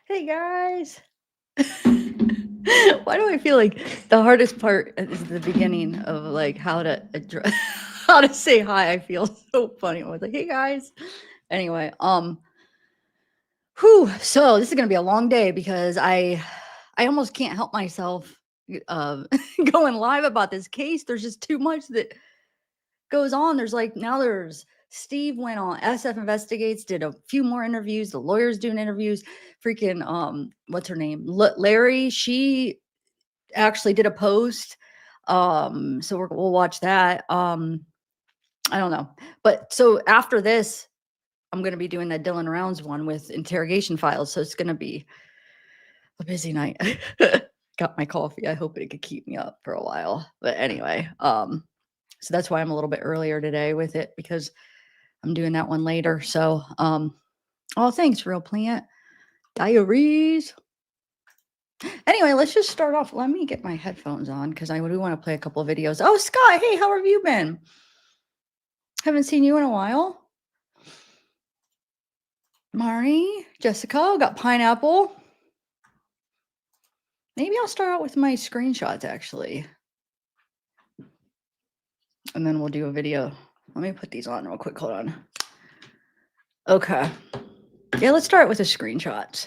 Hey guys. Why do I feel like the hardest part is the beginning of like how to address how to say hi? I feel so funny. I was like, hey guys. Anyway, so this is gonna be a long day because I almost can't help myself going live about this case. There's just too much that goes on. There's like now there's Steve went on SF Investigates, did a few more interviews. The lawyer's doing interviews. Freaking what's her name? Larie, she actually did a post. So we'll watch that. I don't know. But so after this, I'm gonna be doing that Dylan Rounds one with interrogation files. So it's gonna be a busy night. Got my coffee. I hope it could keep me up for a while. But anyway, so that's why I'm a little bit earlier today with it because I'm doing that one later. So, oh, thanks, Real Plant. Diaries. Anyway, let's just start off. Let me get my headphones on because I do want to play a couple of videos. Oh, Scott, hey, how have you been? Haven't seen you in a while. Mari, Jessica, got pineapple. Maybe I'll start out with my screenshots actually. And then we'll do a video. Let me put these on real quick. Hold on. Okay. Yeah, let's start with the screenshots.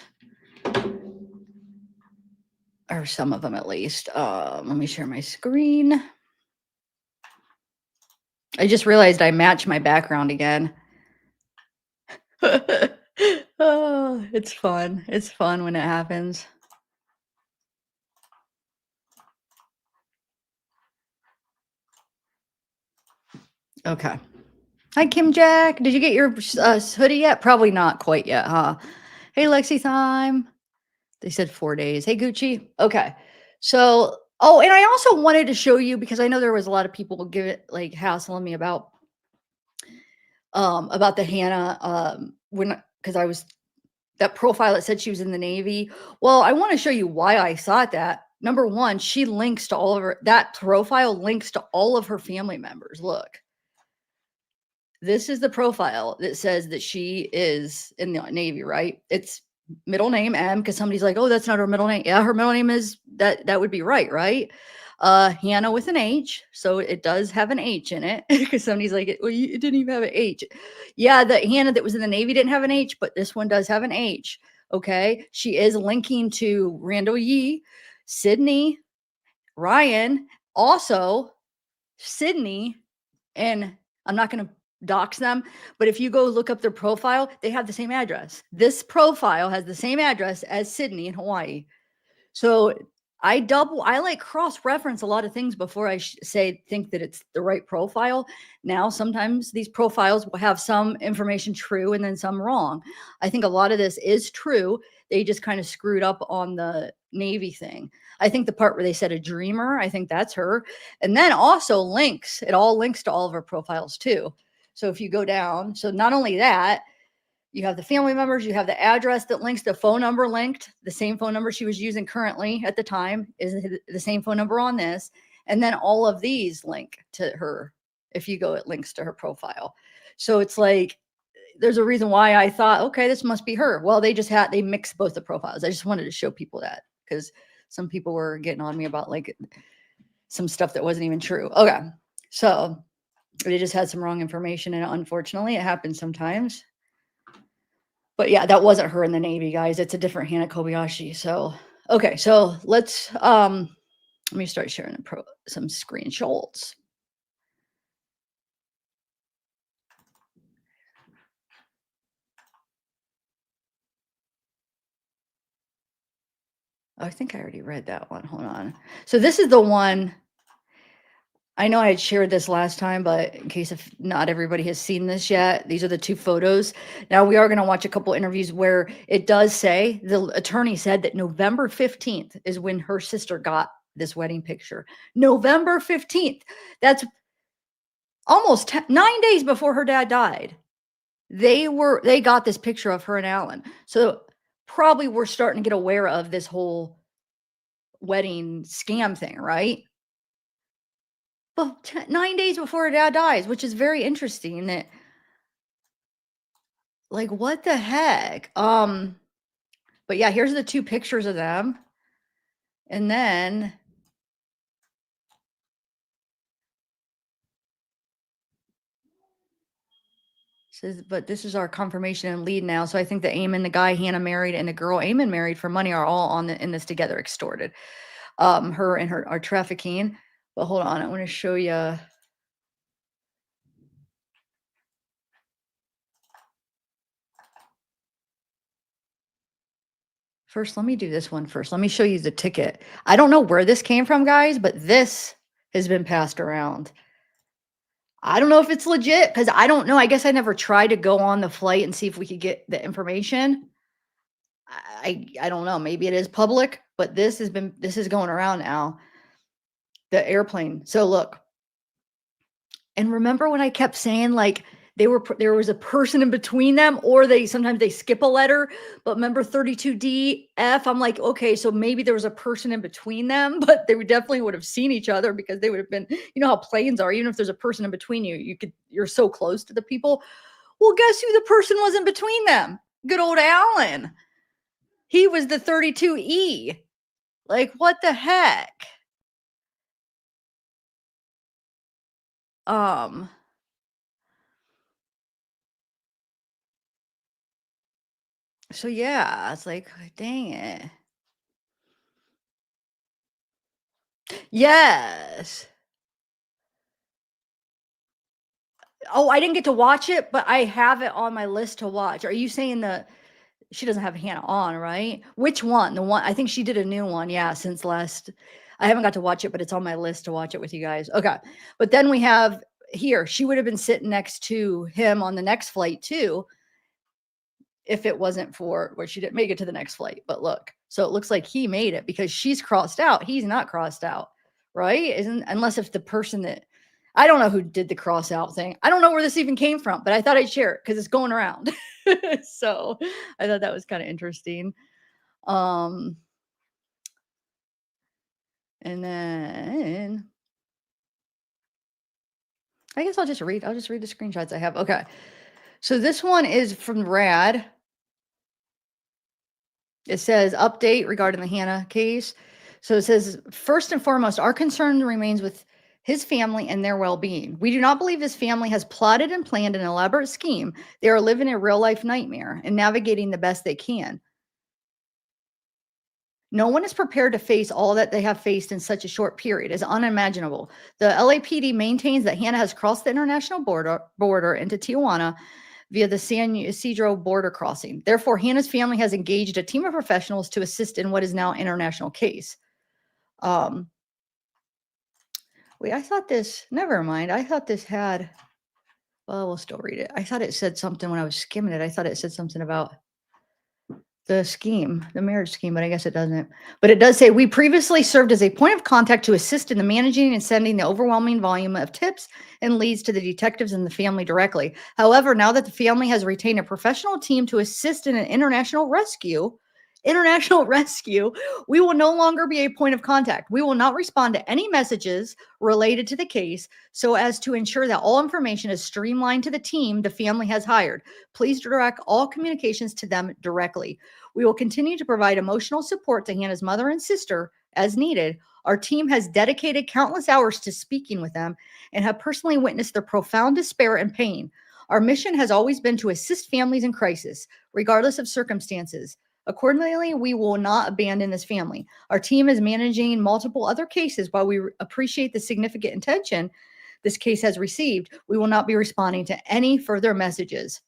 Or some of them at least. Let me share my screen. I just realized I matched my background again. Oh, it's fun. It's fun when it happens. Okay. Hi, Kim Jack. Did you get your hoodie yet? Probably not quite yet, huh? Hey, Lexi Time. They said 4 days. Hey, Gucci. Okay. So, oh, and I also wanted to show you because I know there was a lot of people give it like hassling me about the Hannah when because I was that profile that said she was in the Navy. Well, I want to show you why I thought that. Number one, she links to all of her that profile links to all of her family members. Look. This is the profile that says that she is in the Navy, right? It's middle name M because somebody's like, oh, that's not her middle name. Yeah, her middle name is that. That would be right, right? Hannah with an H, so it does have an H in it because somebody's like, well, it didn't even have an H. Yeah, the Hannah that was in the Navy didn't have an H, but this one does have an H. Okay, she is linking to Randall Yee, Sydney, Ryan, also Sydney, and I'm not going to dox them, but if you go look up their profile, they have the same address. This profile has the same address as Sydney in Hawaii. So I like cross reference a lot of things before I think that it's the right profile. Now, sometimes these profiles will have some information true and then some wrong. I think a lot of this is true. They just kind of screwed up on the Navy thing. I think the part where they said a dreamer, I think that's her. And then also links, it all links to all of her profiles too. So if you go down, so not only that, you have the family members, you have the address that links, the phone number linked, the same phone number she was using currently at the time is the same phone number on this. And then all of these link to her. If you go, it links to her profile. So it's like, there's a reason why I thought, okay, this must be her. Well, they mixed both the profiles. I just wanted to show people that because some people were getting on me about like some stuff that wasn't even true. Okay. So they just had some wrong information. And unfortunately, it happens sometimes. But yeah, that wasn't her in the Navy, guys. It's a different Hannah Kobayashi. So, okay. So let me start sharing some screenshots. Oh, I think I already read that one. Hold on. So this is the one. I know I had shared this last time, but in case if not everybody has seen this yet, these are the two photos. Now we are going to watch a couple interviews where it does say the attorney said that November 15th is when her sister got this wedding picture. November 15th. That's almost 9 days before her dad died. They got this picture of her and Allan. So probably we're starting to get aware of this whole wedding scam thing, right? Well, 9 days before her dad dies, which is very interesting that like what the heck? But yeah, here's the 2 pictures of them. And then says, but this is our confirmation and lead now. So I think that Eamon, the guy Hannah married, and the girl Eamon married for money are all in this together, extorted. Her and her are trafficking. But hold on, I want to show you. First, let me do this one first. Let me show you the ticket. I don't know where this came from, guys, but this has been passed around. I don't know if it's legit because I don't know. I guess I never tried to go on the flight and see if we could get the information. I don't know. Maybe it is public, but this is going around now. The airplane. So look, and remember when I kept saying like there was a person in between them, or sometimes they skip a letter. But remember 32D F, I'm like, okay, so maybe there was a person in between them, but they definitely would have seen each other because they would have been, you know how planes are, even if there's a person in between you, you're so close to the people. Well, guess who the person was in between them? Good old Allan. He was the 32E. Like, what the heck? So yeah, it's like, dang it. Yes. Oh, I didn't get to watch it, but I have it on my list to watch. Are you saying she doesn't have Hannah on, right? Which one? The one, I think she did a new one. Yeah, since last, I haven't got to watch it, but it's on my list to watch it with you guys. Okay. But then we have here, she would have been sitting next to him on the next flight too, if it wasn't for where she didn't make it to the next flight. But look, so it looks like he made it because she's crossed out. He's not crossed out, right? Unless if the person that, I don't know who did the cross out thing. I don't know where this even came from, but I thought I'd share it because it's going around. So I thought that was kind of interesting. And then I guess I'll just read the screenshots I have. Okay. So this one is from RAD. It says update regarding the Hannah case. So it says, first and foremost, our concern remains with his family and their well-being. We do not believe his family has plotted and planned an elaborate scheme. They are living a real-life nightmare and navigating the best they can. No one is prepared to face all that they have faced in such a short period. It's unimaginable. The LAPD maintains that Hannah has crossed the international border into Tijuana via the San Ysidro border crossing. Therefore, Hannah's family has engaged a team of professionals to assist in what is now an international case. Wait, I thought this, never mind. I thought this had, well, we'll still read it. I thought it said something when I was skimming it. I thought it said something about the scheme, the marriage scheme, but I guess it doesn't. But it does say, we previously served as a point of contact to assist in the managing and sending the overwhelming volume of tips and leads to the detectives and the family directly. However, now that the family has retained a professional team to assist in an international rescue, we will no longer be a point of contact. We will not respond to any messages related to the case so as to ensure that all information is streamlined to the team the family has hired. Please direct all communications to them directly. We will continue to provide emotional support to Hannah's mother and sister as needed. Our team has dedicated countless hours to speaking with them and have personally witnessed their profound despair and pain. Our mission has always been to assist families in crisis, regardless of circumstances. Accordingly, we will not abandon this family. Our team is managing multiple other cases. While we appreciate the significant attention this case has received, we will not be responding to any further messages.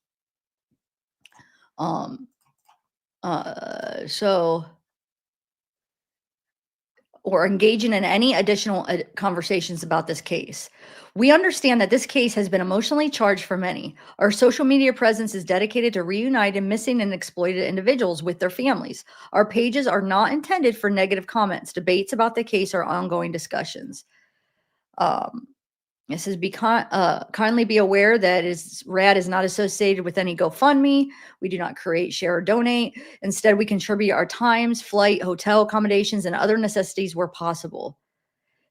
Or engaging in any additional conversations about this case. We understand that this case has been emotionally charged for many. Our social media presence is dedicated to reuniting missing and exploited individuals with their families. Our pages are not intended for negative comments, debates about the case, or ongoing discussions. It says, kindly be aware that RAD is not associated with any GoFundMe. We do not create, share, or donate. Instead, we contribute our times, flight, hotel accommodations, and other necessities where possible.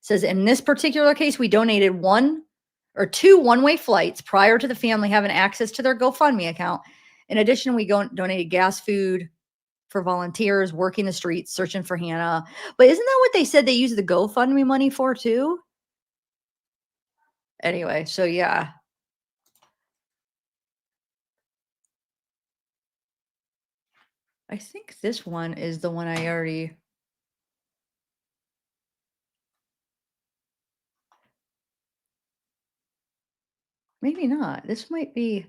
It says, in this particular case, we donated 1 or 2 one-way flights prior to the family having access to their GoFundMe account. In addition, we donated gas, food, for volunteers working the streets, searching for Hannah. But isn't that what they said they use the GoFundMe money for too? Anyway, so yeah. I think this one is the one I already. Maybe not. This might be.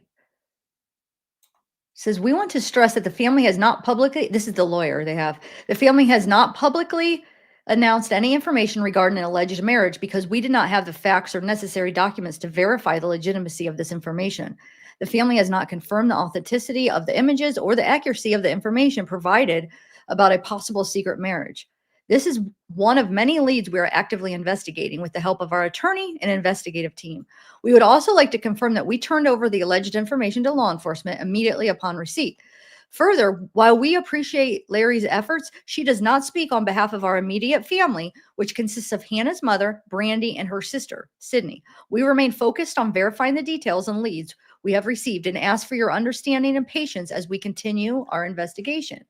Says, we want to stress that the family has not publicly, this is the lawyer they have, the family has not publicly announced any information regarding an alleged marriage because we did not have the facts or necessary documents to verify the legitimacy of this information. The family has not confirmed the authenticity of the images or the accuracy of the information provided about a possible secret marriage. This is one of many leads we are actively investigating with the help of our attorney and investigative team. We would also like to confirm that we turned over the alleged information to law enforcement immediately upon receipt. Further, while we appreciate Larie's efforts, she does not speak on behalf of our immediate family, which consists of Hannah's mother, Brandy, and her sister, Sydney. We remain focused on verifying the details and leads we have received and ask for your understanding and patience as we continue our investigation.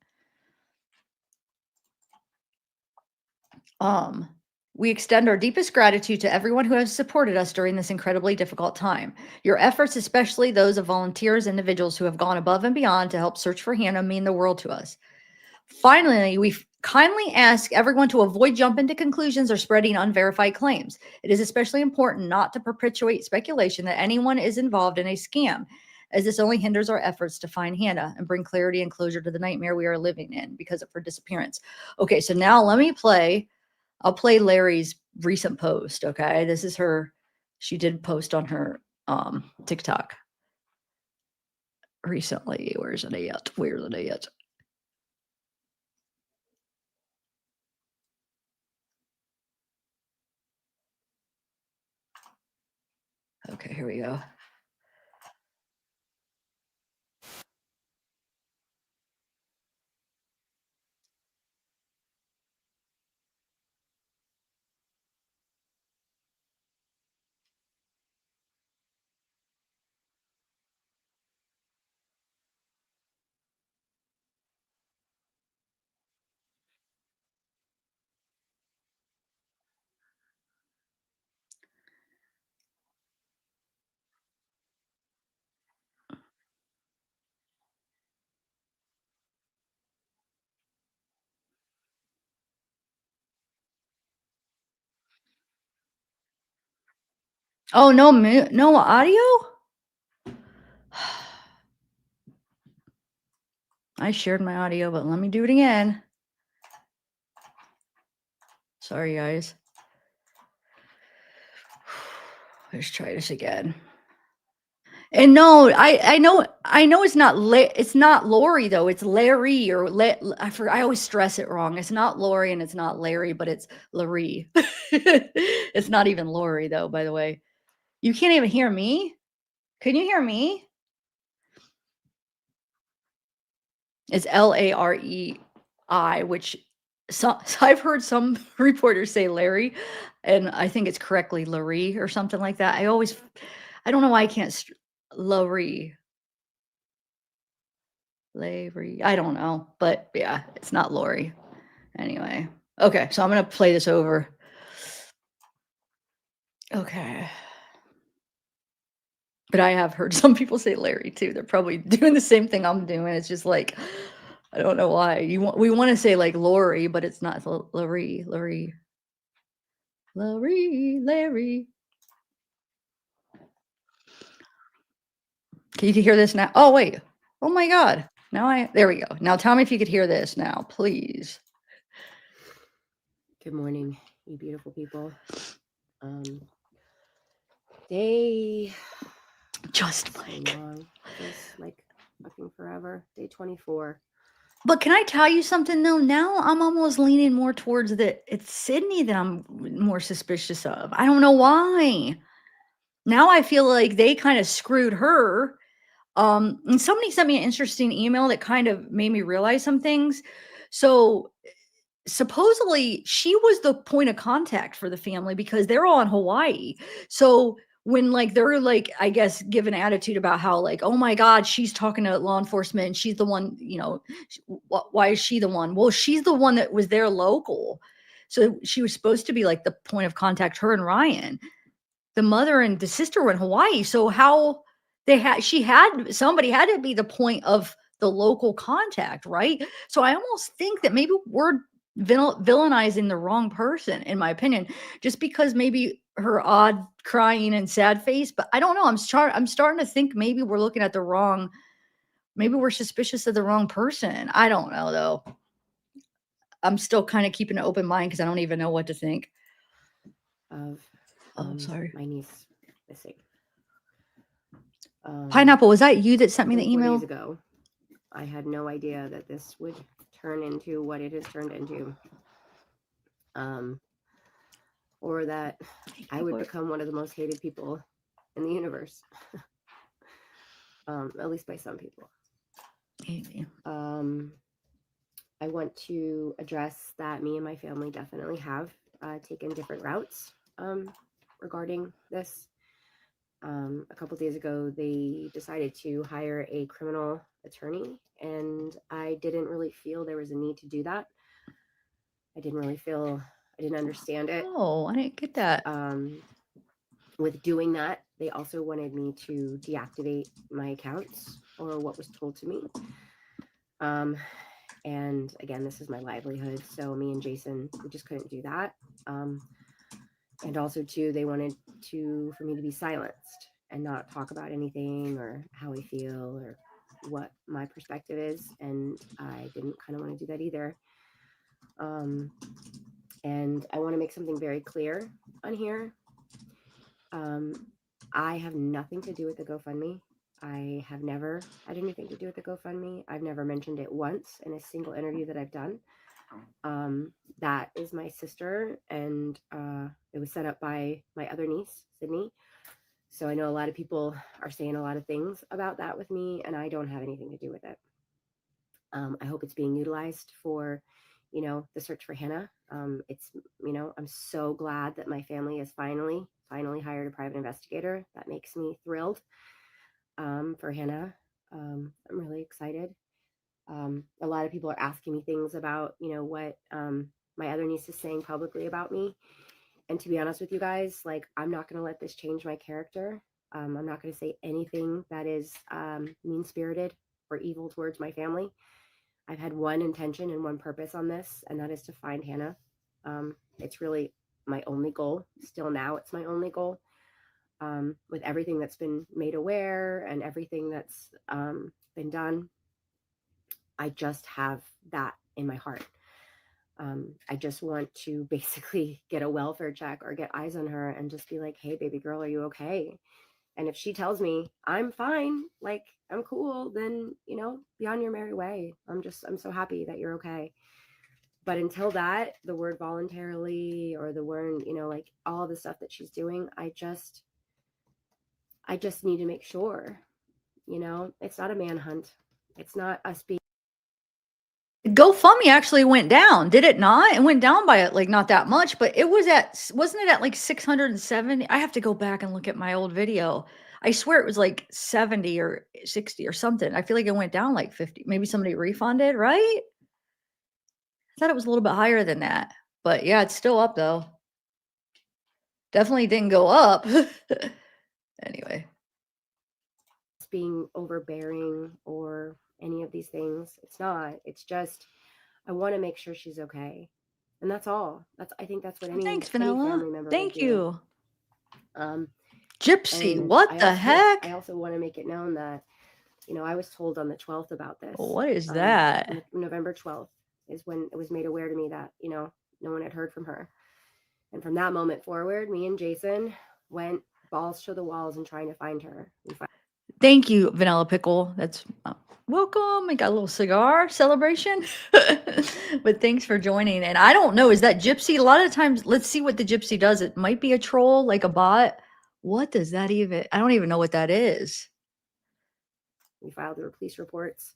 We extend our deepest gratitude to everyone who has supported us during this incredibly difficult time. Your efforts, especially those of volunteers, individuals who have gone above and beyond to help search for Hannah, mean the world to us. Finally, we kindly ask everyone to avoid jumping to conclusions or spreading unverified claims. It is especially important not to perpetuate speculation that anyone is involved in a scam, as this only hinders our efforts to find Hannah and bring clarity and closure to the nightmare we are living in because of her disappearance. Okay, so now I'll play Larie's recent post, okay? This is her. She did post on her TikTok recently. Where's it at? Where's it at? Okay, here we go. Oh, no audio? I shared my audio, but let me do it again. Sorry, guys. Let's try this again. And no, I know it's not Larie though. It's Larie or I always stress it wrong. It's not Larie and it's not Larry, but it's Larie. It's not even Larie though, by the way. You can't even hear me? Can you hear me? It's Larie, which so I've heard some reporters say Larry, and I think it's correctly Larie or something like that. I don't know why I can't Larie. Larie. I don't know, but yeah, it's not Larie. Anyway. Okay, so I'm gonna play this over. Okay. But I have heard some people say Larry too. They're probably doing the same thing I'm doing. It's just like, I don't know why. We want to say like Lori, but it's not Larie. Larry. Can you hear this now? Oh wait. Oh my God. There we go. Now tell me if you could hear this now, please. Good morning, you beautiful people. Day Just so like long, just like fucking forever. Day 24. But can I tell you something though? Now I'm almost leaning more towards it's Sydney that I'm more suspicious of. I don't know why. Now I feel like they kind of screwed her. And somebody sent me an interesting email that kind of made me realize some things. So supposedly she was the point of contact for the family because they're all in Hawaii. So when like they're like, I guess, give an attitude about how like, oh my God, she's talking to law enforcement and she's the one, why is she the one? Well, she's the one that was there local. So she was supposed to be like the point of contact, her and Ryan. The mother and the sister were in Hawaii. So how somebody had to be the point of the local contact, right? So I almost think that maybe we're villainizing the wrong person, in my opinion, just because maybe her odd crying and sad face. But I don't know. I'm starting to think maybe we're looking at the wrong. Maybe we're suspicious of the wrong person. I don't know though. I'm still kind of keeping an open mind because I don't even know what to think. Of Sorry. my niece missing. Pineapple, was that you that sent me the 24 email? days ago. I had no idea that this would turn into what it has turned into. Or that I would become one of the most hated people in the universe. At least by some people. I want to address that me and my family definitely have taken different routes regarding this. A couple days ago, they decided to hire a criminal attorney, and I didn't really feel there was a need to do that. I didn't understand it. Oh, I didn't get that. With doing that, they also wanted me to deactivate my accounts, or what was told to me. And again, this is my livelihood, so me and Jason, we just couldn't do that. And also, too, they wanted for me to be silenced and not talk about anything or how I feel or what my perspective is. And I didn't kind of want to do that either. And I want to make something very clear on here. I have nothing to do with the GoFundMe. I have never had anything to do with the GoFundMe. I've never mentioned it once in a single interview that I've done. That is my sister, and it was set up by my other niece, Sydney. So I know a lot of people are saying a lot of things about that with me, and I don't have anything to do with it. I hope it's being utilized for, the search for Hannah. I'm so glad that my family has finally hired a private investigator. That makes me thrilled for Hannah. I'm really excited. A lot of people are asking me things about, what my other niece is saying publicly about me. And to be honest with you guys, like, I'm not going to let this change my character. I'm not going to say anything that is mean-spirited or evil towards my family. I've had one intention and one purpose on this, and that is to find Hannah. It's really my only goal. Still now, it's my only goal. With everything that's been made aware and everything that's been done, I just have that in my heart. I just want to basically get a welfare check or get eyes on her and just be like, hey, baby girl, are you okay? And if she tells me I'm fine, like I'm cool, then, be on your merry way. I'm so happy that you're okay. But until that, the word voluntarily or the word, like all the stuff that she's doing, I just need to make sure, it's not a manhunt. It's not us being. GoFundMe actually went down, did it not? It went down by like not that much, but wasn't it at like 670? I have to go back and look at my old video. I swear it was like 70 or 60 or something. I feel like it went down like 50. Maybe somebody refunded, right? I thought it was a little bit higher than that. But yeah, it's still up though. Definitely didn't go up. Anyway. Being overbearing or any of these things. It's not. It's just I want to make sure she's okay. And that's all. I think that's what any Vanilla. family member Thank would you. do. Gypsy, what the heck? I also want to make it known that, I was told on the 12th about this. What is that? November 12th is when it was made aware to me that, no one had heard from her. And from that moment forward, me and Jason went balls to the walls and trying to find her. Thank you, Vanilla Pickle. That's welcome. I got a little cigar celebration. But thanks for joining. And I don't know, is that Gypsy? A lot of times, let's see what the Gypsy does. It might be a troll, like a bot. What does that even? I don't even know what that is. We filed the police reports.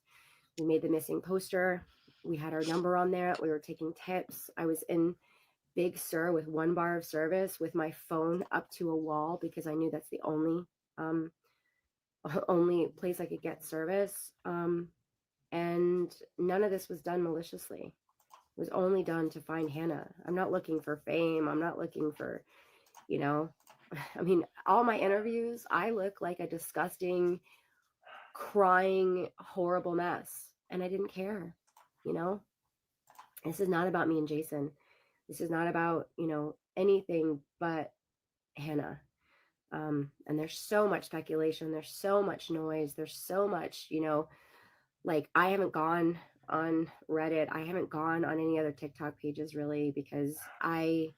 We made the missing poster. We had our number on there. We were taking tips. I was in Big Sur with 1 bar of service with my phone up to a wall because I knew that's the only place I could get service. And none of this was done maliciously. It was only done to find Hannah. I'm not looking for fame. I'm not looking for, you know, I mean, all my interviews, I look like a disgusting, crying, horrible mess. And I didn't care, you know? This is not about me and Jason. This is not about, anything but Hannah. And there's so much speculation. There's so much noise. There's so much, like I haven't gone on Reddit. I haven't gone on any other TikTok pages really because I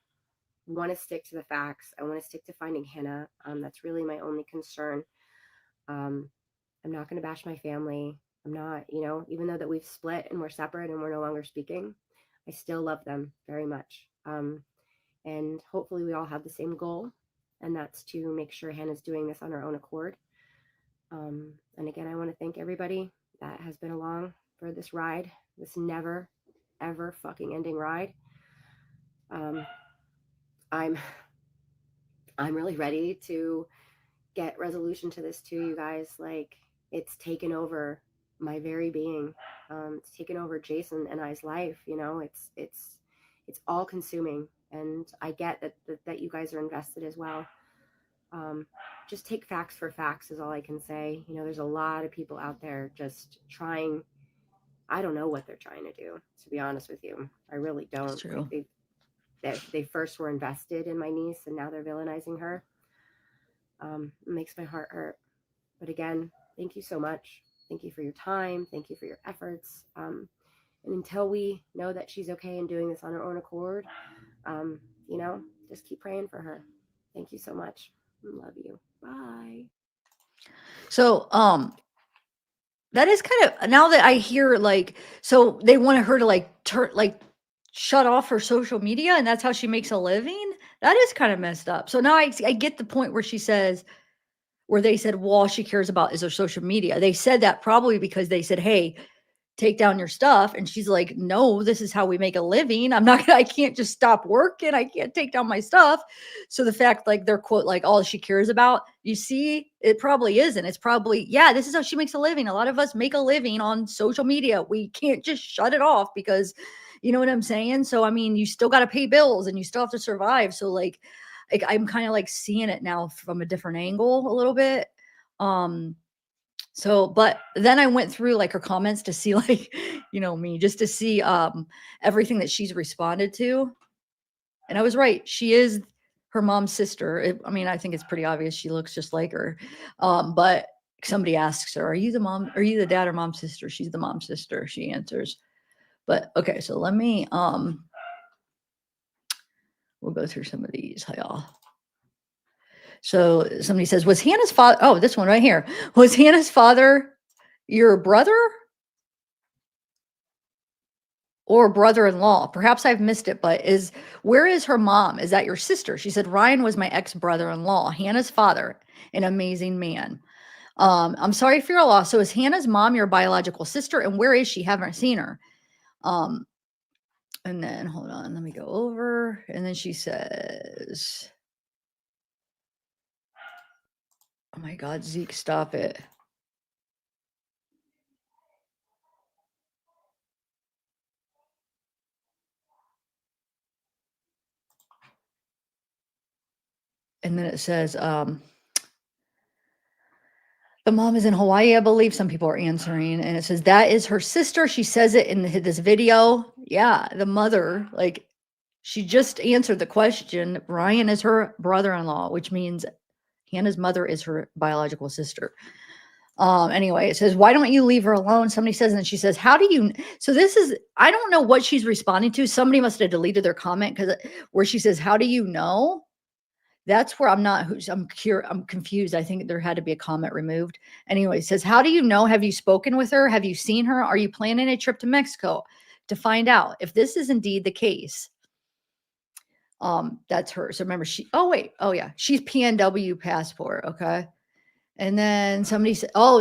want to stick to the facts. I want to stick to finding Hannah. That's really my only concern. I'm not going to bash my family. I'm not, even though that we've split and we're separate and we're no longer speaking, I still love them very much. And hopefully we all have the same goal, and that's to make sure Hannah's doing this on her own accord. And again, I want to thank everybody that has been along for this ride, this never, ever fucking ending ride. I'm really ready to get resolution to this too, you guys. Like, it's taken over my very being. It's taken over Jason and I's life. It's all consuming, and I get that you guys are invested as well. Just take facts for facts is all I can say. There's a lot of people out there just trying. I don't know what they're trying to do, to be honest with you. I really don't. That's true. They first were invested in my niece, and now they're villainizing her. It makes my heart hurt. But again, thank you so much. Thank you for your time. Thank you for your efforts. And until we know that she's okay and doing this on her own accord, just keep praying for her. Thank you so much. Love you. Bye. So, that is kind of, now that I hear so they wanted her to shut off her social media, and that's how she makes a living. That is kind of messed up. So now I get the point where they said, well, all she cares about is her social media. They said that probably because they said, hey, take down your stuff. And she's like, no, this is how we make a living. I can't just stop working. I can't take down my stuff. So the fact, their quote, all she cares about, you see, it probably isn't. It's probably, yeah, this is how she makes a living. A lot of us make a living on social media. We can't just shut it off because, you know what I'm saying? So, I mean, you still got to pay bills and you still have to survive. So I'm kind of seeing it now from a different angle a little bit. So, but then I went through her comments to see me, just to see everything that she's responded to. And I was right. She is her mom's sister. I think it's pretty obvious she looks just like her. But somebody asks her, are you the mom? Are you the dad or mom's sister? She's the mom's sister. She answers. But okay, so let me we'll go through some of these, y'all. So somebody says, was Hannah's father, oh, this one right here. Was Hannah's father your brother or brother-in-law? Perhaps I've missed it, but where is her mom? Is that your sister? She said, Ryan was my ex-brother-in-law, Hannah's father, an amazing man. I'm sorry for your loss. So is Hannah's mom your biological sister? And where is she? Haven't seen her. And then hold on, let me go over. And then she says, oh my God, Zeke, stop it. And then it says, the mom is in Hawaii, I believe. Some people are answering. And it says, that is her sister. She says it in this video. Yeah, the mother, she just answered the question. Ryan is her brother-in-law, which means Hannah's mother is her biological sister. Anyway, it says, why don't you leave her alone? Somebody says, and she says, how do you, so this is, I don't know what she's responding to. Somebody must have deleted their comment where she says, how do you know? That's where I'm confused. I think there had to be a comment removed. Anyway, it says, how do you know? Have you spoken with her? Have you seen her? Are you planning a trip to Mexico to find out if this is indeed the case? That's her. So remember, oh yeah, she's PNW passport. Okay. And then somebody said, oh,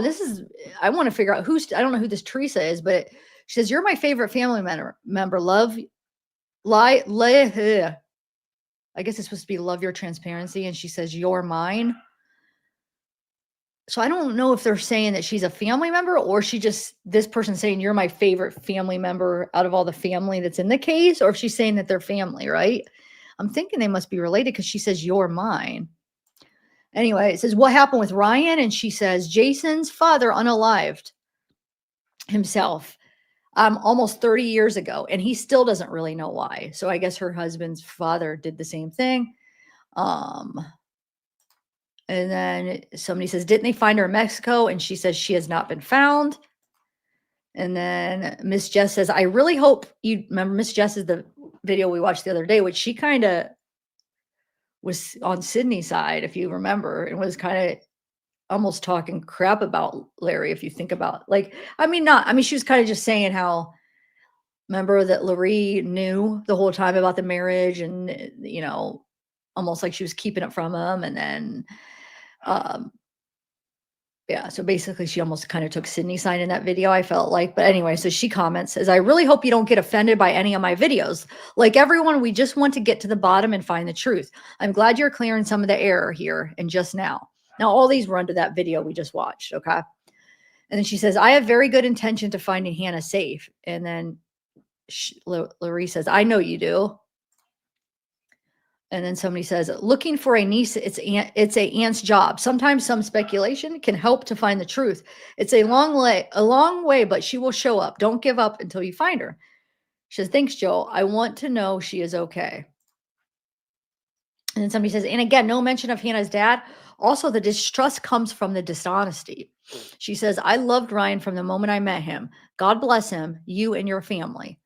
I want to figure out I don't know who this Teresa is, but she says, you're my favorite family member. Love, I guess it's supposed to be love your transparency. And she says, you're mine. So I don't know if they're saying that she's a family member or this person saying you're my favorite family member out of all the family that's in the case, or if she's saying that they're family, right? I'm thinking they must be related because she says you're mine. Anyway, it says what happened with Ryan, and she says Jason's father unalived himself almost 30 years ago, and he still doesn't really know why. So I guess her husband's father did the same thing. And then somebody says, didn't they find her in Mexico? And she says she has not been found. And then Miss Jess says, I really hope you remember Miss Jess is the video we watched the other day, which she kind of was on Sydney's side, if you remember, and was kind of almost talking crap about Larie. If you think about she was kind of just saying how, remember that Larie knew the whole time about the marriage and, almost like she was keeping it from him. And then, yeah, so basically she almost kind of took Sydney's side in that video, I felt like. But anyway, so she comments, says, I really hope you don't get offended by any of my videos. Like everyone, we just want to get to the bottom and find the truth. I'm glad you're clearing some of the error here and just now. Now, all these run to that video we just watched, okay? And then she says, I have very good intention to finding Hannah safe. And then Larie says, I know you do. And then somebody says, looking for a niece, it's a aunt's job. Sometimes some speculation can help to find the truth. It's a long way, but she will show up. Don't give up until you find her. She says, thanks, Joe. I want to know she is okay. And then somebody says, and again, no mention of Hannah's dad. Also, the distrust comes from the dishonesty. She says, I loved Ryan from the moment I met him. God bless him, you and your family.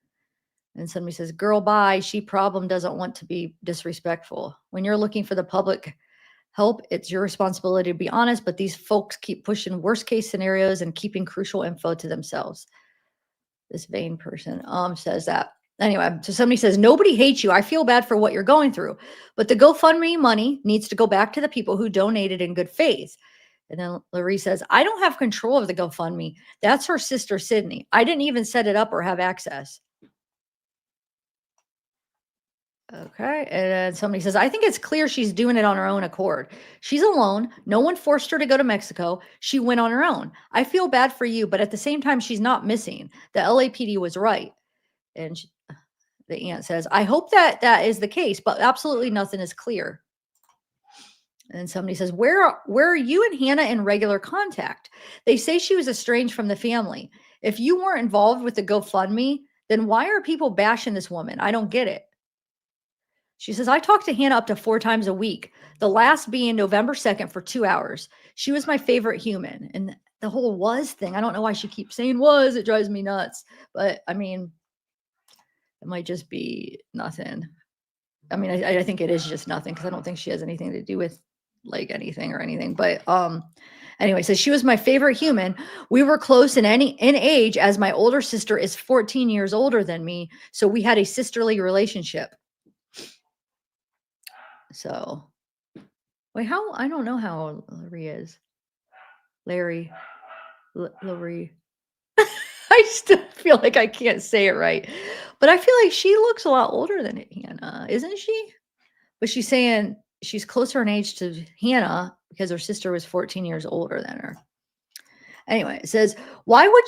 And somebody says, girl, bye. She problem doesn't want to be disrespectful. When you're looking for the public help, it's your responsibility to be honest, but these folks keep pushing worst case scenarios and keeping crucial info to themselves. This vain person says that. Anyway, so somebody says, nobody hates you. I feel bad for what you're going through, but the GoFundMe money needs to go back to the people who donated in good faith. And then Larie says, I don't have control of the GoFundMe. That's her sister, Sydney. I didn't even set it up or have access. Okay. And then somebody says, I think it's clear she's doing it on her own accord. She's alone. No one forced her to go to Mexico. She went on her own. I feel bad for you, but at the same time, she's not missing. The LAPD was right. And the aunt says, I hope that is the case, but absolutely nothing is clear. And somebody says, where are you and Hannah in regular contact? They say she was estranged from the family. If you weren't involved with the GoFundMe, then why are people bashing this woman? I don't get it. She says, I talk to Hannah up to 4 times a week, the last being November 2nd for 2 hours. She was my favorite human. And the whole was thing, I don't know why she keeps saying was. It drives me nuts. But, I mean, it might just be nothing. I mean, I think it is just nothing because I don't think she has anything to do with, like, anything or anything. But anyway, so she was my favorite human. We were close in age as my older sister is 14 years older than me. So we had a sisterly relationship. So, wait, I don't know how old Larie is. Larie. I still feel like I can't say it right. But I feel like she looks a lot older than Hannah, isn't she? But she's saying she's closer in age to Hannah because her sister was 14 years older than her. Anyway, it says, why would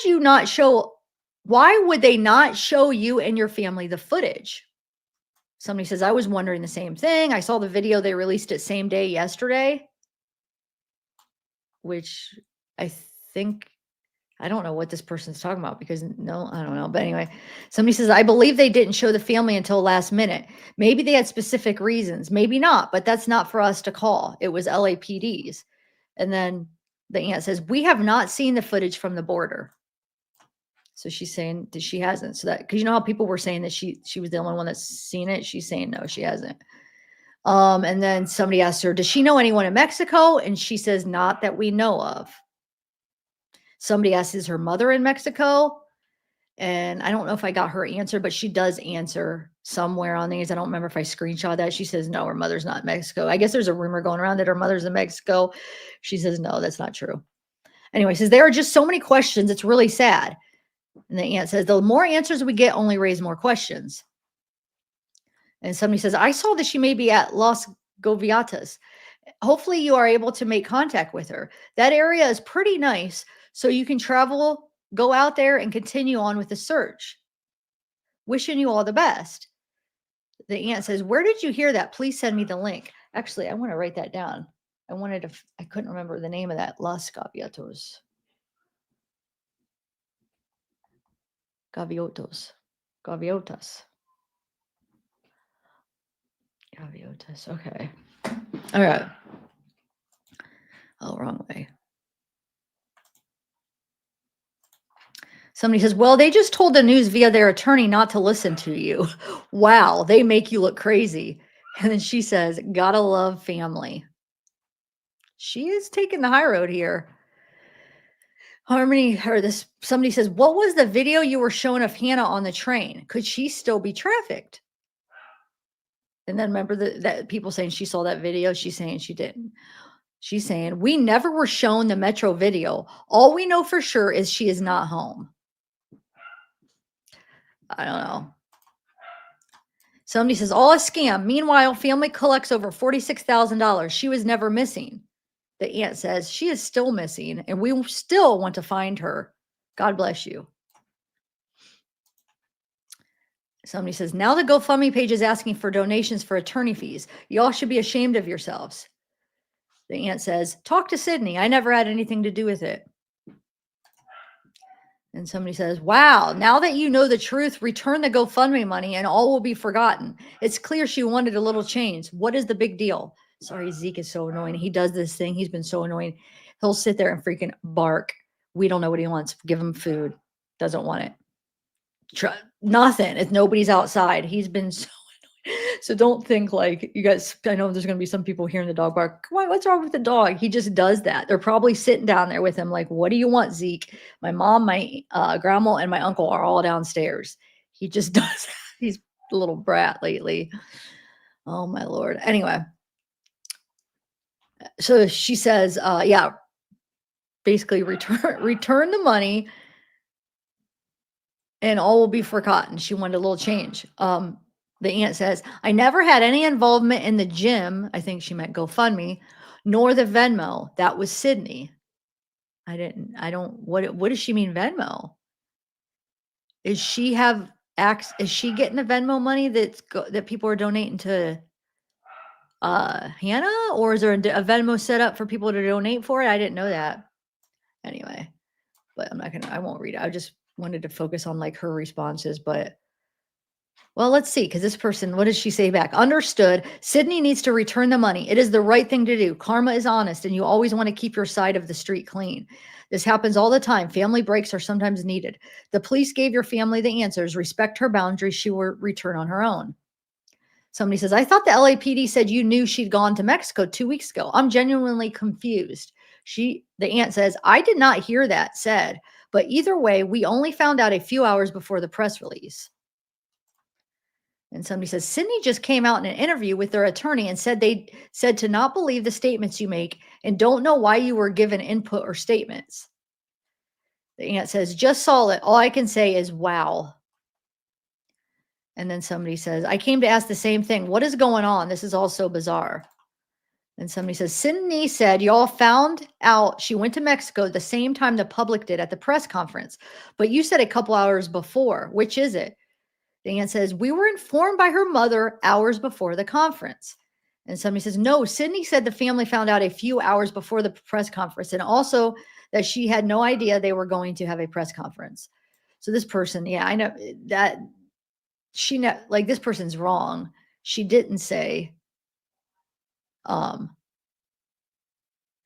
they not show you and your family the footage? Somebody says, I was wondering the same thing. I saw the video. They released it same day yesterday, which I don't know what this person's talking about because no, I don't know. But anyway, somebody says, I believe they didn't show the family until last minute. Maybe they had specific reasons, maybe not, but that's not for us to call. It was LAPD's. And then the aunt says, we have not seen the footage from the border. So she's saying that she hasn't. So that, because you know how people were saying that she was the only one that's seen it. She's saying no, she hasn't. And then somebody asked her, does she know anyone in Mexico? And she says, not that we know of. Somebody asks, is her mother in Mexico? And I don't know if I got her answer, but she does answer somewhere on these. I don't remember if I screenshot that. She says, no, her mother's not in Mexico. I guess there's a rumor going around that her mother's in Mexico. She says, no, that's not true. Anyway, says, there are just so many questions. It's really sad. And the aunt says, the more answers we get only raise more questions. And somebody says, I saw that she may be at Las Goviatas. Hopefully you are able to make contact with her. That area is pretty nice, so you can travel, go out there, and continue on with the search. Wishing you all the best. The aunt says, where did you hear that? Please send me the link. Actually, I want to write that down. I couldn't remember the name of that. Las Gaviotas. Gaviotas. Gaviotas. Gaviotas. Okay. All right. Oh, wrong way. Somebody says, well, they just told the news via their attorney not to listen to you. Wow, they make you look crazy. And then she says, gotta love family. She is taking the high road here. Somebody says, what was the video you were showing of Hannah on the train? Could she still be trafficked? And then remember that people saying she saw that video. She's saying she didn't. She's saying, we never were shown the Metro video. All we know for sure is she is not home. I don't know. Somebody says, all a scam. Meanwhile, family collects over $46,000. She was never missing. The aunt says, she is still missing, and we still want to find her. God bless you. Somebody says, now the GoFundMe page is asking for donations for attorney fees. Y'all should be ashamed of yourselves. The aunt says, talk to Sydney. I never had anything to do with it. And somebody says, wow, now that you know the truth, return the GoFundMe money and all will be forgotten. It's clear she wanted a little change. What is the big deal? Sorry, Zeke is so annoying. He does this thing. He's been so annoying. He'll sit there and freaking bark. We don't know what he wants. Give him food. Doesn't want it. Nothing. If nobody's outside. He's been so annoying. So don't think like you guys, I know there's going to be some people hearing the dog bark. Come on, what's wrong with the dog? He just does that. They're probably sitting down there with him like, what do you want, Zeke? My mom, my grandma, and my uncle are all downstairs. He just does that. He's a little brat lately. Oh, my Lord. Anyway. So she says, yeah, basically return the money and all will be forgotten. She wanted a little change. The aunt says, I never had any involvement in the gym. I think she meant GoFundMe, nor the Venmo. That was Sydney. What does she mean Venmo? Is she getting the Venmo money that people are donating to Hannah? Or is there a Venmo set up for people to donate for it? I didn't know that. Anyway, but I won't read it. I just wanted to focus on like her responses, but well, let's see. Because this person, what does she say back? Understood. Sydney needs to return the money. It is the right thing to do. Karma is honest, and you always want to keep your side of the street clean. This happens all the time. Family breaks are sometimes needed. The police gave your family the answers. Respect her boundaries. She will return on her own. Somebody says, I thought the LAPD said you knew she'd gone to Mexico 2 weeks ago. I'm genuinely confused. The aunt says, I did not hear that said, but either way, we only found out a few hours before the press release. And somebody says, Sydney just came out in an interview with their attorney and said they said to not believe the statements you make and don't know why you were given input or statements. The aunt says, just saw it. All I can say is, wow. And then somebody says, I came to ask the same thing. What is going on? This is all so bizarre. And somebody says, Sydney said y'all found out she went to Mexico the same time the public did at the press conference. But you said a couple hours before. Which is it? The aunt says, we were informed by her mother hours before the conference. And somebody says, no, Sydney said the family found out a few hours before the press conference. And also that she had no idea they were going to have a press conference. So this person, yeah, I know that this person's wrong. She didn't say,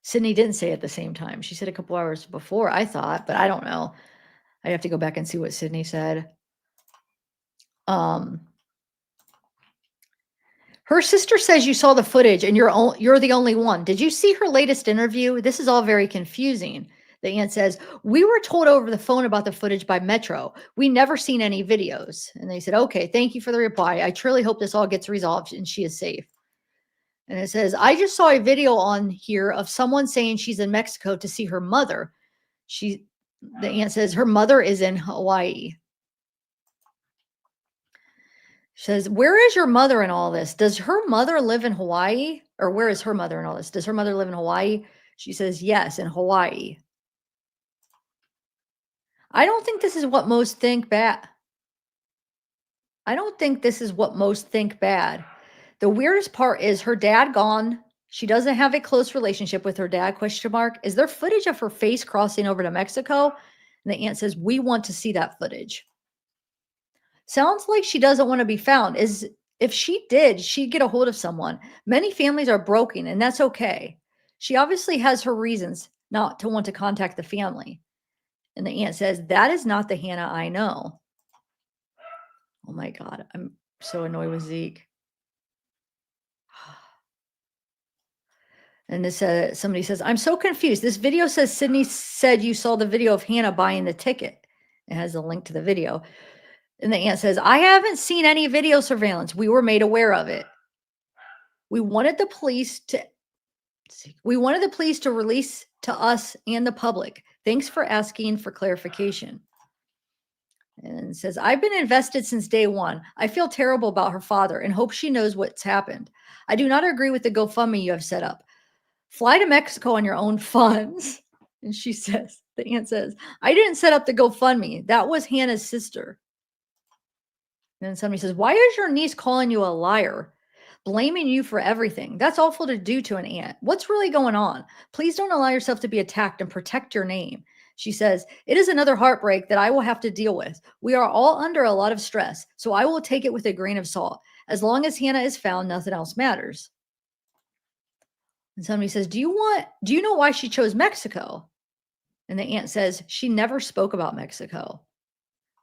Sydney didn't say at the same time. She said a couple hours before, I thought, but I don't know. I'd have to go back and see what Sydney said. Her sister says you saw the footage and you're the only one. Did you see her latest interview? This is all very confusing. The aunt says, we were told over the phone about the footage by Metro. We never seen any videos. And they said, okay, thank you for the reply. I truly hope this all gets resolved and she is safe. And it says, I just saw a video on here of someone saying she's in Mexico to see her mother. The aunt says her mother is in Hawaii. Says, where is your mother in all this? Does her mother live in Hawaii? Or where is her mother in all this? Does her mother live in Hawaii? She says, yes, in Hawaii. I don't think this is what most think bad. I don't think this is what most think bad. The weirdest part is her dad gone. She doesn't have a close relationship with her dad, question mark. Is there footage of her face crossing over to Mexico? And the aunt says, we want to see that footage. Sounds like she doesn't want to be found. If she did, she'd get a hold of someone. Many families are broken, and that's okay. She obviously has her reasons not to want to contact the family. And the aunt says, that is not the Hannah I know. Oh my God, I'm so annoyed with Zeke. And this somebody says, I'm so confused. This video says Sydney said you saw the video of Hannah buying the ticket. It has a link to the video. And the aunt says, I haven't seen any video surveillance. We were made aware of it. We wanted the police to release to us and the public. Thanks for asking for clarification. And it says, I've been invested since day one. I feel terrible about her father and hope she knows what's happened. I do not agree with the GoFundMe you have set up. Fly to Mexico on your own funds. And she says, the aunt says, I didn't set up the GoFundMe. That was Hannah's sister. And then somebody says, why is your niece calling you a liar? Blaming you for everything. That's awful to do to an aunt. What's really going on? Please don't allow yourself to be attacked and protect your name. She says, it is another heartbreak that I will have to deal with. We are all under a lot of stress, so I will take it with a grain of salt. As long as Hannah is found, nothing else matters. And somebody says, do you know why she chose Mexico? And the aunt says, she never spoke about Mexico.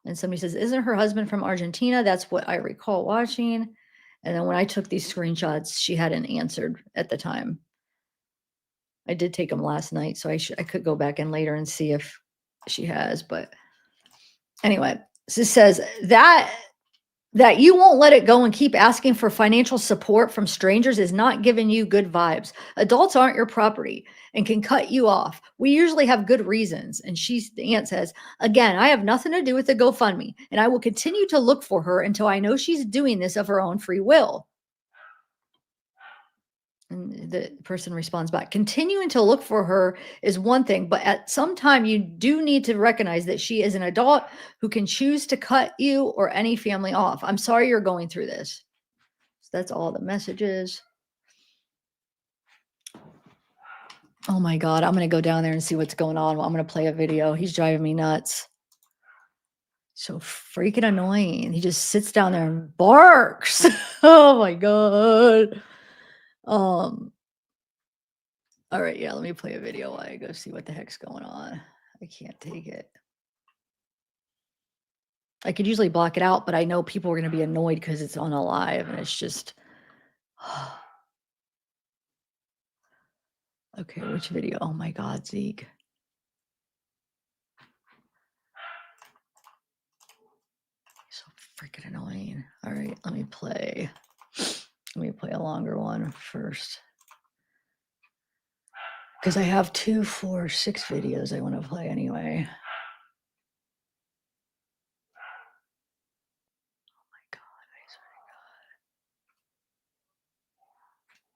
And somebody says, isn't her husband from Argentina? That's what I recall watching. And then when I took these screenshots, she hadn't answered at the time. I did take them last night, so I could go back in later and see if she has. But anyway, this says that you won't let it go and keep asking for financial support from strangers is not giving you good vibes. Adults aren't your property and can cut you off. We usually have good reasons. And the aunt says, again, I have nothing to do with the GoFundMe, and I will continue to look for her until I know she's doing this of her own free will. And the person responds back, continuing to look for her is one thing, but at some time you do need to recognize that she is an adult who can choose to cut you or any family off. I'm sorry you're going through this. So that's all the messages. Oh my God, I'm going to go down there and see what's going on. I'm going to play a video. He's driving me nuts. So freaking annoying. He just sits down there and barks. Oh my God. All right, yeah, let me play a video while I go see what the heck's going on. I can't take it. I could usually block it out, but I know people are going to be annoyed because it's on a live and it's just. Okay, which video? Oh my God, Zeke. So freaking annoying. All right, let me play a longer one first. Because I have 2, 4, 6 videos I want to play anyway. Oh my God, I swear to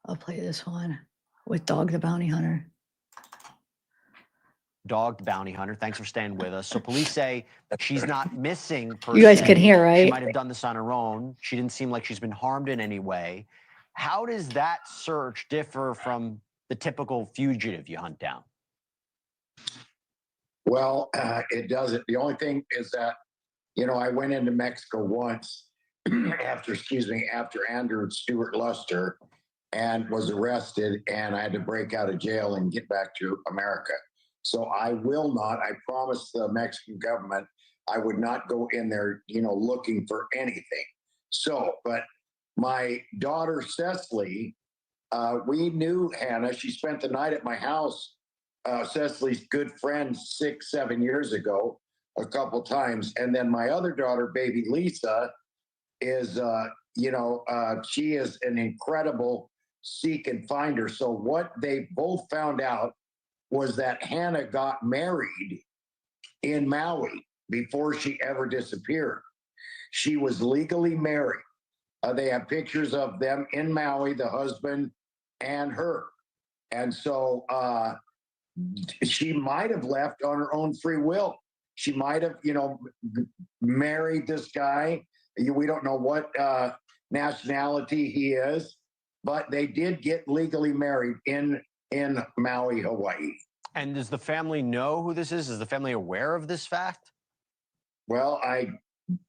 God. I'll play this one with Dog the Bounty Hunter. Dog the Bounty Hunter, thanks for staying with us. So police say she's not missing per You guys se. can hear, right? She might have done this on her own. She didn't seem like she's been harmed in any way. How does that search differ from the typical fugitive you hunt down? Well, it doesn't. The only thing is that, I went into Mexico once after Andrew Stewart Luster and was arrested, and I had to break out of jail and get back to America. So I will not, I promised the Mexican government I would not go in there, looking for anything. So, but my daughter, Cecily, we knew Hannah. She spent the night at my house. Cecily's good friend 6, 7 years ago, a couple times. And then my other daughter, baby Lisa, is, she is an incredible seek and finder. So what they both found out was that Hannah got married in Maui before she ever disappeared. She was legally married. They have pictures of them in Maui, the husband and her. And so she might have left on her own free will. She might have, married this guy. We don't know what nationality he is, but they did get legally married in Maui, Hawaii. And does the family know who this is? Is the family aware of this fact? Well,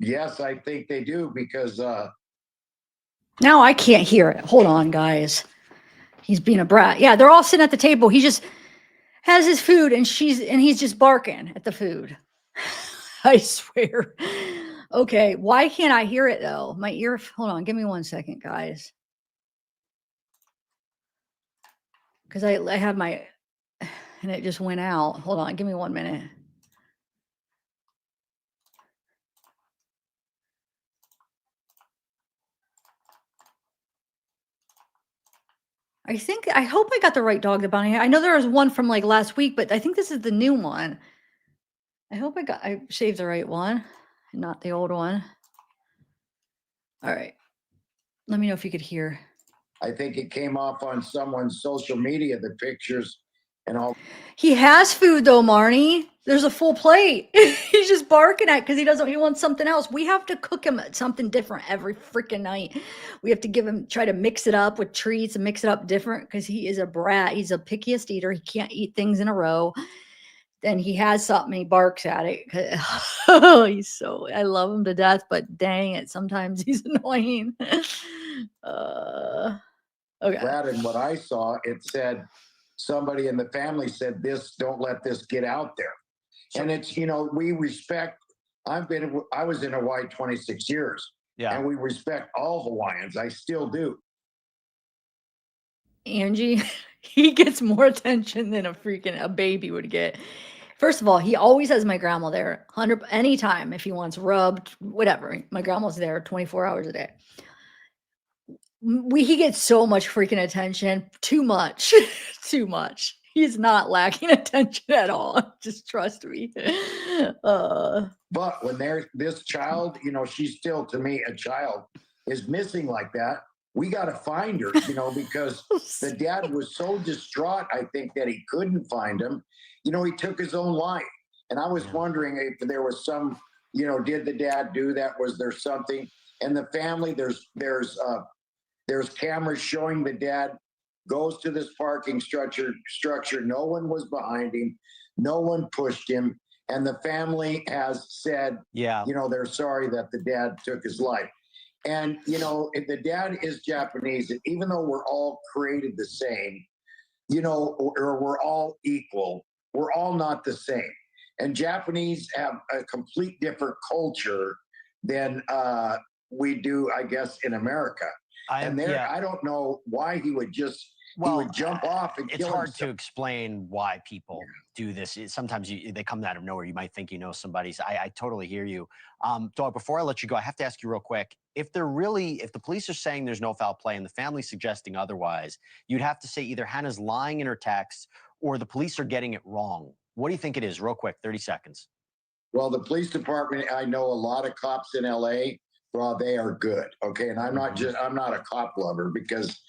yes, I think they do, because Now I can't hear it. Hold on, guys. He's being a brat. Yeah, they're all sitting at the table. He just has his food and he's just barking at the food. I swear. Okay, why can't I hear it though? My ear, hold on, give me 1 second, guys. Because I have my, and it just went out. Hold on, give me 1 minute. I hope I got the right dog, the bounty. I know there was one from like last week, but I think this is the new one. I hope I saved the right one, not the old one. All right. Let me know if you could hear. I think it came off on someone's social media, the pictures and all. He has food though, Marnie. There's a full plate. He's just barking at because he wants something else. We have to cook him something different every freaking night. We have to try to mix it up with treats and mix it up different because he is a brat. He's a pickiest eater. He can't eat things in a row. Then he has something, he barks at it. I love him to death, but dang it, sometimes he's annoying. Okay. Brad, and what I saw, it said somebody in the family said don't let this get out there. And it's, we respect, I was in Hawaii 26 years. Yeah. And we respect all Hawaiians. I still do. Angie, he gets more attention than a baby would get. First of all, he always has my grandma there, anytime if he wants rubbed, whatever. My grandma's there 24 hours a day. He gets so much freaking attention, too much, too much. He's not lacking attention at all. Just trust me. But when this child, she's still to me a child, is missing like that, we got to find her, because the dad was so distraught, I think, that he couldn't find him. He took his own life. And I was wondering if there was some, did the dad do that? Was there something? And the family, there's cameras showing the dad goes to this parking structure. No one was behind him. No one pushed him. And the family has said, they're sorry that the dad took his life. And, if the dad is Japanese, and even though we're all created the same, or we're all equal, we're all not the same. And Japanese have a complete different culture than we do, I guess, in America. I don't know why he would just he would jump off and kill himself. It's hard to explain why people do this. Sometimes they come out of nowhere. You might think you know somebody. So I totally hear you. Dog, before I let you go, I have to ask you real quick. If the police are saying there's no foul play and the family's suggesting otherwise, you'd have to say either Hannah's lying in her texts or the police are getting it wrong. What do you think it is? Real quick, 30 seconds. Well, the police department, I know a lot of cops in LA. Well, they are good. Okay. And I'm not a cop lover because,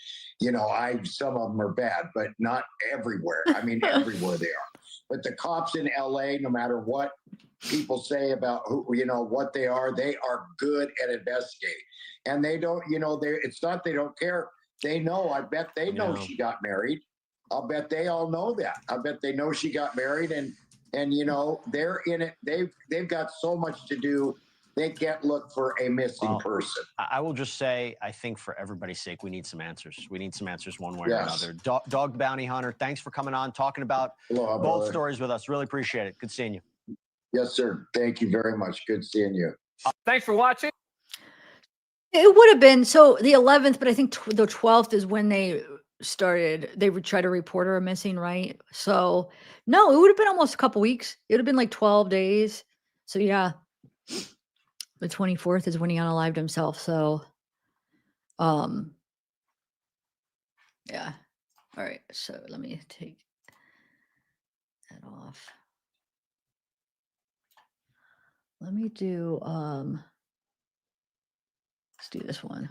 some of them are bad, but not everywhere. I mean, everywhere they are. But the cops in LA, no matter what people say about what they are good at investigating. And they don't, it's not, they don't care. They know, I bet they know she got married. I'll bet they all know that. I bet they know she got married and they're in it. They've got so much to do. They can't look for a missing person. I will just say, I think for everybody's sake, we need some answers. We need some answers one way or another. Dog Bounty Hunter, thanks for coming on, talking about both stories with us. Really appreciate it. Good seeing you. Yes, sir. Thank you very much. Good seeing you. Thanks for watching. It would have been the 11th, but I think the 12th is when they would try to report her missing, right? So no, it would have been almost a couple weeks. It would have been like 12 days. So yeah. The 24th is when he unalived himself. So, yeah. All right. So let me take that off. Let me do, let's do this one.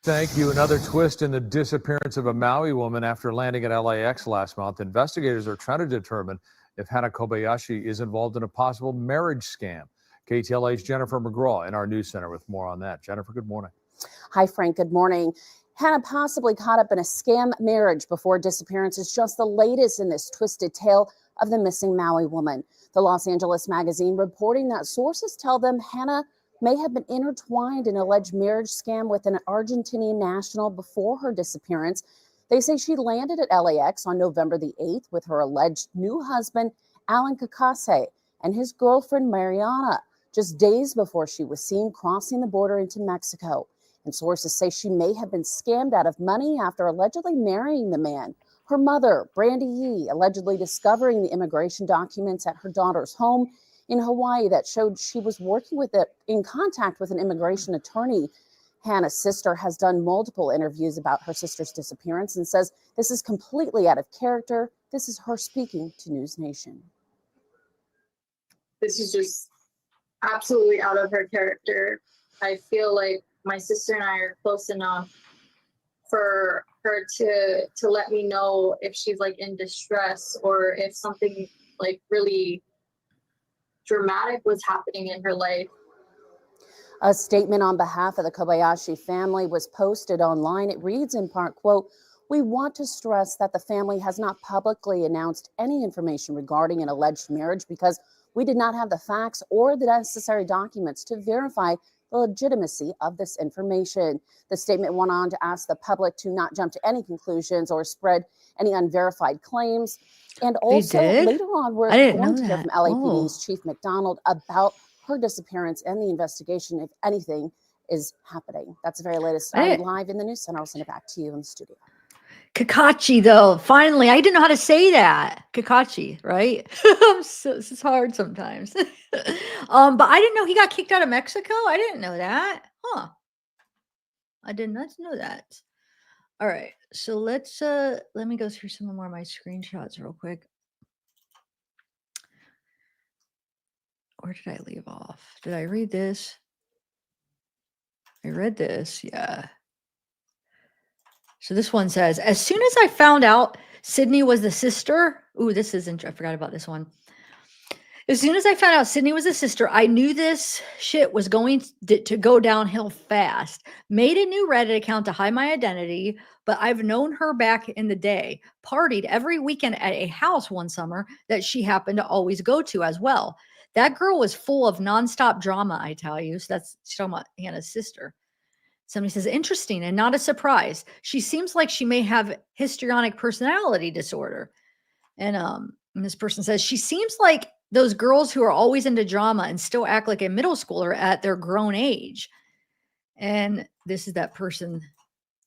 Thank you. Another twist in the disappearance of a Maui woman after landing at LAX last month. Investigators are trying to determine if Hana Kobayashi is involved in a possible marriage scam. KTLA's Jennifer McGraw in our news center with more on that. Jennifer, good morning. Hi, Frank. Good morning. Hannah possibly caught up in a scam marriage before disappearance is just the latest in this twisted tale of the missing Maui woman. The Los Angeles Magazine reporting that sources tell them Hannah may have been intertwined in an alleged marriage scam with an Argentinian national before her disappearance. They say she landed at LAX on November the 8th with her alleged new husband, Allan, and his girlfriend, Mariana, just days before she was seen crossing the border into Mexico. And sources say she may have been scammed out of money after allegedly marrying the man. Her mother, Brandy Yee, allegedly discovering the immigration documents at her daughter's home in Hawaii that showed she was working in contact with an immigration attorney. Hannah's sister has done multiple interviews about her sister's disappearance and says this is completely out of character. This is her speaking to News Nation. This is just absolutely out of her character. I feel like my sister and I are close enough for her to let me know if she's like in distress or if something like really dramatic was happening in her life. A statement on behalf of the Kobayashi family was posted online. It reads in part, quote, "We want to stress that the family has not publicly announced any information regarding an alleged marriage because we did not have the facts or the necessary documents to verify the legitimacy of this information." The statement went on to ask the public to not jump to any conclusions or spread any unverified claims. And also later on, we're going to hear from LAPD's Chief McDonald about her disappearance and the investigation, if anything is happening. That's the very latest. I'm live in the news center. I'll send it back to you in the studio. Kakachi, though, finally, I didn't know how to say that. Kakachi, right? This is hard sometimes. But I didn't know he got kicked out of Mexico. I didn't know that. Huh. I did not know that. All right. So let me go through some more of my screenshots real quick. Where did I leave off? Did I read this? I read this. Yeah. So this one says, as soon as I found out Sydney was the sister. Ooh, this isn't, I forgot about this one. As soon as I found out Sydney was the sister, I knew this shit was going to go downhill fast. Made a new Reddit account to hide my identity, but I've known her back in the day. Partied every weekend at a house one summer that she happened to always go to as well. That girl was full of nonstop drama, I tell you. So she's talking about Hannah's sister. Somebody says, interesting and not a surprise. She seems like she may have histrionic personality disorder. And this person says, she seems like those girls who are always into drama and still act like a middle schooler at their grown age. And this is that person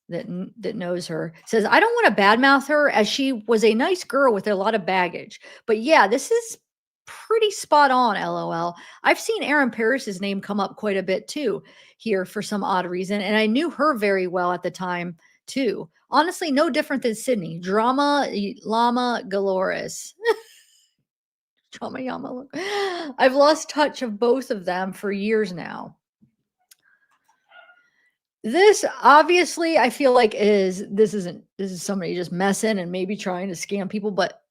that knows her. Says, I don't want to badmouth her as she was a nice girl with a lot of baggage. But yeah, this is pretty spot on, LOL. I've seen Aaron Paris's name come up quite a bit too here for some odd reason. And I knew her very well at the time too. Honestly, no different than Sydney. Drama llama galoris. Drama llama. I've lost touch of both of them for years now. This obviously I feel like this is somebody just messing and maybe trying to scam people, but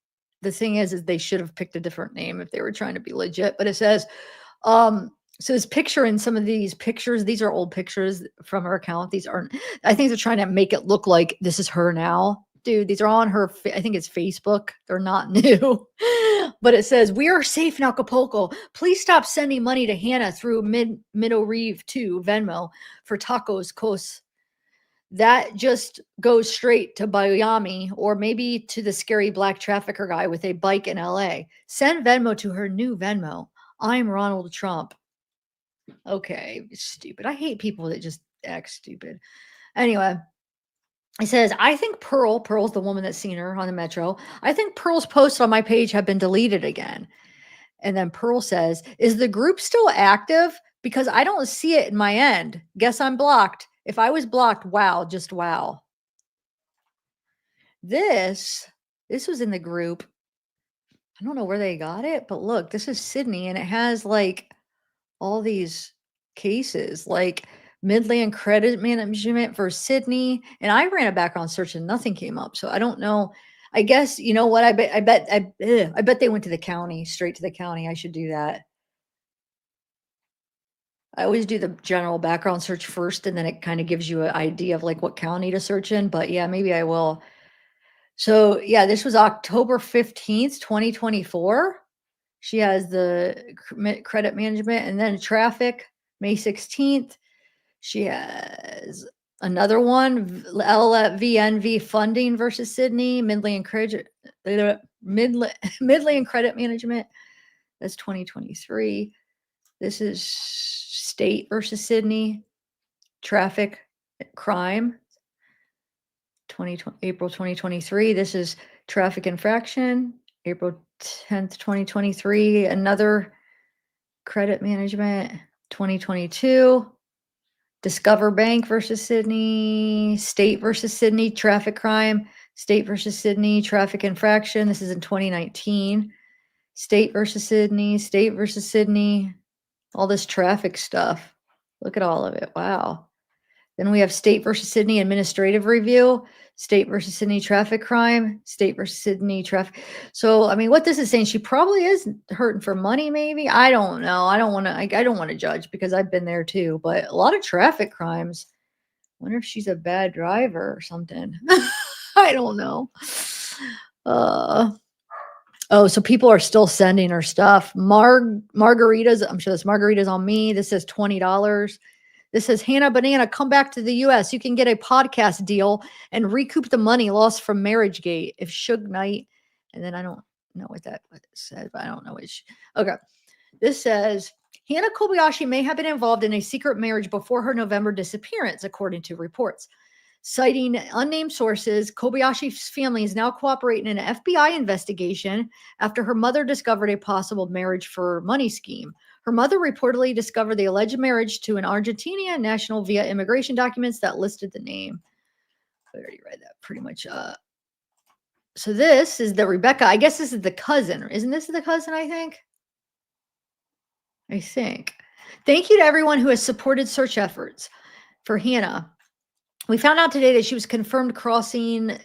the thing is they should have picked a different name if they were trying to be legit. But it says, so this picture in some of these pictures, these are old pictures from her account. These aren't, I think they're trying to make it look like this is her now. Dude, these are on her, I think it's Facebook. They're not new. But it says, we are safe in Acapulco. Please stop sending money to Hannah through Middle Reeve to Venmo for tacos cos. That just goes straight to Miami or maybe to the scary black trafficker guy with a bike in LA. Send Venmo to her new Venmo. I'm Ronald Trump. Okay, stupid. I hate people that just act stupid. Anyway, it says, I think Pearl's the woman that's seen her on the Metro. I think Pearl's posts on my page have been deleted again. And then Pearl says, is the group still active? Because I don't see it in my end. Guess I'm blocked. If I was blocked, wow, just wow. This was in the group. I don't know where they got it, but look, this is Sydney and it has like all these cases. Like Midland Credit Management for Sydney. And I ran a background search and nothing came up. So I don't know. I guess, you know what? I bet they went to the county, straight to the county. I should do that. I always do the general background search first, and then it kind of gives you an idea of like what county to search in. But yeah, maybe I will. So yeah, this was October 15th, 2024. She has the credit management, and then traffic, May 16th. She has another one, LVNV funding versus Sydney, Midland Credit Management. That's 2023. This is state versus Sydney, traffic crime, April 2023. This is traffic infraction, April 10th, 2023. Another credit management, 2022. Discover Bank versus Sydney, state versus Sydney, traffic crime, state versus Sydney, traffic infraction. This is in 2019. State versus Sydney, all this traffic stuff. Look at all of it. Wow. Then we have state versus Sydney administrative review, state versus Sydney traffic crime, state versus Sydney traffic. So, I mean, what this is saying, she probably is hurting for money, maybe. I don't know. I don't want to judge because I've been there too, but a lot of traffic crimes. I wonder if she's a bad driver or something. I don't know. Oh, so people are still sending her stuff. Margaritas. I'm sure this margaritas on me. This says $20. This says, Hannah Banana, come back to the U.S. You can get a podcast deal and recoup the money lost from MarriageGate if Suge Knight. And then I don't know what it says, but I don't know which. Okay. This says, Hannah Kobayashi may have been involved in a secret marriage before her November disappearance, according to reports. Citing unnamed sources, Kobayashi's family is now cooperating in an FBI investigation after her mother discovered a possible marriage for money scheme. Her mother reportedly discovered the alleged marriage to an Argentinian national via immigration documents that listed the name. I already read that pretty much. So this is the Rebecca. I guess this is the cousin. Isn't this the cousin, I think? Thank you to everyone who has supported search efforts for Hannah. We found out today that she was confirmed crossing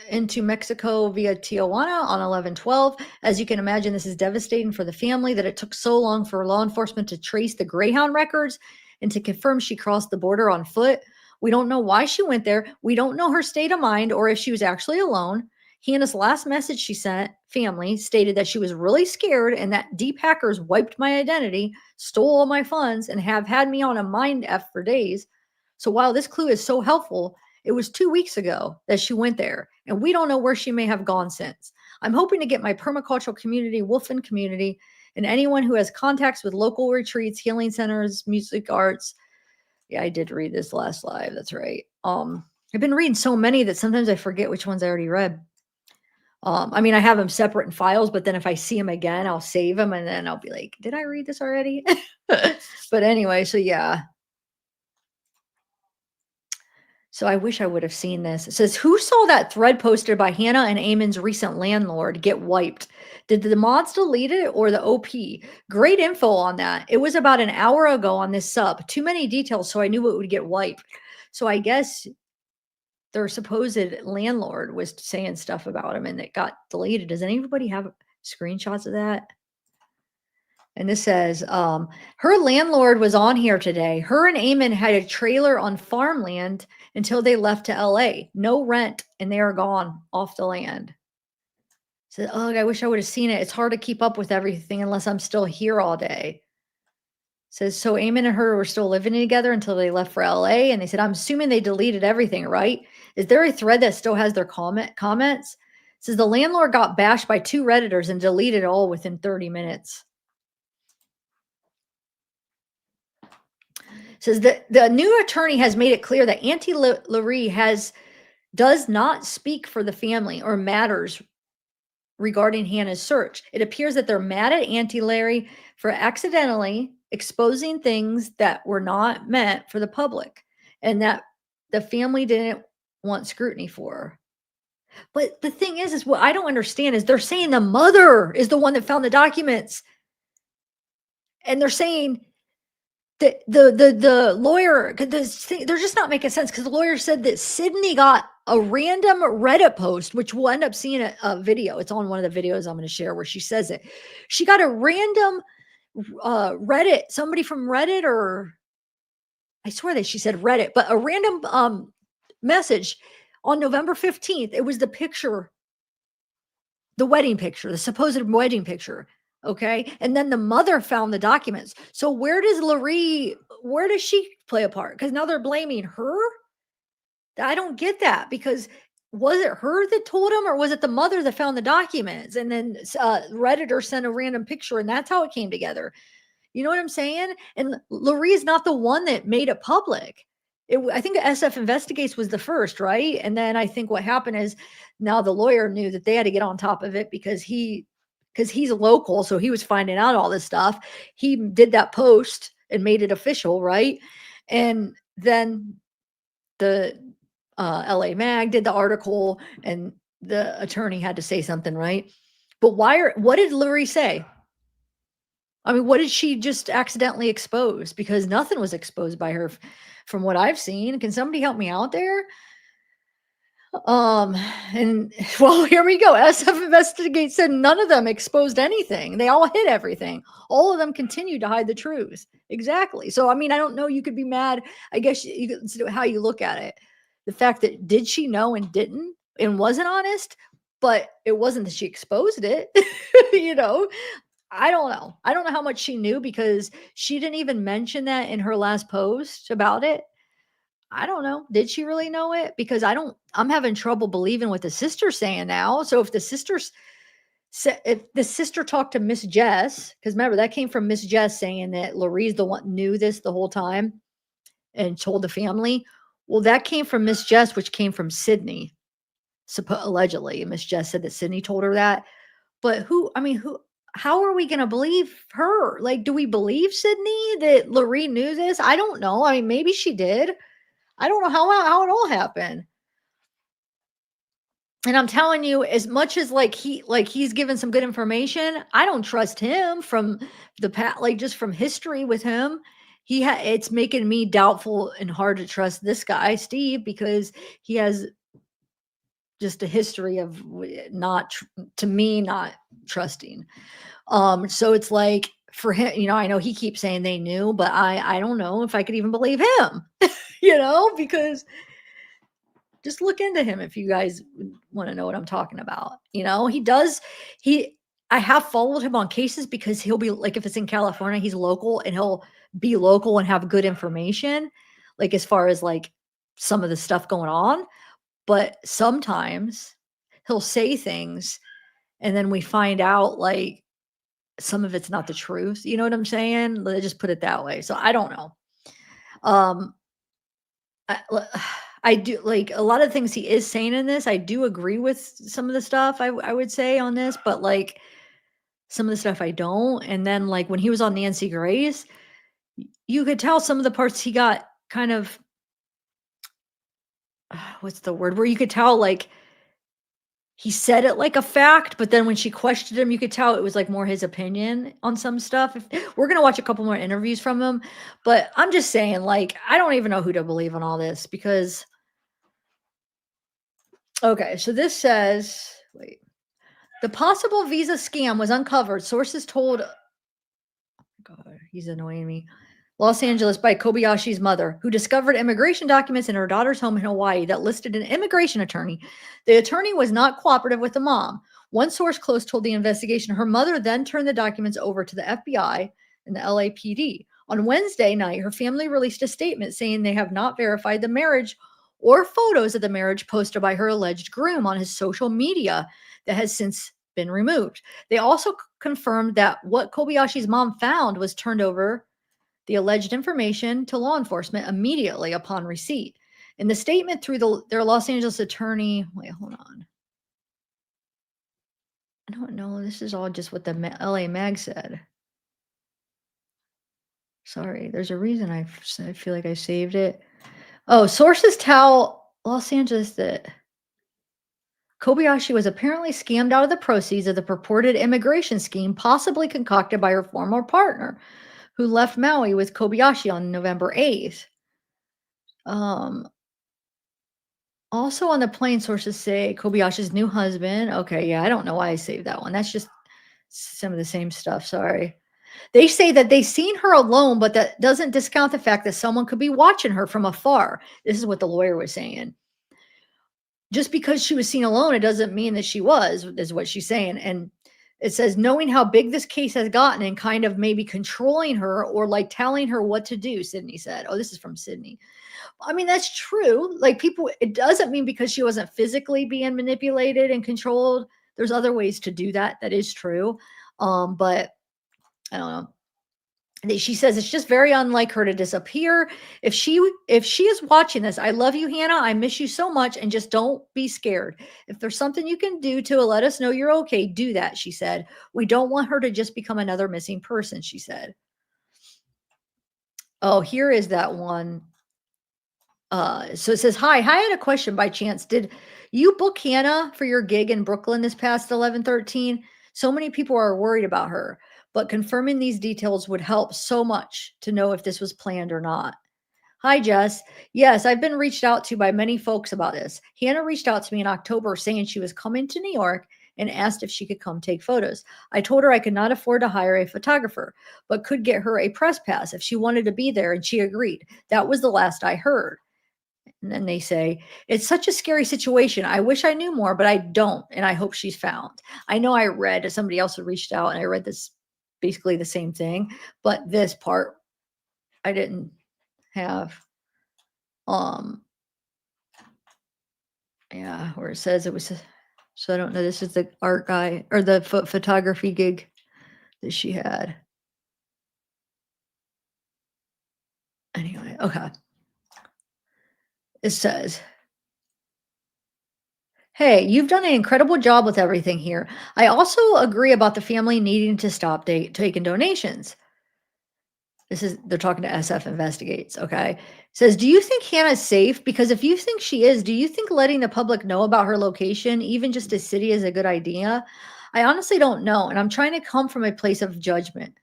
into Mexico via Tijuana on 11/12. As you can imagine, this is devastating for the family that it took so long for law enforcement to trace the Greyhound records and to confirm she crossed the border on foot. We don't know why she went there. We don't know her state of mind or if she was actually alone. Hannah's last message she sent family stated that she was really scared and that deep hackers wiped my identity, stole all my funds, and have had me on a mind F for days. So while this clue is so helpful, it was 2 weeks ago that she went there, and we don't know where she may have gone since. I'm hoping to get my permacultural community, Wolfen community, and anyone who has contacts with local retreats, healing centers, music arts. Yeah, I did read this last live. That's right. I've been reading so many that sometimes I forget which ones I already read. I mean, I have them separate in files, but then if I see them again, I'll save them, and then I'll be like, did I read this already? But anyway, so yeah. So I wish I would have seen this. It says, who saw that thread posted by Hannah and Eamon's recent landlord get wiped? Did the mods delete it or the OP? Great info on that. It was about an hour ago on this sub. Too many details, so I knew it would get wiped. So I guess their supposed landlord was saying stuff about him and it got deleted. Does anybody have screenshots of that? And this says, her landlord was on here today. Her and Eamon had a trailer on farmland until they left to LA. No rent, and they are gone off the land. Said, oh, I wish I would have seen it. It's hard to keep up with everything unless I'm still here all day. Says, so Eamon and her were still living together until they left for LA. And they said, I'm assuming they deleted everything, right? Is there a thread that still has their comments? Says the landlord got bashed by 2 Redditors and deleted it all within 30 minutes. Says that the new attorney has made it clear that Auntie Larie does not speak for the family or matters regarding Hannah's search. It appears that they're mad at Auntie Larie for accidentally exposing things that were not meant for the public and that the family didn't want scrutiny for. But the thing is what I don't understand is they're saying the mother is the one that found the documents. And they're saying the lawyer, they're just not making sense, because the lawyer said that Sydney got a random Reddit post, which we'll end up seeing a video. It's on one of the videos I'm going to share where she says it. She got a random Reddit, somebody from Reddit, or I swear that she said Reddit, but a random message on November 15th. It was the picture, the wedding picture, the supposed wedding picture. Okay. And then the mother found the documents. So where does Larie, where does she play a part? Because now they're blaming her. I don't get that, because was it her that told him, or was it the mother that found the documents? And then Redditor sent a random picture, and that's how it came together. You know what I'm saying? And Larie is not the one that made it public. I think SF Investigates was the first, right? And then I think what happened is now the lawyer knew that they had to get on top of it, because he's local, so he was finding out all this stuff. He did that post and made it official, right? And then the LA Mag did the article, and the attorney had to say something, right? But what did Larie say? I mean, what did she just accidentally expose? Because nothing was exposed by her from what I've seen. Can somebody help me out there? And well, here we go. SF Investigate said none of them exposed anything. They all hid everything. All of them continued to hide the truth. Exactly. So, I mean, I don't know. You could be mad. I guess it's how you look at it. The fact that did she know and didn't and wasn't honest, but it wasn't that she exposed it. You know, I don't know. I don't know how much she knew, because she didn't even mention that in her last post about it. I don't know. Did she really know it? Because I'm having trouble believing what the sister's saying now. So if the sister talked to Miss Jess, because remember that came from Miss Jess saying that Larie's the one knew this the whole time and told the family. Well, that came from Miss Jess, which came from Sydney, allegedly. And Miss Jess said that Sydney told her that. But how are we going to believe her? Like, do we believe Sydney that Larie knew this? I don't know. I mean, maybe she did. I don't know how it all happened. And I'm telling you, as much as he's given some good information, I don't trust him from the past, like just from history with him. It's making me doubtful and hard to trust this guy, Steve, because he has just a history of not trusting. So it's like for him, I know he keeps saying they knew, but I don't know if I could even believe him, because just look into him if you guys want to know what I'm talking about. I have followed him on cases, because he'll be like, if it's in California, he's local, and he'll be local and have good information, like as far as like some of the stuff going on. But sometimes he'll say things, and then we find out like some of it's not the truth. You know what I'm saying? Let's just put it that way. So I don't know. I do like a lot of things he is saying in this. I do agree with some of the stuff I would say on this, but like some of the stuff I don't. And then like when he was on Nancy Grace, you could tell some of the parts he got kind of, what's the word, where you could tell like he said it like a fact, but then when she questioned him, you could tell it was like more his opinion on some stuff. We're going to watch a couple more interviews from him, but I'm just saying, like, I don't even know who to believe on all this, because, okay, so this says, wait, the possible visa scam was uncovered. Sources told, God, he's annoying me. Los Angeles by Kobayashi's mother, who discovered immigration documents in her daughter's home in Hawaii that listed an immigration attorney. The attorney was not cooperative with the mom. One source close told the investigation her mother then turned the documents over to the FBI and the LAPD. On Wednesday night, her family released a statement saying they have not verified the marriage or photos of the marriage posted by her alleged groom on his social media that has since been removed. They also confirmed that what Kobayashi's mom found was turned over the alleged information to law enforcement immediately upon receipt. In the statement through their Los Angeles attorney, wait, hold on. I don't know. This is all just what the LA Mag said. Sorry, there's a reason I feel like I saved it. Oh, sources tell Los Angeles that Kobayashi was apparently scammed out of the proceeds of the purported immigration scheme, possibly concocted by her former partner, who left Maui with Kobayashi on November 8th. Also on the plane, sources say Kobayashi's new husband. Okay, yeah, I don't know why I saved that one. That's just some of the same stuff. Sorry. They say that they seen her alone, but that doesn't discount the fact that someone could be watching her from afar. This is what the lawyer was saying. Just because she was seen alone, it doesn't mean that she was, is what she's saying. And it says, knowing how big this case has gotten and kind of maybe controlling her or like telling her what to do, Sydney said. Oh, this is from Sydney. I mean, that's true. Like people, it doesn't mean because she wasn't physically being manipulated and controlled. There's other ways to do that. That is true. But I don't know. She says it's just very unlike her to disappear. If she is watching this, I love you, Hannah. I miss you so much, and just don't be scared. If there's something you can do to let us know you're okay, do that, she said. We don't want her to just become another missing person, she said. Oh, here is that one. So it says, hi, I had a question by chance. Did you book Hannah for your gig in Brooklyn this past 11/13? So many people are worried about her, but confirming these details would help so much to know if this was planned or not. Hi, Jess. Yes, I've been reached out to by many folks about this. Hannah reached out to me in October saying she was coming to New York and asked if she could come take photos. I told her I could not afford to hire a photographer, but could get her a press pass if she wanted to be there, and she agreed. That was the last I heard. And then they say, it's such a scary situation. I wish I knew more, but I don't. And I hope she's found. I know I read, somebody else had reached out and I read this basically the same thing, but this part I didn't have. Yeah, where it says it was, so I don't know. This is the art guy or the photography gig that she had. Anyway, okay. It says, hey, you've done an incredible job with everything here. I also agree about the family needing to stop taking donations. They're talking to SF Investigates, okay? It says, do you think Hannah's safe? Because if you think she is, do you think letting the public know about her location, even just a city, is a good idea? I honestly don't know, and I'm trying to come from a place of judgment.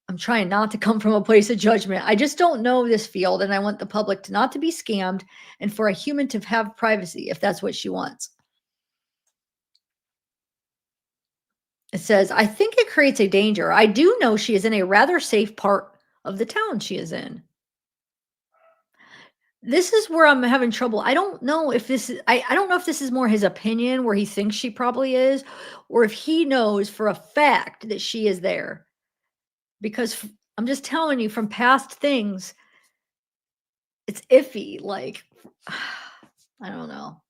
I'm trying not to come from a place of judgment. I just don't know this field, and I want the public to not to be scammed and for a human to have privacy if that's what she wants. It says, I think it creates a danger. I do know she is in a rather safe part of the town she is in. This is where I'm having trouble. I don't know if this is, I don't know if this is more his opinion where he thinks she probably is, or if he knows for a fact that she is there. Because I'm just telling you from past things, it's iffy. Like, I don't know.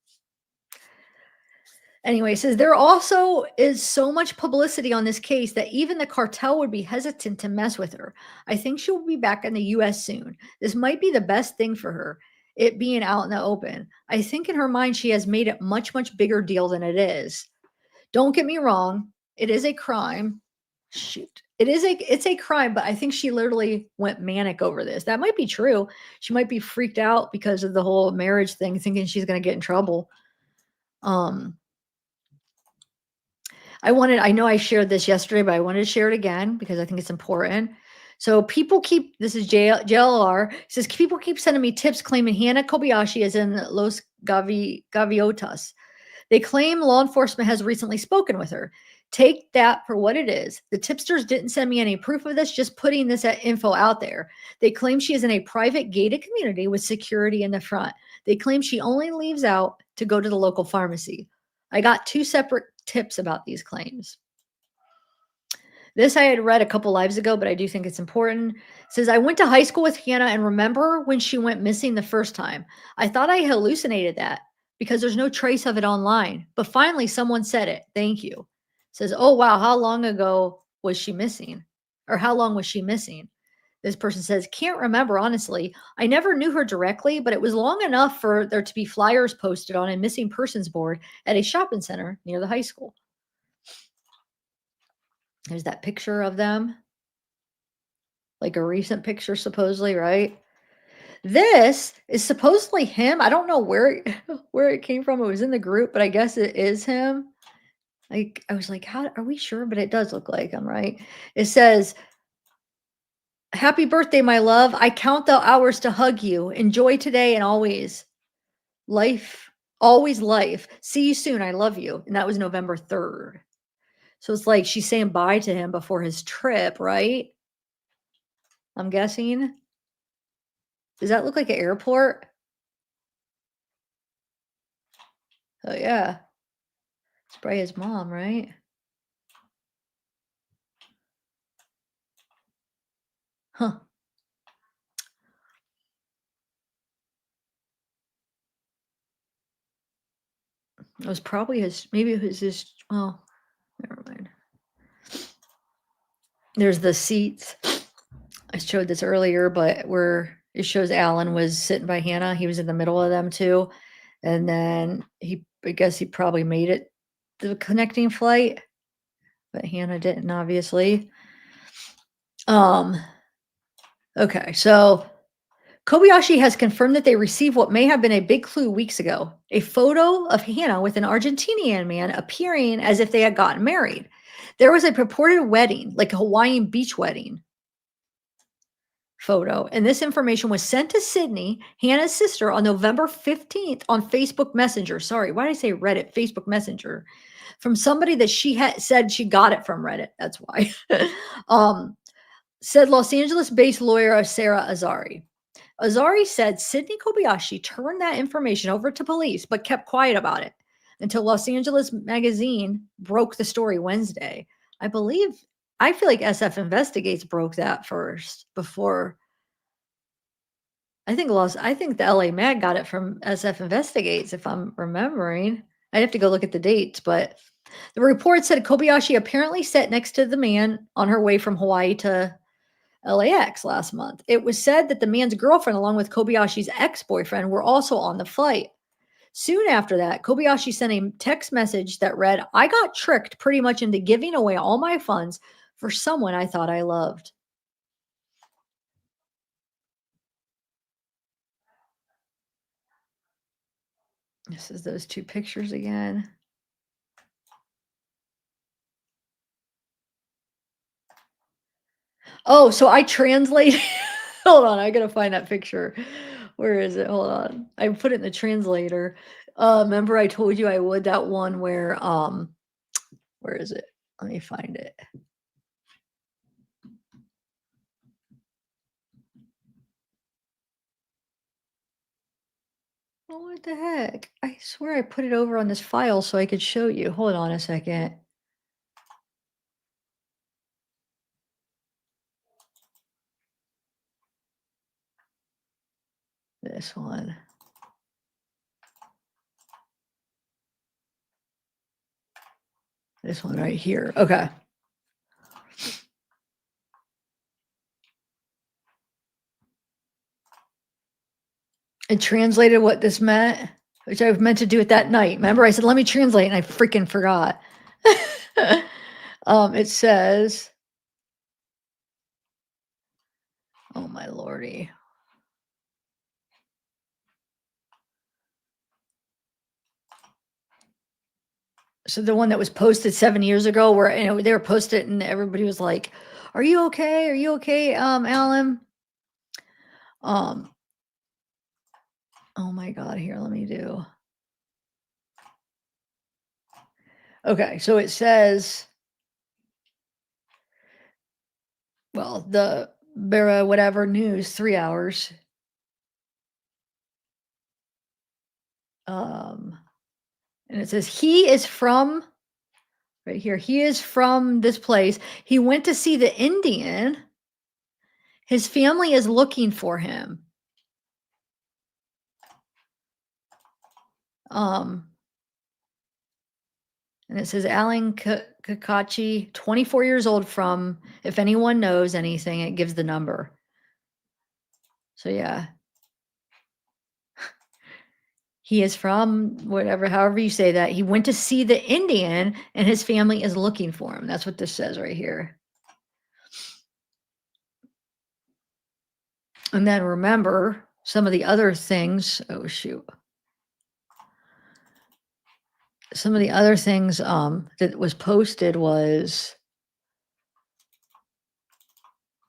Anyway, it says there also is so much publicity on this case that even the cartel would be hesitant to mess with her. I think she will be back in the US soon. This might be the best thing for her, it being out in the open. I think in her mind she has made it much, much bigger deal than it is. Don't get me wrong, it is a crime. Shoot. It's a crime, but I think she literally went manic over this. That might be true. She might be freaked out because of the whole marriage thing, thinking she's going to get in trouble. I know I shared this yesterday, but I wanted to share it again because I think it's important. So this is JLR, says, people keep sending me tips claiming Hannah Kobayashi is in Los Gaviotas. They claim law enforcement has recently spoken with her. Take that for what it is. The tipsters didn't send me any proof of this, just putting this info out there. They claim she is in a private gated community with security in the front. They claim she only leaves out to go to the local pharmacy. I got 2 separate tips about these claims. This I had read a couple lives ago, but I do think it's important. It says, I went to high school with Hannah and remember when she went missing the first time. I thought I hallucinated that because there's no trace of it online. But finally, someone said it. Thank you. It says, oh, wow, how long ago was she missing? Or how long was she missing? This person says, can't remember, honestly. I never knew her directly, but it was long enough for there to be flyers posted on a missing persons board at a shopping center near the high school. There's that picture of them. Like a recent picture, supposedly, right? This is supposedly him. I don't know where it came from. It was in the group, but I guess it is him. Like, I was like, how are we sure? But it does look like him, right? It says, Happy birthday, my love. I count the hours to hug you. Enjoy today and always. Life, always life. See you soon. I love you. And that was November 3rd. So it's like she's saying bye to him before his trip, right? I'm guessing. Does that look like an airport? Oh, yeah. It's probably his mom, right? Huh. It was probably his, maybe it was his, oh, never mind. There's the seats. I showed this earlier, but where it shows Allan was sitting by Hannah. He was in the middle of them too. And then I guess he probably made it to the connecting flight, but Hannah didn't, obviously. Okay, so Kobayashi has confirmed that they received what may have been a big clue weeks ago, a photo of Hannah with an Argentinian man appearing as if they had gotten married. There was a purported wedding, like a Hawaiian beach wedding photo, and this information was sent to Sydney, Hannah's sister, on November 15th on Facebook Messenger. Sorry, why did I say Reddit? Facebook Messenger. From somebody that she had said she got it from Reddit. That's why. Said Los Angeles-based lawyer Sarah Azari. Azari said Sydney Kobayashi turned that information over to police, but kept quiet about it until Los Angeles Magazine broke the story Wednesday. I feel like SF Investigates broke that first before. I think the LA Mag got it from SF Investigates, if I'm remembering. I'd have to go look at the dates, but the report said Kobayashi apparently sat next to the man on her way from Hawaii to LAX last month. It was said that the man's girlfriend, along with Kobayashi's ex-boyfriend, were also on the flight. Soon after that, Kobayashi sent a text message that read, "I got tricked pretty much into giving away all my funds for someone I thought I loved." This is those two pictures again. Oh, so I translate. Hold on, I gotta find that picture. Where is it? Hold on. I put it in the translator. Remember I told you I would, that one where is it? Let me find it. Oh, what the heck? I swear I put it over on this file so I could show you. Hold on a second. This one. This one right here. Okay. It translated what this meant, which I meant to do it that night. Remember, I said, let me translate, and I freaking forgot. It says, oh my lordy. So the one that was posted 7 years ago, where they were posted and everybody was like, "Are you okay? Are you okay, Allan?" Oh my God! Here, let me do. Okay, so it says, well, the Bera whatever news, 3 hours. And it says he is from right here. He is from this place. He went to see the Indian. His family is looking for him. And it says Allan Kakachi, 24 years old, from, if anyone knows anything, it gives the number. So yeah. He is from whatever, however you say that. He went to see the Indian and his family is looking for him. That's what this says right here. And then remember some of the other things. Oh, shoot. Some of the other things that was posted was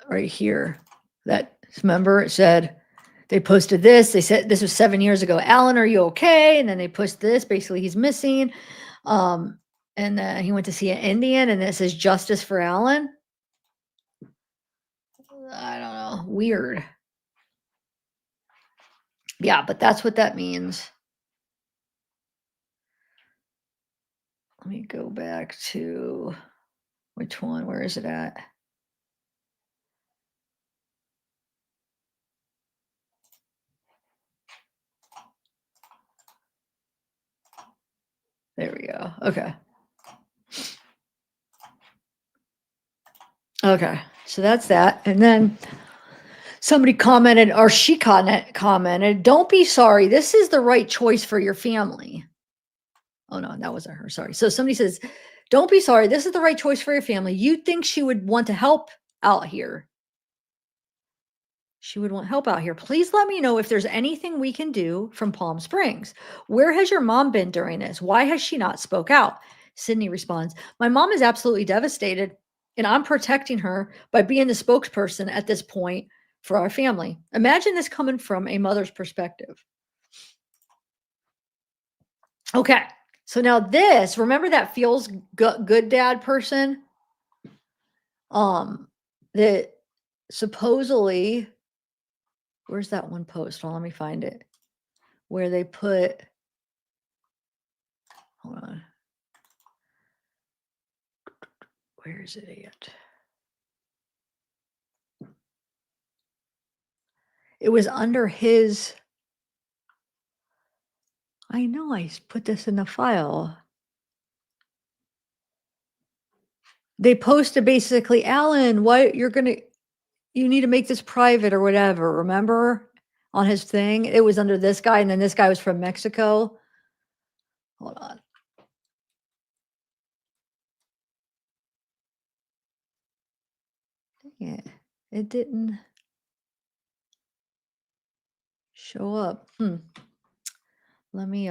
right here. That, remember, it said they posted this. They said this was 7 years ago. Allan, are you okay? And then they posted this. Basically, he's missing. And then he went to see an Indian, and it says justice for Allan. I don't know. Weird. Yeah, but that's what that means. Let me go back to which one? Where is it at? There we go. Okay. Okay. So that's that. And then somebody commented, or she commented, don't be sorry. This is the right choice for your family. Oh, no, that wasn't her. Sorry. So somebody says, don't be sorry. This is the right choice for your family. You'd think she would want to help out here. She would want help out here. Please let me know if there's anything we can do from Palm Springs. Where has your mom been during this? Why has she not spoke out? Sydney responds, my mom is absolutely devastated, and I'm protecting her by being the spokesperson at this point for our family. Imagine this coming from a mother's perspective. Okay. So now this, remember that feels good dad person? That supposedly, where's that one post? Well, let me find it. Where they put, hold on. Where is it at? It was under his, I know I put this in the file. They posted basically, Allan, what you need to make this private or whatever. Remember on his thing? It was under this guy, and then this guy was from Mexico. Hold on. Dang it. It didn't show up. Let me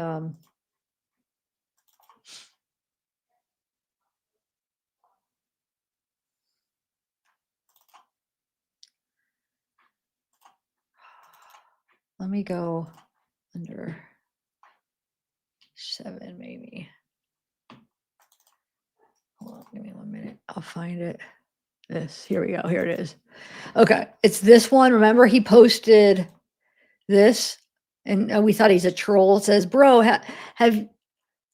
let me go under 7 maybe. Hold on, give me 1 minute. I'll find it. Here we go. Here it is. Okay, it's this one. Remember, he posted this, and we thought he's a troll. It says, "Bro,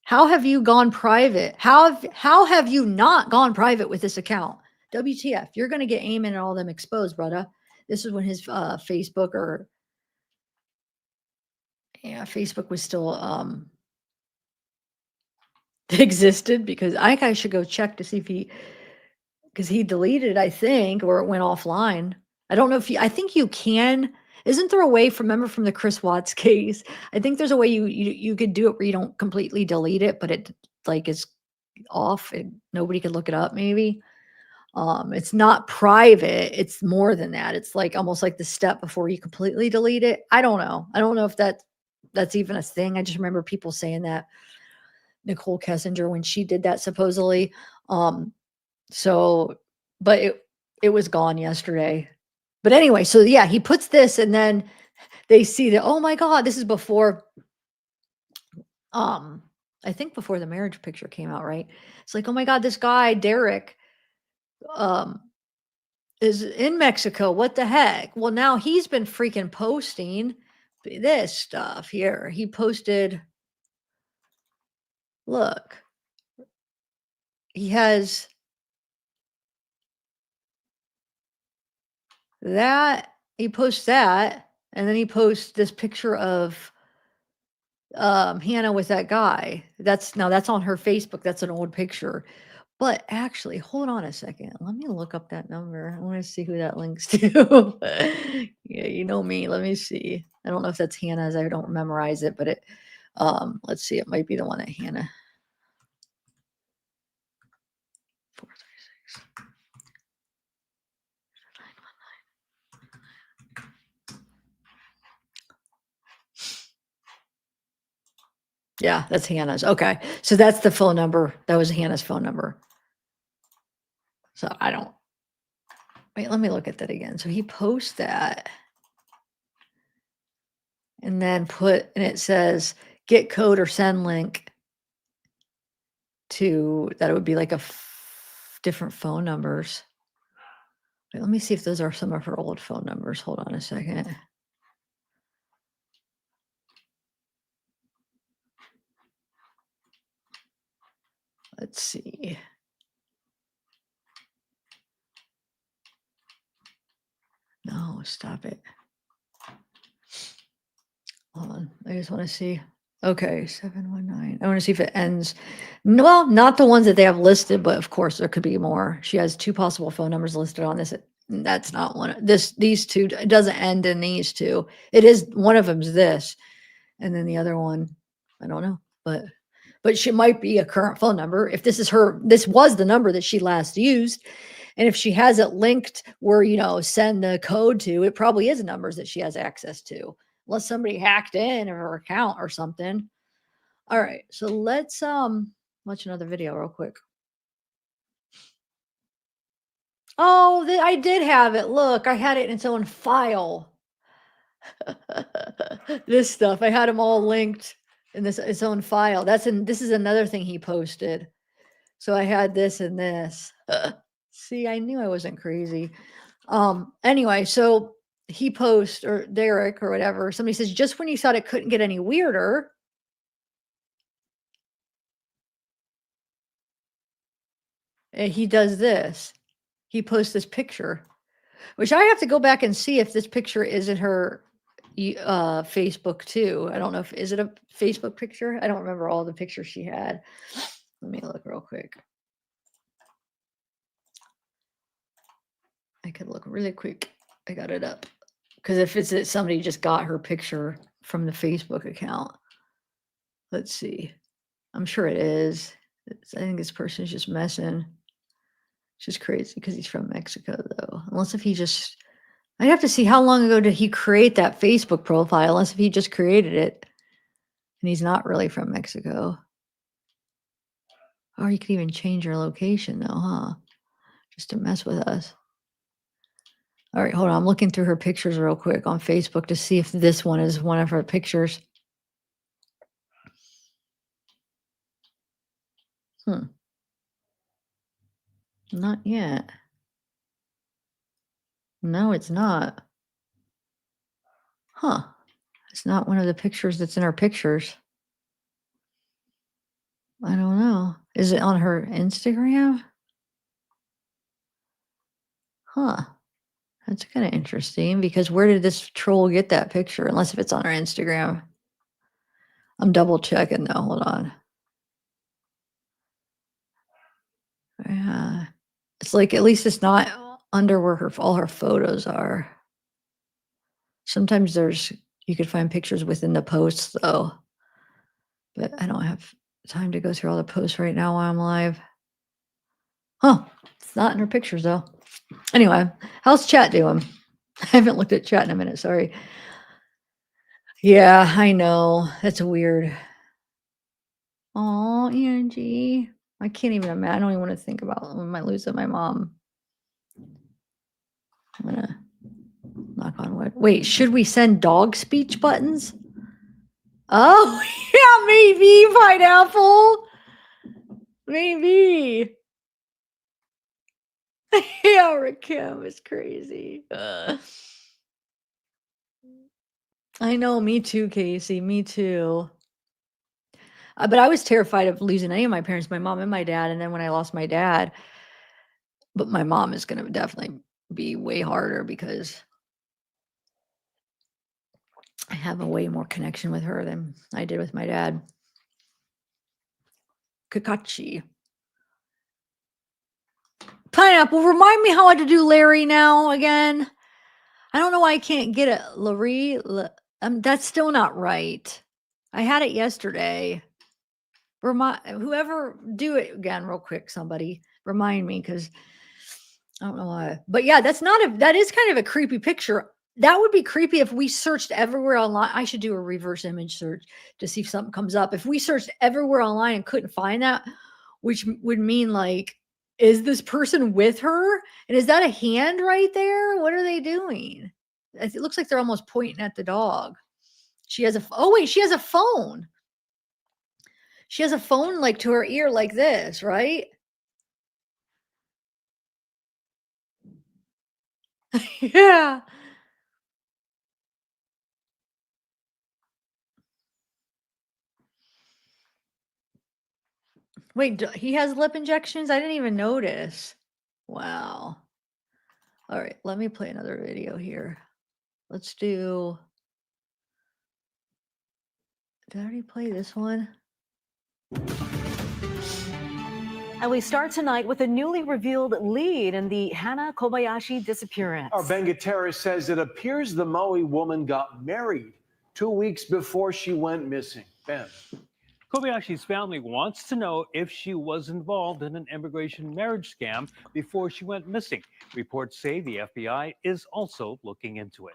how have you gone private? How have you not gone private with this account? WTF? You're gonna get Eamon and all them exposed, brother." This is when his Facebook Facebook was still existed, because I think I should go check to see if because he deleted it, I think, or it went offline. I don't know if I think you can. Isn't there a way remember from the Chris Watts case? I think there's a way you could do it where you don't completely delete it, but it like is off and nobody could look it up maybe. It's not private. It's more than that. It's like almost like the step before you completely delete it. I don't know. I don't know if that's even a thing. I just remember people saying that. Nicole Kessinger, when she did that supposedly. So, but it was gone yesterday. But anyway, so yeah, he puts this, and then they see that, oh my God, this is before, I think before the marriage picture came out, right? It's like, oh my God, this guy, Derek, is in Mexico. What the heck? Well, now he's been freaking posting this stuff here. He posted, look, he has that, he posts that, and then he posts this picture of Hannah with that guy. That's on her Facebook. That's an old picture. But actually, hold on a second. Let me look up that number. I want to see who that links to. Yeah, you know me. Let me see. I don't know if that's Hannah's. I don't memorize it, but it let's see. It might be the one that Hannah. 436. Yeah, that's Hannah's. Okay. So that's the phone number. That was Hannah's phone number. So Wait, let me look at that again. So he posts that and then and it says get code or send link to that. It would be like different phone numbers. Wait, let me see if those are some of her old phone numbers. Hold on a second. Let's see. No, stop it. Hold on. I just want to see. Okay, 719. I want to see if it ends. No, well, not the ones that they have listed, but of course there could be more. She has 2 possible phone numbers listed on this. That's not one. These 2. It doesn't end in these 2. It is one of them's this, and then the other one, I don't know. But she might be a current phone number. If this was the number that she last used, and if she has it linked where send the code to, it probably is numbers that she has access to. Unless somebody hacked in her account or something. All right, so let's watch another video real quick. Oh, I did have it. Look, I had it in its own file. This stuff, I had them all linked in its own file. This is another thing he posted. So I had this and this. See, I knew I wasn't crazy. Anyway, so he posts, or Derek or whatever, somebody says, just when you thought it couldn't get any weirder, he does this. He posts this picture, which I have to go back and see if this picture is in her Facebook too. I don't know is it a Facebook picture? I don't remember all the pictures she had. Let me look real quick. I could look really quick. I got it up. Because if somebody just got her picture from the Facebook account. Let's see. I'm sure it is. I think this person is just messing. It's just crazy because he's from Mexico, though. Unless if he just... I'd have to see how long ago did he create that Facebook profile, unless if he just created it. And he's not really from Mexico. Or you could even change your location, though, huh? Just to mess with us. All right, hold on. I'm looking through her pictures real quick on Facebook to see if this one is one of her pictures. Not yet. No, it's not. Huh. It's not one of the pictures that's in her pictures. I don't know. Is it on her Instagram? Huh. That's kind of interesting because where did this troll get that picture? Unless if it's on her Instagram. I'm double checking though. Hold on. Yeah. It's like at least it's not under where all her photos are. Sometimes you could find pictures within the posts though. But I don't have time to go through all the posts right now while I'm live. Huh. It's not in her pictures though. Anyway, how's chat doing? I haven't looked at chat in a minute. Sorry. Yeah, I know. That's weird. Oh, Angie. I can't even imagine. I don't even want to think about when I lose my mom. I'm going to knock on wood. Wait, should we send dog speech buttons? Oh, yeah, maybe. Pineapple. Maybe. Yeah, Rakim is crazy. I know, me too, Casey. Me too. But I was terrified of losing any of my parents, my mom and my dad. And then when I lost my dad, but my mom is going to definitely be way harder because I have a way more connection with her than I did with my dad. Kakachi. Pineapple, remind me how to do Larie now again. I don't know why I can't get it. Larie, that's still not right. I had it yesterday. Whoever, do it again real quick, somebody. Remind me, because I don't know why. But yeah, that is kind of a creepy picture. That would be creepy if we searched everywhere online. I should do a reverse image search to see if something comes up. If we searched everywhere online and couldn't find that, which would mean like is this person with her? And is that a hand right there? What are they doing? It looks like they're almost pointing at the dog. She has a, oh wait, she has a phone. She has a phone like to her ear like this, right? Yeah. Wait, he has lip injections? I didn't even notice. Wow. All right, let me play another video here. Let's do. Did I already play this one? And we start tonight with a newly revealed lead in the Hana Kobayashi disappearance. Our Ben Gutierrez says it appears the Maui woman got married 2 weeks before she went missing. Ben. Kobayashi's family wants to know if she was involved in an immigration marriage scam before she went missing. Reports say the FBI is also looking into it.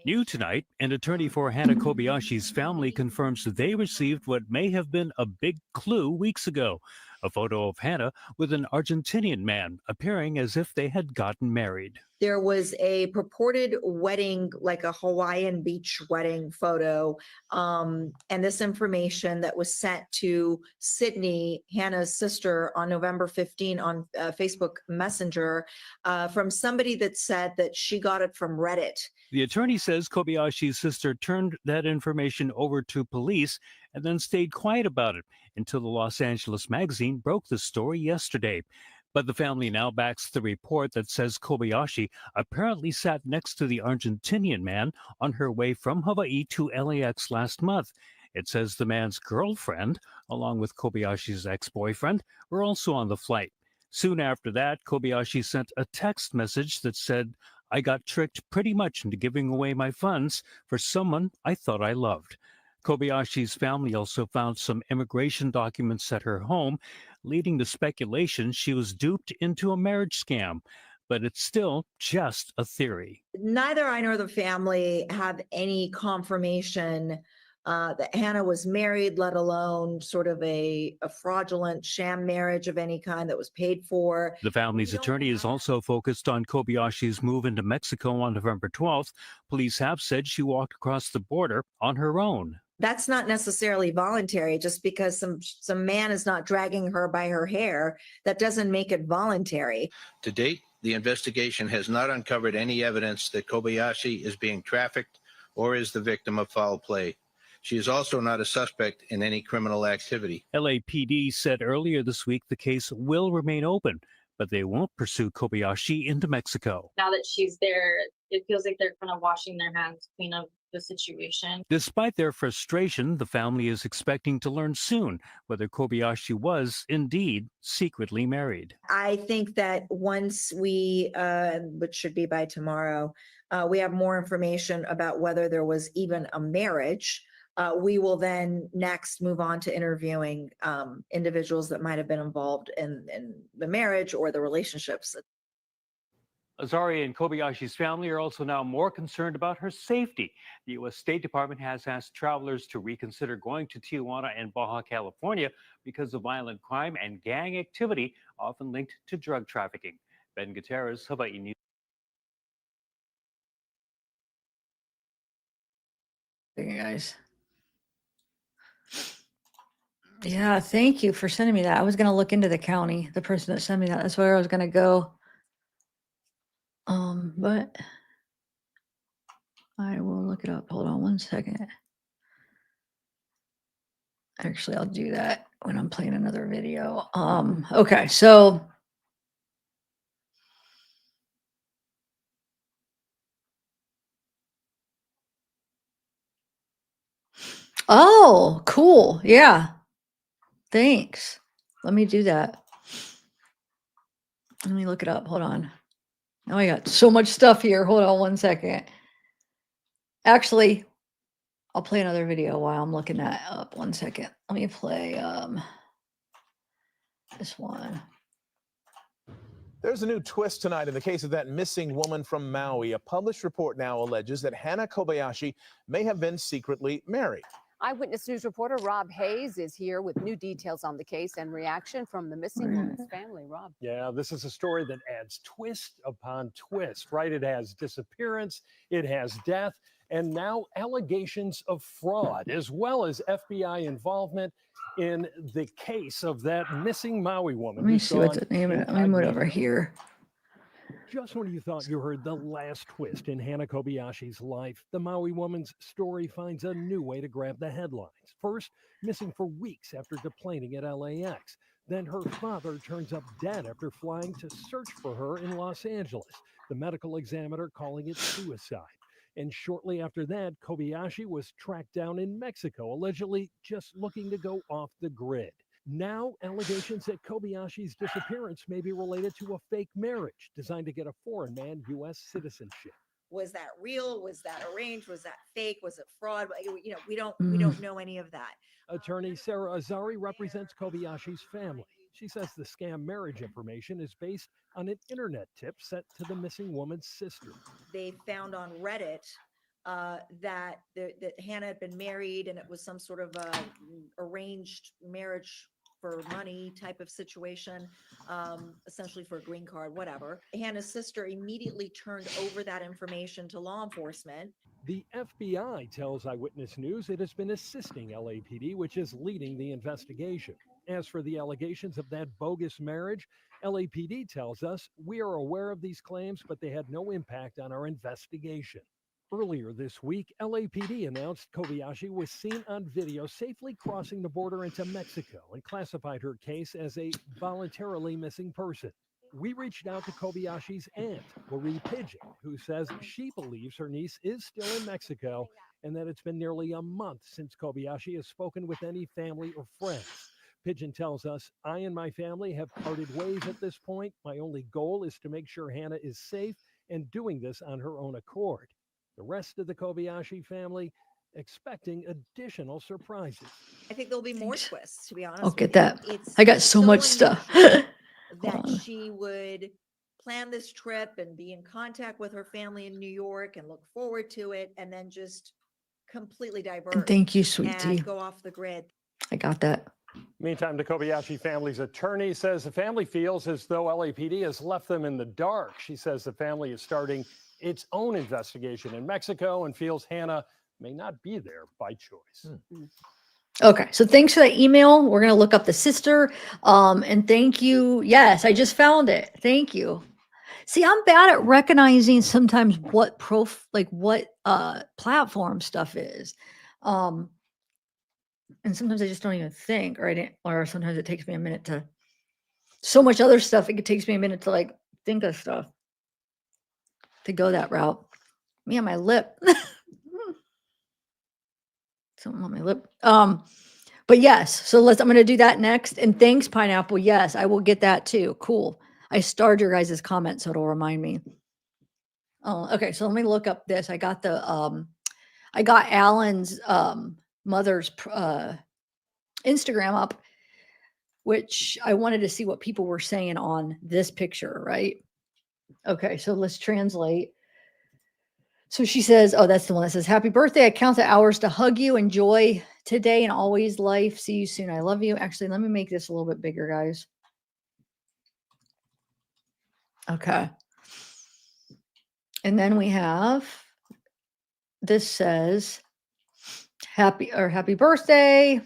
New tonight, an attorney for Hana Kobayashi's family confirms they received what may have been a big clue weeks ago. A photo of Hana with an Argentinian man appearing as if they had gotten married. There was a purported wedding, like a Hawaiian beach wedding photo. And this information that was sent to Sydney, Hannah's sister, on November 15 on Facebook Messenger from somebody that said that she got it from Reddit. The attorney says Kobayashi's sister turned that information over to police and then stayed quiet about it until the Los Angeles Magazine broke the story yesterday. But the family now backs the report that says Kobayashi apparently sat next to the Argentinian man on her way from Hawaii to LAX last month. It says the man's girlfriend, along with Kobayashi's ex-boyfriend, were also on the flight. Soon after that, Kobayashi sent a text message that said, "I got tricked pretty much into giving away my funds for someone I thought I loved." Kobayashi's family also found some immigration documents at her home, leading to speculation she was duped into a marriage scam. But it's still just a theory. Neither I nor the family have any confirmation that Hannah was married, let alone sort of a fraudulent sham marriage of any kind that was paid for. The family's attorney is also focused on Kobayashi's move into Mexico on November 12th. Police have said she walked across the border on her own. That's not necessarily voluntary. Just because some man is not dragging her by her hair, that doesn't make it voluntary. To date, the investigation has not uncovered any evidence that Kobayashi is being trafficked or is the victim of foul play. She is also not a suspect in any criminal activity. LAPD said earlier this week the case will remain open, but they won't pursue Kobayashi into Mexico. Now that she's there, it feels like they're kind of washing their hands clean of the situation. Despite their frustration, the family is expecting to learn soon whether Kobayashi was indeed secretly married. I think that once we, which should be by tomorrow, we have more information about whether there was even a marriage, we will then next move on to interviewing individuals that might have been involved in the marriage or the relationships. Larie and Kobayashi's family are also now more concerned about her safety. The U.S. State Department has asked travelers to reconsider going to Tijuana and Baja California because of violent crime and gang activity often linked to drug trafficking. Ben Gutierrez, Hawaii News. Hey guys. Yeah, thank you for sending me that. I was going to look into the county, the person that sent me that. That's where I was going to go. But I will look it up. Hold on one second. Actually, I'll do that when I'm playing another video. Okay, so oh, cool. Yeah. Thanks. Let me do that. Let me look it up. Hold on. Oh, I got so much stuff here. Hold on one second. Actually, I'll play another video while I'm looking that up. 1 second. Let me play this one. There's a new twist tonight in the case of that missing woman from Maui. A published report now alleges that Hana Kobayashi may have been secretly married. Eyewitness News reporter Rob Hayes is here with new details on the case and reaction from the missing woman's family. Rob. Yeah, this is a story that adds twist upon twist, right? It has disappearance, it has death, and now allegations of fraud, as well as FBI involvement in the case of that missing Maui woman. Let me see what the name of it. Let me move over here. Just when you thought you heard the last twist in Hana Kobayashi's life, the Maui woman's story finds a new way to grab the headlines. First, missing for weeks after deplaning at LAX. Then her father turns up dead after flying to search for her in Los Angeles, the medical examiner calling it suicide. And shortly after that, Kobayashi was tracked down in Mexico, allegedly just looking to go off the grid. Now, allegations that Kobayashi's disappearance may be related to a fake marriage designed to get a foreign man U.S. citizenship. Was that real? Was that arranged? Was that fake? Was it fraud? You know, we don't know any of that. Attorney Sarah Azari represents Kobayashi's family. She says the scam marriage information is based on an internet tip sent to the missing woman's sister. They found on Reddit that Hannah had been married, and it was some sort of arranged marriage for money type of situation, essentially for a green card, whatever. Hannah's sister immediately turned over that information to law enforcement. The FBI tells Eyewitness News it has been assisting LAPD, which is leading the investigation. As for the allegations of that bogus marriage, LAPD tells us we are aware of these claims, but they had no impact on our investigation. Earlier this week, LAPD announced Kobayashi was seen on video safely crossing the border into Mexico and classified her case as a voluntarily missing person. We reached out to Kobayashi's aunt, Larie Pigeon, who says she believes her niece is still in Mexico and that it's been nearly a month since Kobayashi has spoken with any family or friends. Pigeon tells us, I and my family have parted ways at this point. My only goal is to make sure Hannah is safe and doing this on her own accord. The rest of the Kobayashi family expecting additional surprises. I think there'll be more twists, to be honest. I'll with get you. that. It's I got so much stuff. unusual that Hold on. she would plan this trip and be in contact with her family in New York and look forward to it, and then just completely divert. And thank you, sweet tea. and go off the grid. I got that. Meantime, the Kobayashi family's attorney says the family feels as though LAPD has left them in the dark. She says the family is starting its own investigation in Mexico and feels Hannah may not be there by choice. Okay, so thanks for that email. We're gonna look up the sister. And thank you. Yes, I just found it. Thank you. See, I'm bad at recognizing sometimes what what platform stuff is. And sometimes I just don't even think, right? Or sometimes it takes me a minute to so much other stuff. It takes me a minute to like think of stuff to go that route. Me on my lip. Something on my lip. But yes, so I'm going to do that next. And thanks, Pineapple. Yes, I will get that too. Cool. I starred your guys' comment, so it'll remind me. Oh, okay. So let me look up this. I got Allan's mother's Instagram up, which I wanted to see what people were saying on this picture, right? Okay, so let's translate. So she says, oh, that's the one that says, happy birthday. I count the hours to hug you. Enjoy today and always life. See you soon. I love you. Actually, let me make this a little bit bigger, guys. Okay. And then we have, this says, happy birthday.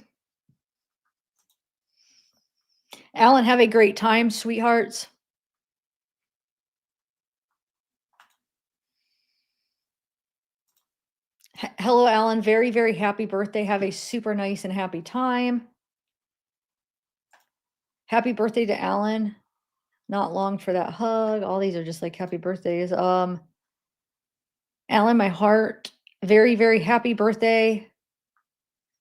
Allan, have a great time, sweethearts. Hello, Allan. Very, very happy birthday. Have a super nice and happy time. Happy birthday to Allan. Not long for that hug. All these are just like happy birthdays. Allan, my heart. Very, very happy birthday.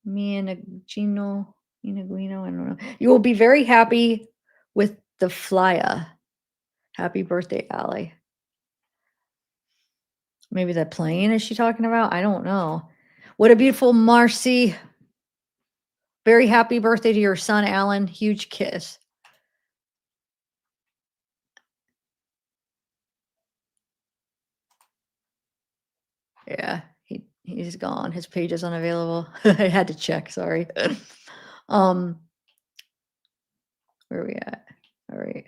Me and Gino, I don't know. You will be very happy with the flyer. Happy birthday, Allie. Maybe the plane is she talking about? I don't know. What a beautiful Marcy. Very happy birthday to your son, Allan. Huge kiss. Yeah, He's gone. His page is unavailable. I had to check. Sorry. Where are we at? All right.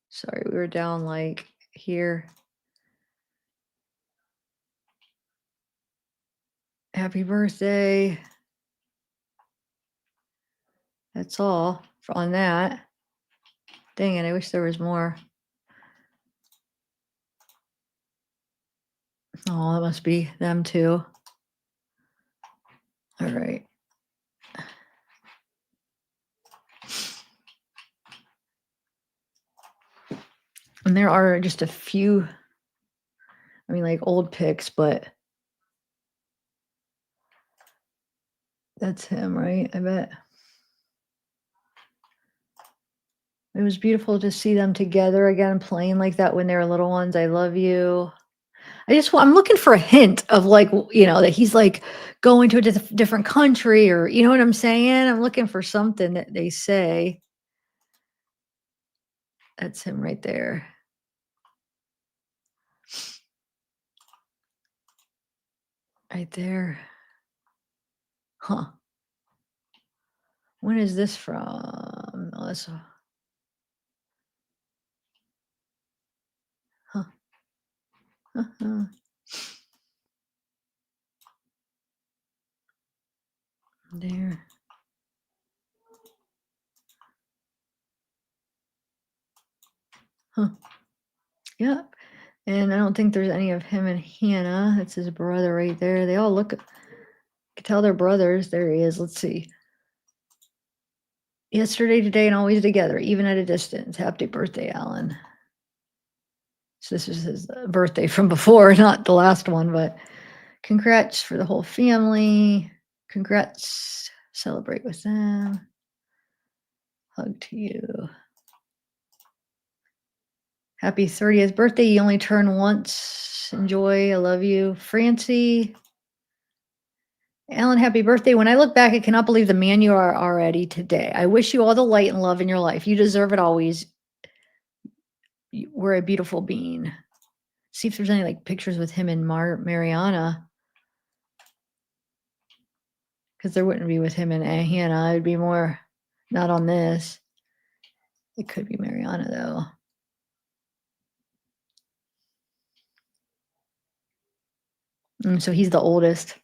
Sorry, we were down like here. Happy birthday. That's all on that. Dang it, I wish there was more. Oh, that must be them too. All right. And there are just a few, I mean, like old pics, but that's him, right? I bet. It was beautiful to see them together again, playing like that when they were little ones. I love you. I'm looking for a hint of like, that he's like going to a different country, or, you know what I'm saying? I'm looking for something that they say. That's him right there. Right there. Huh. When is this from? Oh, that's huh. Uh-huh. There. Huh. Yep. And I don't think there's any of him and Hannah. That's his brother right there. They all look, you can tell they're brothers. There he is. Let's see. Yesterday, today, and always together, even at a distance. Happy birthday, Allan. So this is his birthday from before, not the last one, but congrats for the whole family. Congrats. Celebrate with them. Hug to you. Happy 30th birthday. You only turn once. Enjoy. I love you. Francie. Allan, happy birthday. When I look back, I cannot believe the man you are already today. I wish you all the light and love in your life. You deserve it always. We're a beautiful being. See if there's any like pictures with him and Mariana. Because there wouldn't be with him and Hannah. It would be more not on this. It could be Mariana though. And so he's the oldest.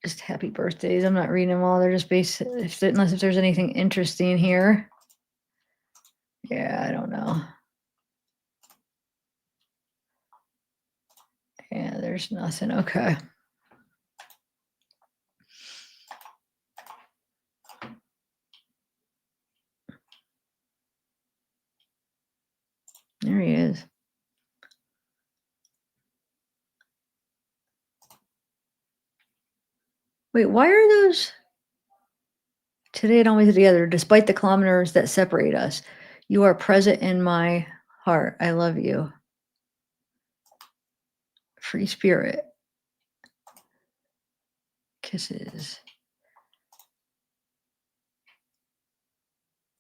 Just happy birthdays. I'm not reading them all. They're just unless if there's anything interesting here. Yeah, I don't know. Yeah, there's nothing. Okay. There he is. Wait, why are those today and always together, despite the kilometers that separate us? You are present in my heart. I love you. Free spirit. Kisses.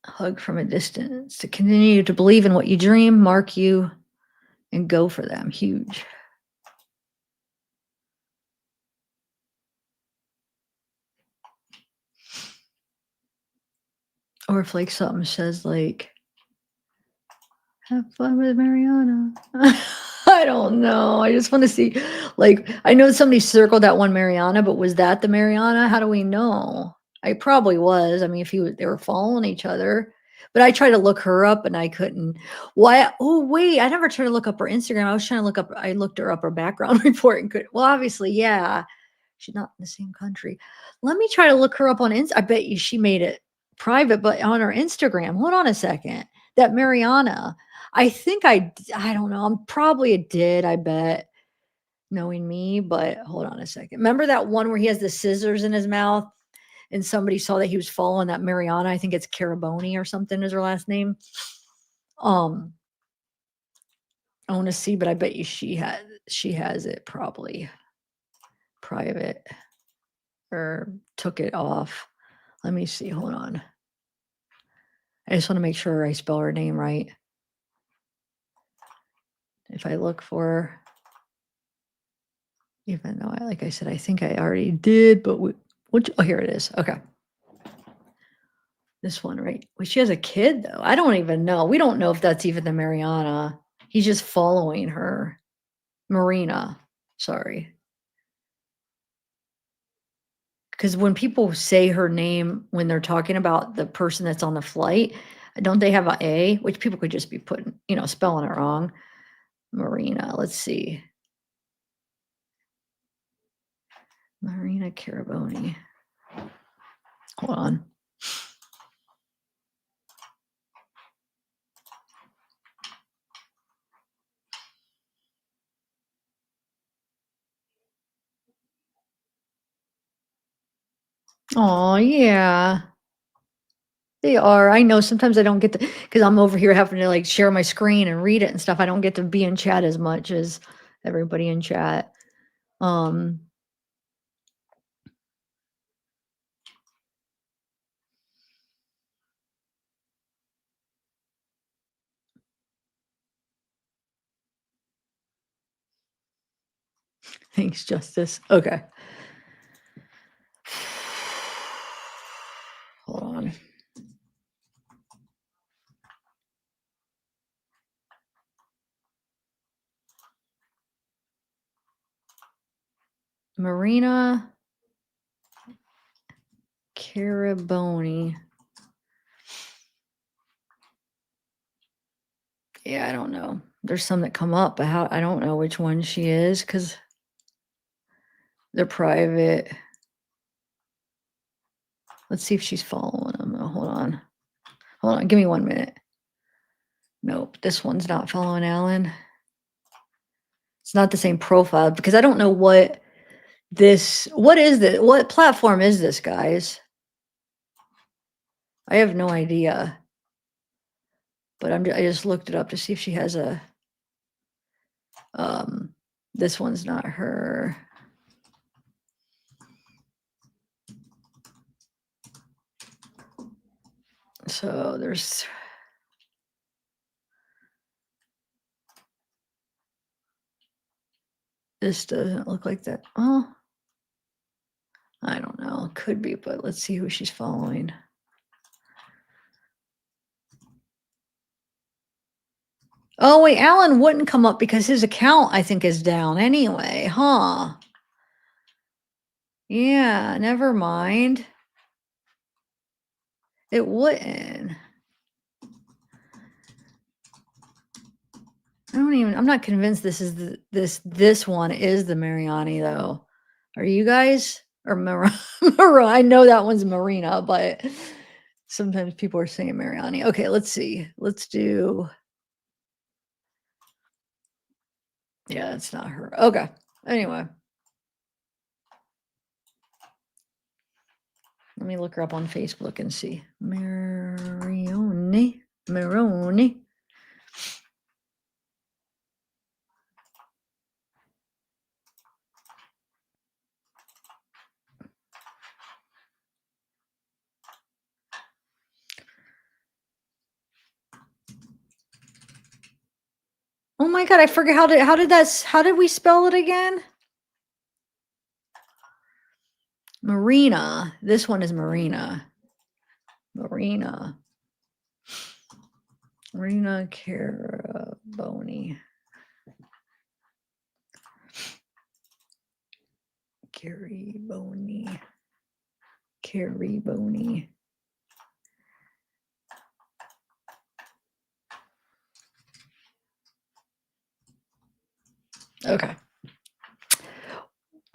Hug from a distance. To continue to believe in what you dream, mark you, and go for them. Huge. Or if like something says like, have fun with Mariana. I don't know. I just want to see, like, I know somebody circled that one Mariana, but was that the Mariana? How do we know? I probably was. I mean, if they were following each other, but I tried to look her up and I couldn't. Why? Oh, wait, I never tried to look up her Instagram. I was trying to look up, I looked her up her background report and well, obviously, yeah, she's not in the same country. Let me try to look her up on I bet you she made it private, but on her Instagram. Hold on a second. That Mariana. I think I don't know. I'm probably did, I bet, knowing me, but hold on a second. Remember that one where he has the scissors in his mouth and somebody saw that he was following that Mariana? I think it's Caraboni or something is her last name. I want to see, but I bet you she has it probably private or took it off. Let me see. Hold on. I just want to make sure I spell her name right. If I look for, even though like I said, I think I already did, but oh, here it is. Okay. This one, right? Well, she has a kid though. I don't even know. We don't know if that's even the Mariana. He's just following her. Marina. Sorry. Because when people say her name, when they're talking about the person that's on the flight, don't they have A, which people could just be putting, spelling it wrong. Marina, let's see. Marina Caraboni. Hold on. Oh, yeah. They are. I know sometimes I don't get to, because I'm over here having to like share my screen and read it and stuff. I don't get to be in chat as much as everybody in chat. Thanks, Justice. Okay. Hold on. Marina Caraboni. Yeah, I don't know. There's some that come up, but I don't know which one she is because they're private. Let's see if she's following them. Oh, hold on. Hold on. Give me 1 minute. Nope. This one's not following Allan. It's not the same profile because I don't know what is this? What platform is this, guys? I have no idea. But I just looked it up to see if she has a, this one's not her. So there's, this doesn't look like that. Oh, I don't know. Could be, but let's see who she's following. Oh, wait, Allan wouldn't come up because his account, I think, is down anyway, huh? Yeah, never mind. It wouldn't. I'm not convinced this is this one is the Mariani though. Are you guys? Or I know that one's Marina, but sometimes people are saying Mariani. Okay, let's see. Let's do. Yeah, that's not her. Okay. Anyway. Let me look her up on Facebook and see. Maroni. Oh my God, I forget how did we spell it again? Marina. This one is Marina. Marina Caraboni. Caraboni. Okay.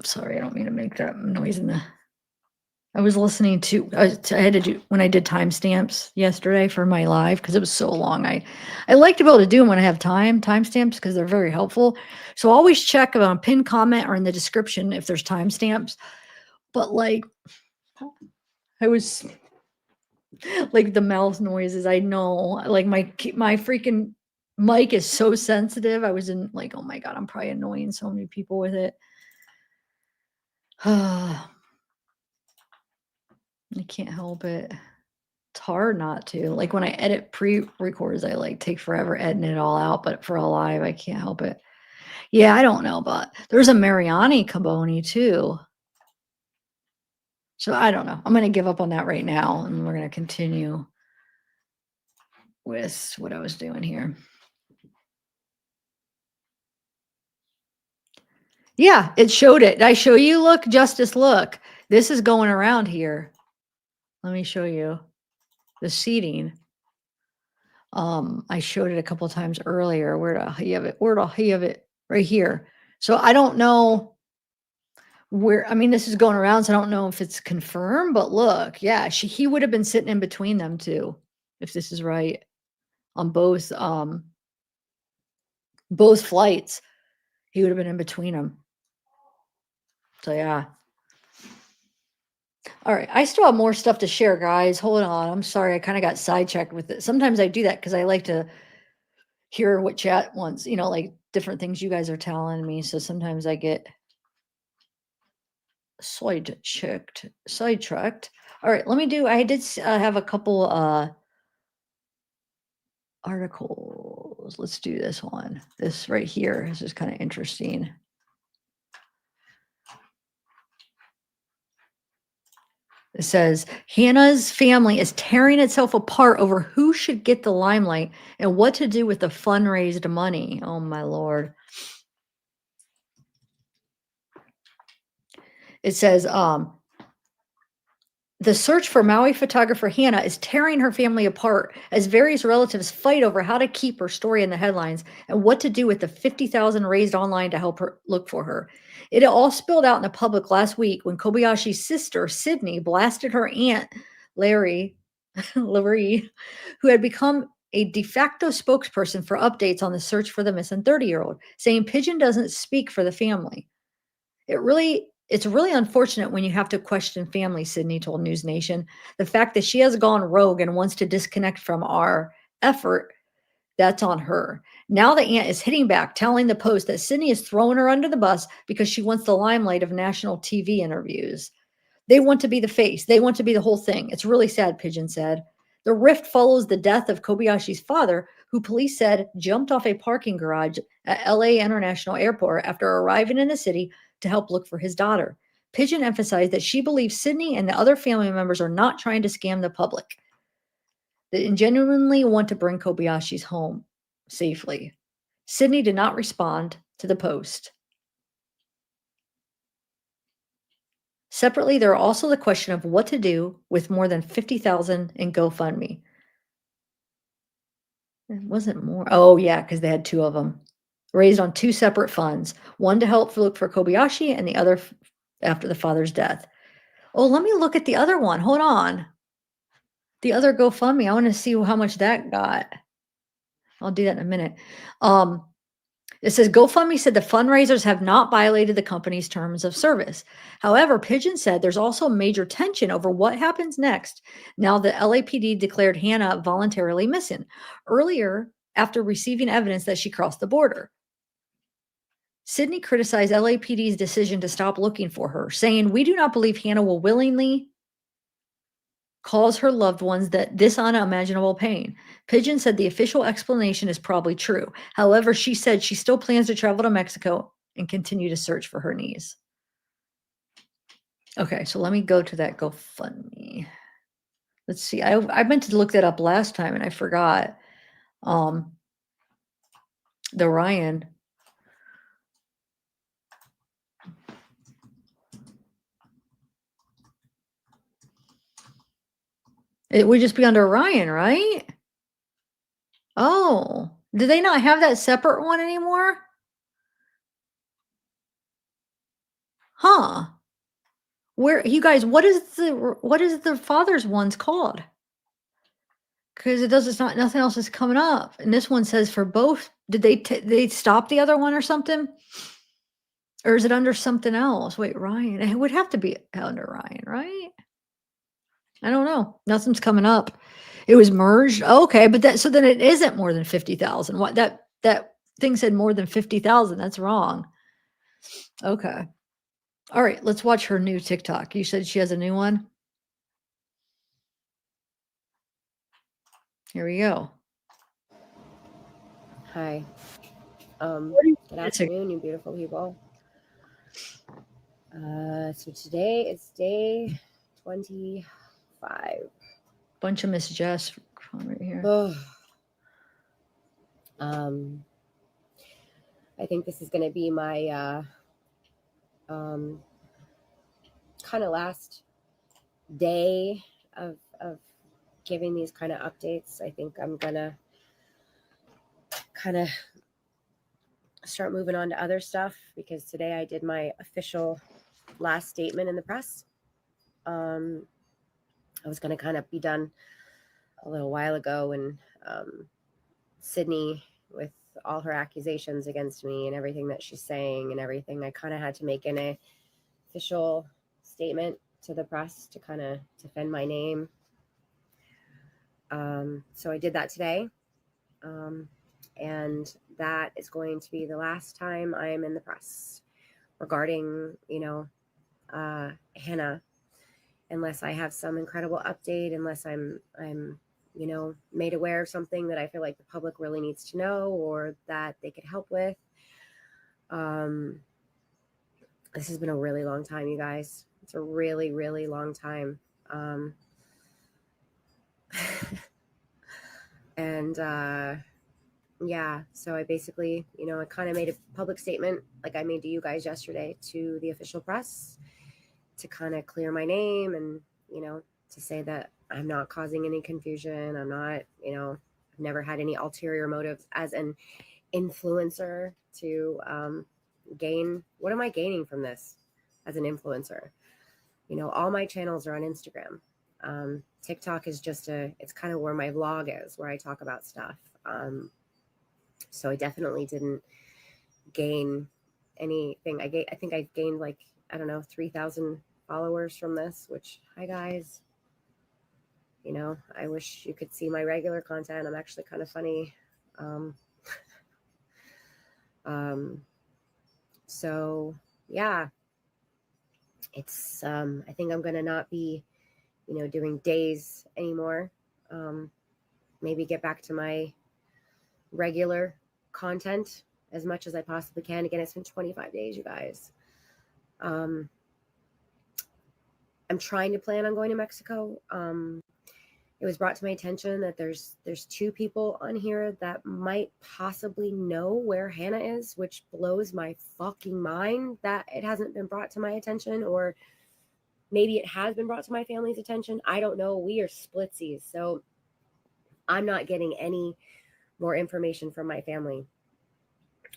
Sorry, I don't mean to make that noise in the. I was listening to. I had to do when I did timestamps yesterday for my live because it was so long. I like to be able to do them when I have timestamps because they're very helpful. So always check on pinned comment or in the description if there's timestamps. But like, I was like the mouth noises. I know, like my freaking mic is so sensitive. I was in like, oh my God, I'm probably annoying so many people with it. I can't help it. It's hard not to. Like when I edit pre-records, I like take forever editing it all out, but for a live, I can't help it. Yeah, I don't know, but there's a Mariani Caboni too. So I don't know. I'm going to give up on that right now, and we're going to continue with what I was doing here. Yeah, it showed it. Did I show you? Look, Justice, look. This is going around here. Let me show you the seating. I showed it a couple of times earlier. Where do you have it? Where do you have it? Right here. So I don't know where, I mean, this is going around, so I don't know if it's confirmed, but look, yeah, he would have been sitting in between them too, if this is right, on both flights. He would have been in between them. So yeah. All right, I still have more stuff to share, guys. Hold on. I'm sorry, I kind of got sidetracked with it. Sometimes I do that because I like to hear what chat wants, you know, like different things you guys are telling me. So sometimes I get sidetracked. All right, let me do, I did have a couple articles. Let's do this one. This right here. This is kind of interesting. It says Hannah's family is tearing itself apart over who should get the limelight and what to do with the fundraised money. Oh my Lord. It says, the search for Maui photographer Hannah is tearing her family apart as various relatives fight over how to keep her story in the headlines and what to do with the $50,000 raised online to help her look for her. It all spilled out in the public last week when Kobayashi's sister, Sydney, blasted her aunt, Larie, who had become a de facto spokesperson for updates on the search for the missing 30-year-old, saying Pigeon doesn't speak for the family. It's really unfortunate when you have to question family, Sydney told News Nation. The fact that she has gone rogue and wants to disconnect from our effort, that's on her. Now the aunt is hitting back, telling the Post that Sydney is throwing her under the bus because she wants the limelight of national TV interviews. They want to be the face. They want to be the whole thing. It's really sad, Pigeon said. The rift follows the death of Kobayashi's father, who police said jumped off a parking garage at LA International Airport after arriving in the city to help look for his daughter. Pigeon emphasized that she believes Sydney and the other family members are not trying to scam the public. They genuinely want to bring Kobayashi's home safely. Sydney did not respond to the Post. Separately, there are also the question of what to do with more than $50,000 in GoFundMe. It wasn't more. Oh, yeah, because they had two of them raised on two separate funds, one to help look for Kobayashi and the other after the father's death. Oh, let me look at the other one. Hold on. The other GoFundMe. I want to see how much that got. I'll do that in a minute. It says GoFundMe said the fundraisers have not violated the company's terms of service. However, Pigeon said there's also major tension over what happens next now that LAPD declared Hannah voluntarily missing earlier after receiving evidence that she crossed the border. Sydney criticized LAPD's decision to stop looking for her, saying, "We do not believe Hannah will willingly cause her loved ones this unimaginable pain." Pigeon said the official explanation is probably true. However, she said she still plans to travel to Mexico and continue to search for her niece. Okay, so let me go to that GoFundMe. Let's see. I meant to look that up last time and I forgot. The Ryan. It would just be under Ryan, right? Oh, do they not have that separate one anymore? Huh. Where you guys, what is the father's ones called? Because it's not, nothing else is coming up. And this one says for both. Did they stop the other one or something? Or is it under something else? Wait, Ryan. It would have to be under Ryan, right? I don't know. Nothing's coming up. It was merged. Okay, but so then it isn't more than 50,000. What that thing said more than 50,000. That's wrong. Okay. All right, let's watch her new TikTok. You said she has a new one? Here we go. Hi. Good minutes ago. afternoon, you beautiful people. So today is day 25. Bunch of Miss Jess right here. Oh. I think this is going to be my kind of last day of giving these kind of updates. I think I'm going to kind of start moving on to other stuff because today I did my official last statement in the press. I was going to kind of be done a little while ago when Sydney, with all her accusations against me and everything that she's saying and everything, I kind of had to make an official statement to the press to kind of defend my name. So I did that today. And that is going to be the last time I am in the press regarding, Hannah, unless I have some incredible update, unless I'm made aware of something that I feel like the public really needs to know or that they could help with. This has been a really long time, you guys. It's a really, really long time. Yeah, so I basically, I kind of made a public statement like I made to you guys yesterday to the official press to kind of clear my name and, to say that I'm not causing any confusion. I'm not, I've never had any ulterior motives as an influencer to gain. What am I gaining from this as an influencer? All my channels are on Instagram. TikTok is it's kind of where my vlog is, where I talk about stuff. So I definitely didn't gain anything. I think I gained 3,000 followers from this, which, hi guys. I wish you could see my regular content. I'm actually kind of funny. So yeah, it's, I think I'm going to not be, doing days anymore. Maybe get back to my regular content as much as I possibly can. Again, it's been 25 days, you guys. I'm trying to plan on going to Mexico. It was brought to my attention that there's 2 people on here that might possibly know where Hannah is, which blows my fucking mind that it hasn't been brought to my attention, or maybe it has been brought to my family's attention. I don't know. We are splitsies, so I'm not getting any more information from my family.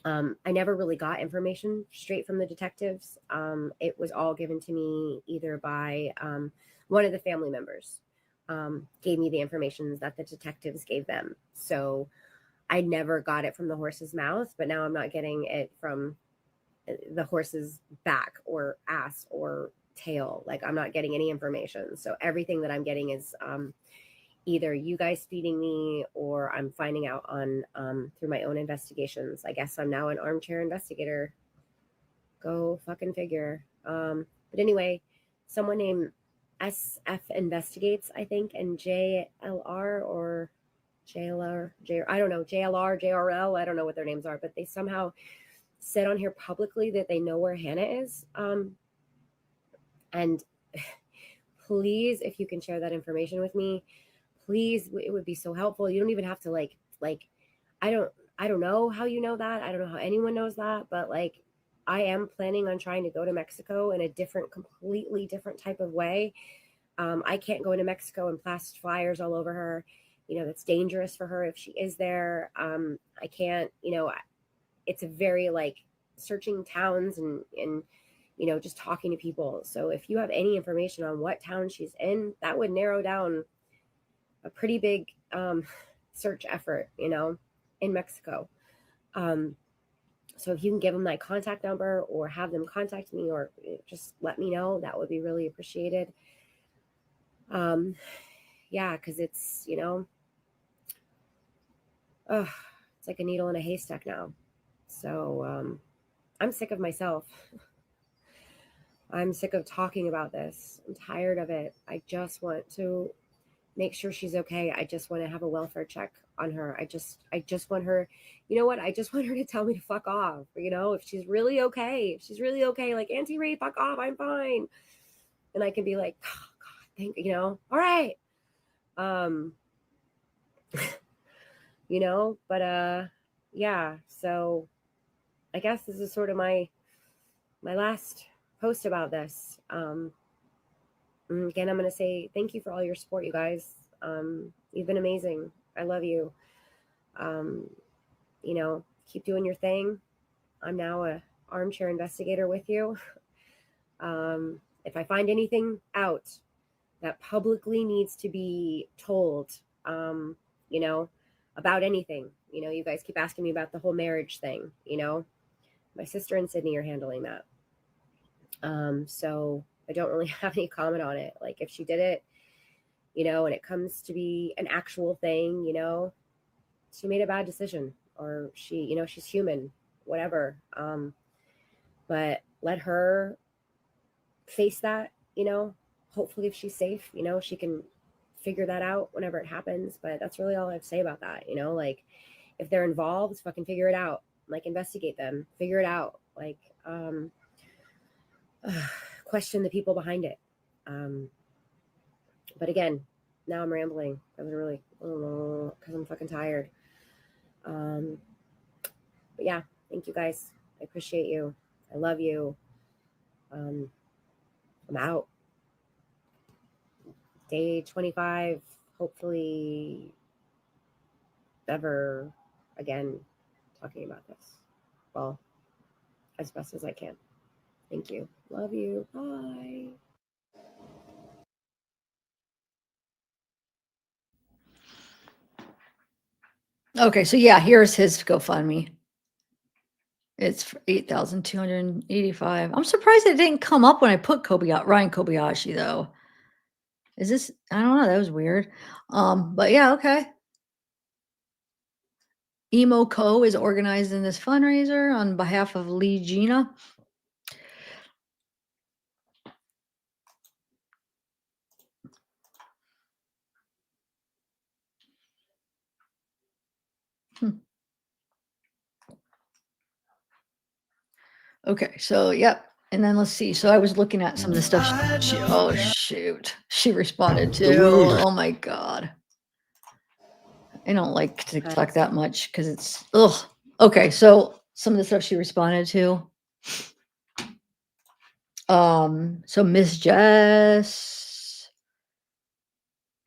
I never really got information straight from the detectives. It was all given to me either by one of the family members. Gave me the information that the detectives gave them. So I never got it from the horse's mouth, but now I'm not getting it from the horse's back or ass or tail. Like, I'm not getting any information. So everything that I'm getting is either you guys feeding me or I'm finding out on through my own investigations. I guess I'm now an armchair investigator. Go fucking figure. But anyway, someone named SF Investigates, I think, and JLR or JLR, I don't know, JLR, JRL, I don't know what their names are, but they somehow said on here publicly that they know where Hannah is. And please, if you can share that information with me, please, it would be so helpful. You don't even have to like, I don't know how you know that. I don't know how anyone knows that, but I am planning on trying to go to Mexico in a completely different type of way. I can't go into Mexico and blast flyers all over her. That's dangerous for her if she is there. I can't, it's a very searching towns and just talking to people. So if you have any information on what town she's in, that would narrow down a pretty big search effort, in Mexico. So if you can give them my contact number or have them contact me or just let me know, that would be really appreciated. Yeah, because it's, it's like a needle in a haystack now. So I'm sick of myself. I'm sick of talking about this. I'm tired of it. I just want to make sure she's okay. I just want to have a welfare check on her. I just want her, you know what? I just want her to tell me to fuck off. You know, if she's really okay, like, Auntie Ray, fuck off, I'm fine. And I can be like, oh, God, thank you, know, all right. You know, but yeah, so I guess this is sort of my last post about this. Again, I'm going to say thank you for all your support, you guys. You've been amazing. I love you. You know, keep doing your thing. I'm now a armchair investigator with you. If I find anything out that publicly needs to be told, you know, about anything, you know, you guys keep asking me about the whole marriage thing, you know, my sister and Sydney are handling that. So I don't really have any comment on it. Like, if she did it, you know, and it comes to be an actual thing, you know, she made a bad decision, or she, you know, she's human, whatever. But let her face that, you know, hopefully if she's safe, you know, she can figure that out whenever it happens. But that's really all I have to say about that. You know, like, if they're involved, fucking figure it out, like, investigate them, figure it out, like, question the people behind it. But again, now I'm rambling. I was really, because I'm fucking tired. But yeah, thank you guys. I appreciate you. I love you. I'm out. Day 25, hopefully never again talking about this. Well, as best as I can. Thank you. Love you. Bye. Okay, so yeah, here's his GoFundMe. It's for 8,285. I'm surprised it didn't come up when I put Ryan Kobayashi, though. Is this? I don't know. That was weird. But yeah, okay. Emo Co is organizing this fundraiser on behalf of Lee Gina. Okay, so yep. And then let's see. So I was looking at some of the stuff oh shoot. She responded to. Oh my God. I don't like TikTok that much because it's ugh. Okay, so some of the stuff she responded to. So Miss Jess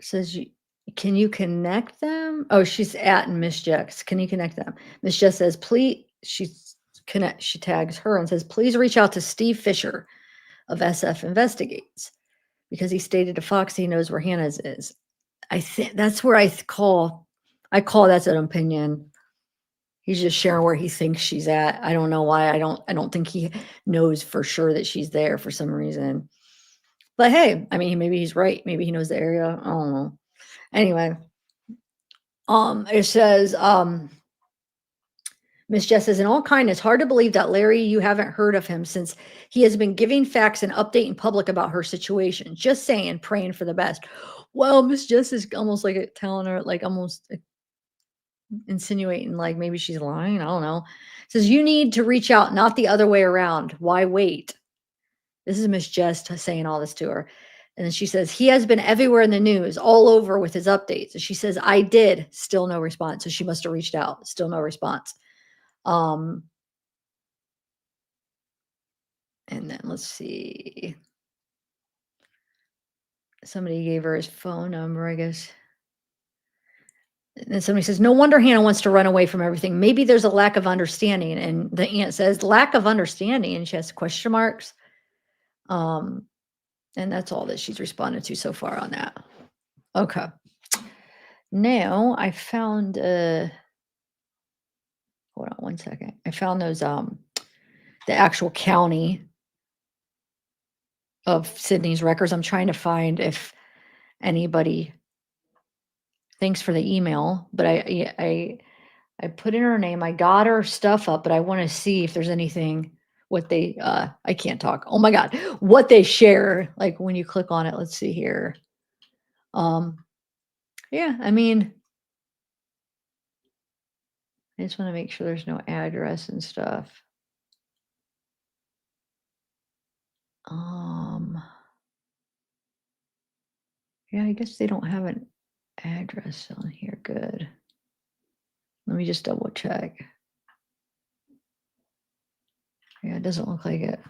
says can you connect them? Oh, she's at Miss Jess. Can you connect them? Miss Jess says, please, she tags her and says, please reach out to Steve Fisher of SF Investigates, because he stated to Fox he knows where Hannah's is. I think that's where I call that's an opinion. He's just sharing where he thinks she's at. I don't know why. I don't think he knows for sure that she's there for some reason. But hey, I mean, maybe he's right. Maybe he knows the area. I don't know. Anyway, it says, Miss Jess says, in all kindness, hard to believe that Larie, you haven't heard of him since he has been giving facts and updating public about her situation. Just saying, praying for the best. Well, Miss Jess is almost like telling her, like almost insinuating like maybe she's lying. I don't know. It says, you need to reach out, not the other way around. Why wait? This is Miss Jess saying all this to her. And then she says, he has been everywhere in the news, all over with his updates. And she says, I did. Still no response. So she must have reached out. Still no response. And then let's see. Somebody gave her his phone number, I guess. And then somebody says, no wonder Hannah wants to run away from everything. Maybe there's a lack of understanding. And the aunt says, lack of understanding. And she has question marks. And that's all that she's responded to so far on that. Okay. Now I found, hold on one second. I found those, the actual county of Sydney's records. I'm trying to find if anybody, thanks for the email, but I put in her name. I got her stuff up, but I want to see if there's anything, what they, I can't talk. Oh my God, what they share. Like when you click on it, let's see here. Yeah, I mean, I just want to make sure there's no address and stuff. Yeah, I guess they don't have an address on here. Good. Let me just double check. Yeah, it doesn't look like it.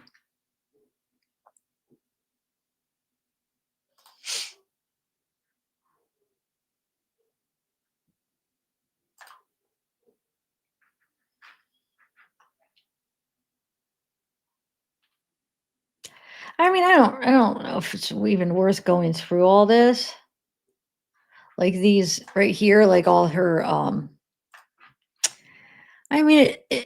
I mean, I don't know if it's even worth going through all this. Like these right here, like all her I mean I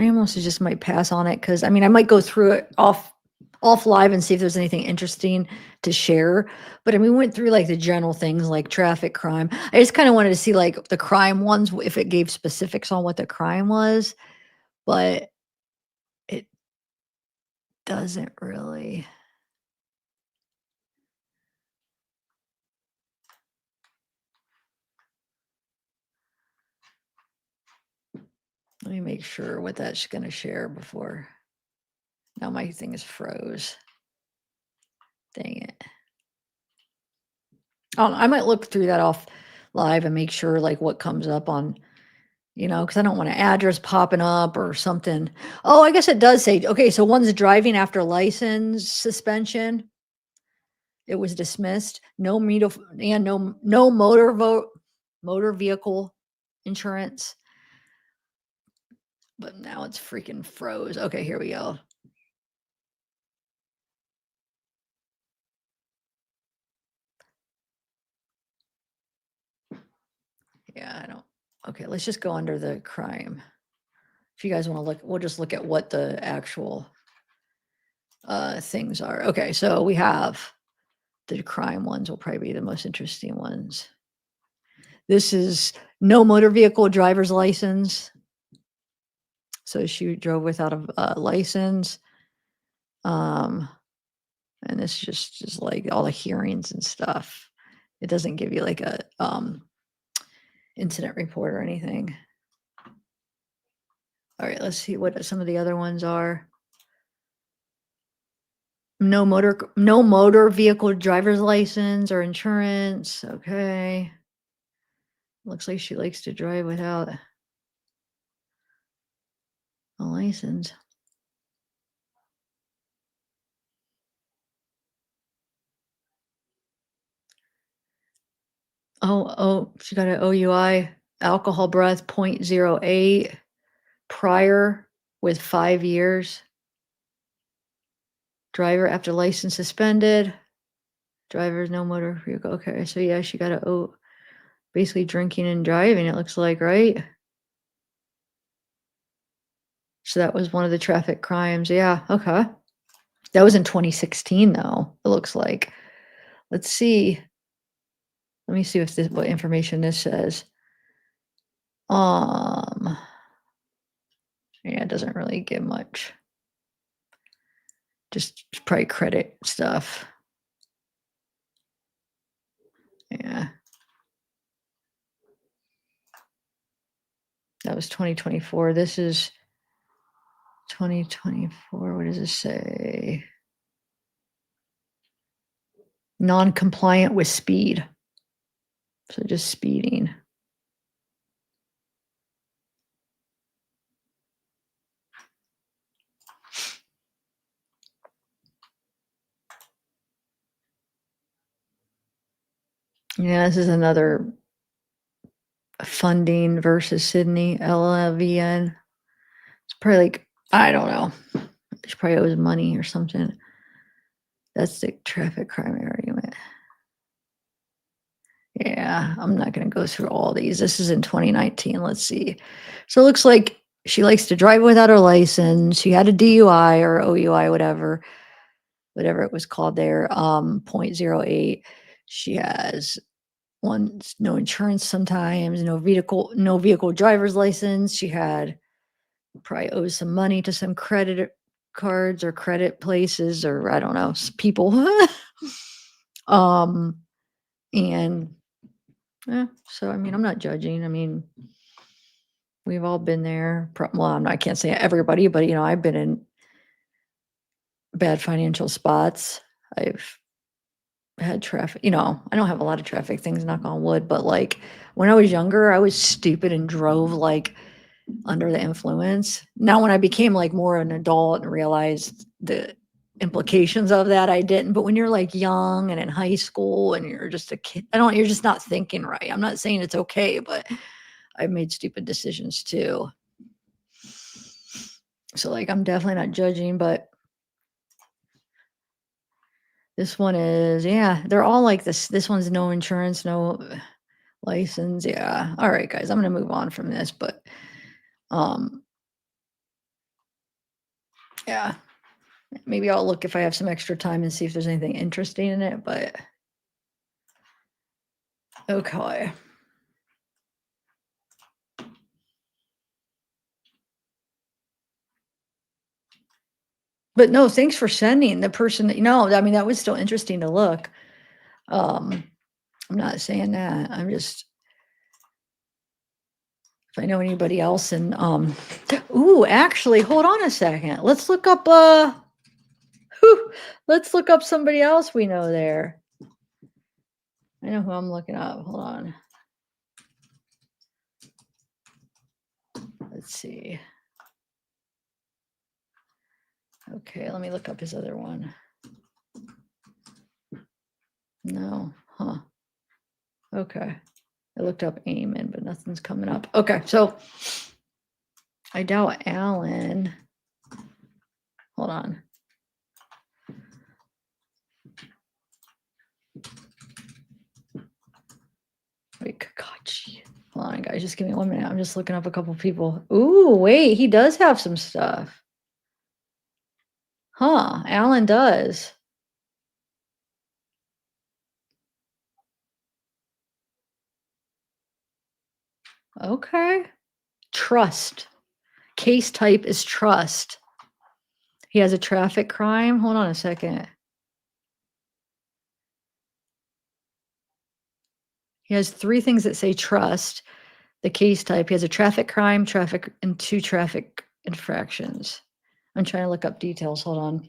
almost just might pass on it because I mean I might go through it off live and see if there's anything interesting to share. But I mean, we went through like the general things like traffic crime. I just kind of wanted to see like the crime ones if it gave specifics on what the crime was, but it doesn't really. Let me make sure what that's going to share before. Now my thing is froze. Dang it. I might look through that off live and make sure like what comes up on, because I don't want an address popping up or something. Oh, I guess it does say, okay, so one's driving after license suspension. It was dismissed. No motor vehicle insurance. But now it's freaking froze. Okay, here we go. Yeah, I don't. Okay, let's just go under the crime. If you guys want to look, we'll just look at what the actual things are. Okay, so we have the crime ones will probably be the most interesting ones. This is no motor vehicle driver's license. So she drove without a license. And this just like all the hearings and stuff. It doesn't give you like a incident report or anything. All right, let's see what some of the other ones are. No motor vehicle driver's license or insurance. Okay. Looks like she likes to drive without a license. Oh, she got an OUI, alcohol breath 0.08, prior with 5 years. Driver after license suspended. Driver's no motor vehicle. Okay, so yeah, she got a basically drinking and driving, it looks like, right? So that was one of the traffic crimes. Yeah, okay. That was in 2016 though, it looks like. Let's see. Let me see if this what information this says. Yeah, it doesn't really give much. Just probably credit stuff. Yeah. That was 2024. This is 2024. What does this say? Non-compliant with speed. So just speeding. Yeah, this is another funding versus Sydney, LLVN. It's probably like, I don't know. She probably owes money or something. That's the traffic crime argument. Yeah, I'm not going to go through all these. This is in 2019. Let's see. So it looks like she likes to drive without her license. She had a DUI or OUI, whatever it was called there, 0.08. She has no insurance sometimes, no vehicle driver's license. She had probably owes some money to some credit cards or credit places or I don't know, people. And so, I mean, I'm not judging. I mean, we've all been there. Well, I can't say everybody, but I've been in bad financial spots. I've had traffic, I don't have a lot of traffic things, knock on wood, but like when I was younger, I was stupid and drove like under the influence. Now, when I became like more an adult and realized the implications of that, I didn't. But when you're like young and in high school and you're just a kid, you're just not thinking right. I'm not saying it's okay, but I've made stupid decisions too. So like, I'm definitely not judging, but this one is, yeah, they're all like this. This one's no insurance, no license. Yeah. All right, guys, I'm going to move on from this, but yeah, maybe I'll look if I have some extra time and see if there's anything interesting in it, but okay. But no, thanks for sending the person that, I mean, that was still interesting to look. I'm not saying that. I'm just, if I know anybody else and, ooh, actually, hold on a second. Let's look up, let's look up somebody else we know there. I know who I'm looking up. Hold on. Let's see. Okay, let me look up his other one. No, huh. Okay. I looked up Eamon, but nothing's coming up. Okay, so I doubt Allan. Hold on. Wait, Kakachi. Hold on, guys. Just give me 1 minute. I'm just looking up a couple people. Ooh, wait, he does have some stuff. Huh, Allan does. Okay. Trust. Case type is trust. He has a traffic crime. Hold on a second. He has 3 things that say trust. The case type. He has a traffic crime, and 2 traffic infractions. I'm trying to look up details. Hold on.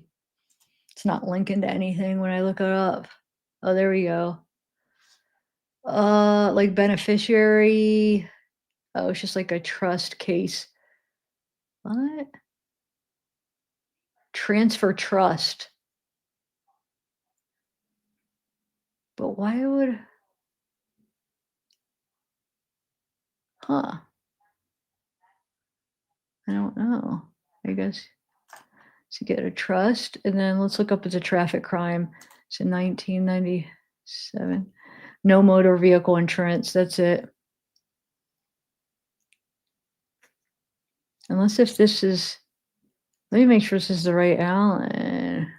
It's not linking to anything when I look it up. Oh, there we go. Like beneficiary. Oh, it's just like a trust case. What? Transfer trust. But why would? Huh. I don't know. I guess to get a trust, and then let's look up as a traffic crime. It's in 1997. No motor vehicle insurance. That's it. Unless if this is, let me make sure this is the right Allan.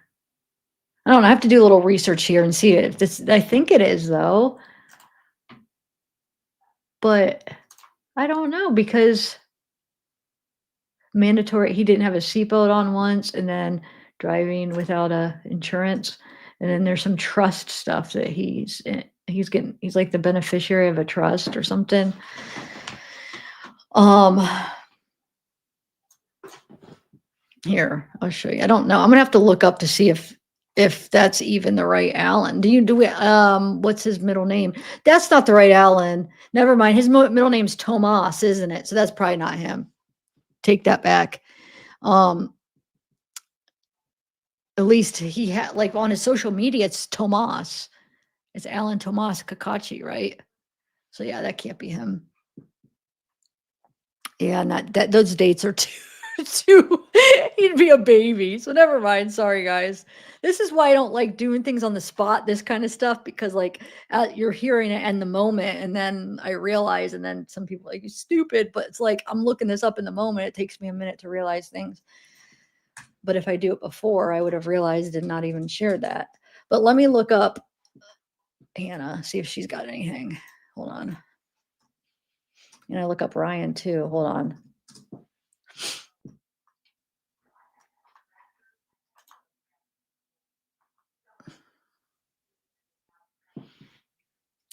I don't know. I have to do a little research here and see if this, I think it is though. But I don't know because mandatory, he didn't have a seatbelt on once, and then driving without a insurance. And then there's some trust stuff that he's like the beneficiary of a trust or something. Here, I'll show you. I don't know. I'm gonna have to look up to see if that's even the right Allan. What's his middle name? That's not the right Allan. Never mind. His middle name's Tomas, isn't it? So that's probably not him. Take that back. At least he had, like, on his social media, it's Tomas. It's Allan Tomas Kakachi, right? So yeah, that can't be him. Yeah, not that those dates are too he'd be a baby. So never mind. Sorry, guys. This is why I don't like doing things on the spot, this kind of stuff, because like you're hearing it in the moment, and then I realize, and then some people are like, you're stupid, but it's like I'm looking this up in the moment. It takes me a minute to realize things. But if I do it before, I would have realized and not even shared that. But let me look up Hannah, see if she's got anything. Hold on. And I look up Ryan too. Hold on.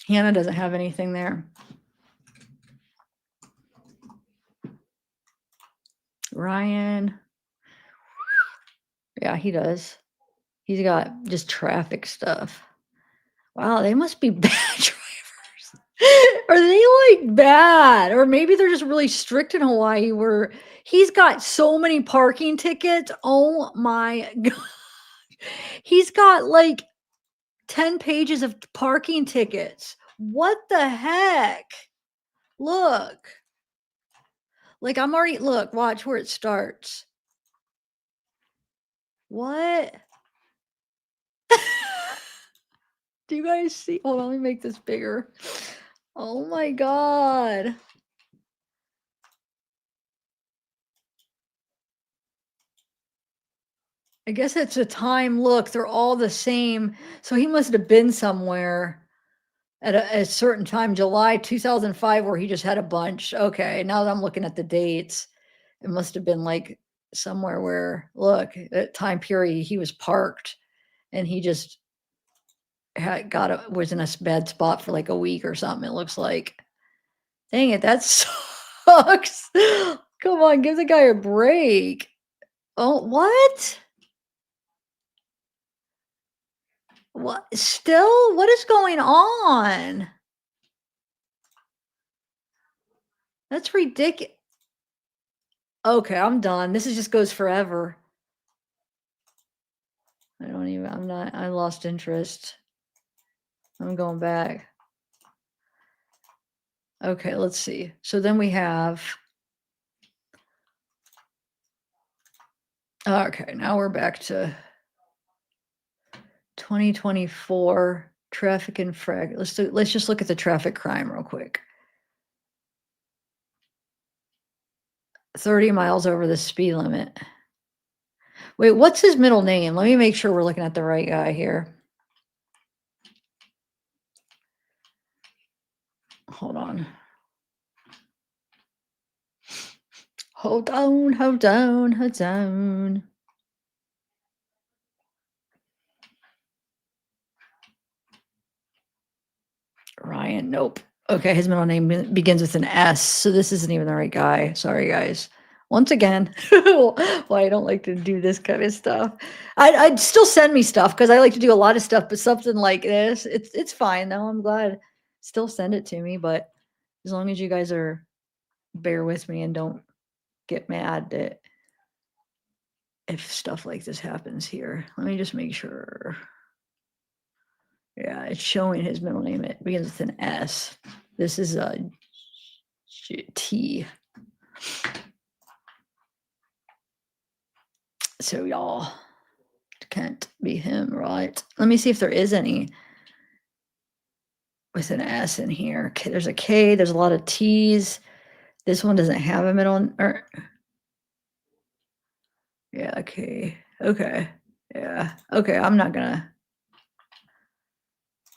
Hannah doesn't have anything there. Ryan. Yeah, he does. He's got just traffic stuff. Wow, they must be bad drivers. Are they like bad? Or maybe they're just really strict in Hawaii where he's got so many parking tickets. Oh my God. He's got like 10 pages of parking tickets. What the heck? Look. Like I'm already, look, watch where it starts. What? Do you guys see? Hold on, let me make this bigger. Oh my God. I guess it's a time. Look, they're all the same. So he must have been somewhere at a certain time, July 2005, where he just had a bunch. Okay, now that I'm looking at the dates, it must have been like somewhere where, look, at time period, he was parked and he just was in a bad spot for like a week or something, it looks like. Dang it, that sucks. Come on, give the guy a break. Oh, what? What? Still? What is going on? That's ridiculous. Okay, I'm done. This just goes forever. I lost interest. I'm going back. Okay, let's see. So then we have, okay, now we're back to 2024 traffic infraction. Let's just look at the traffic crime real quick. 30 miles over the speed limit. Wait, what's his middle name? Let me make sure we're looking at the right guy here. Hold on. Hold on, hold on, hold on. Ryan, nope. Okay, his middle name begins with an S, so this isn't even the right guy. Sorry, guys. Once again, why I don't like to do this kind of stuff. I'd still send me stuff because I like to do a lot of stuff, but something like this, it's fine though. I'm glad. Still send it to me, but as long as you guys bear with me and don't get mad that if stuff like this happens here. Let me just make sure. Yeah, it's showing his middle name. It begins with an S. This is a T. So y'all, can't be him, right? Let me see if there is any with an S in here. Okay, there's a K. There's a lot of T's. This one doesn't have a middle. Yeah. Okay. Okay. Yeah. Okay. I'm not gonna.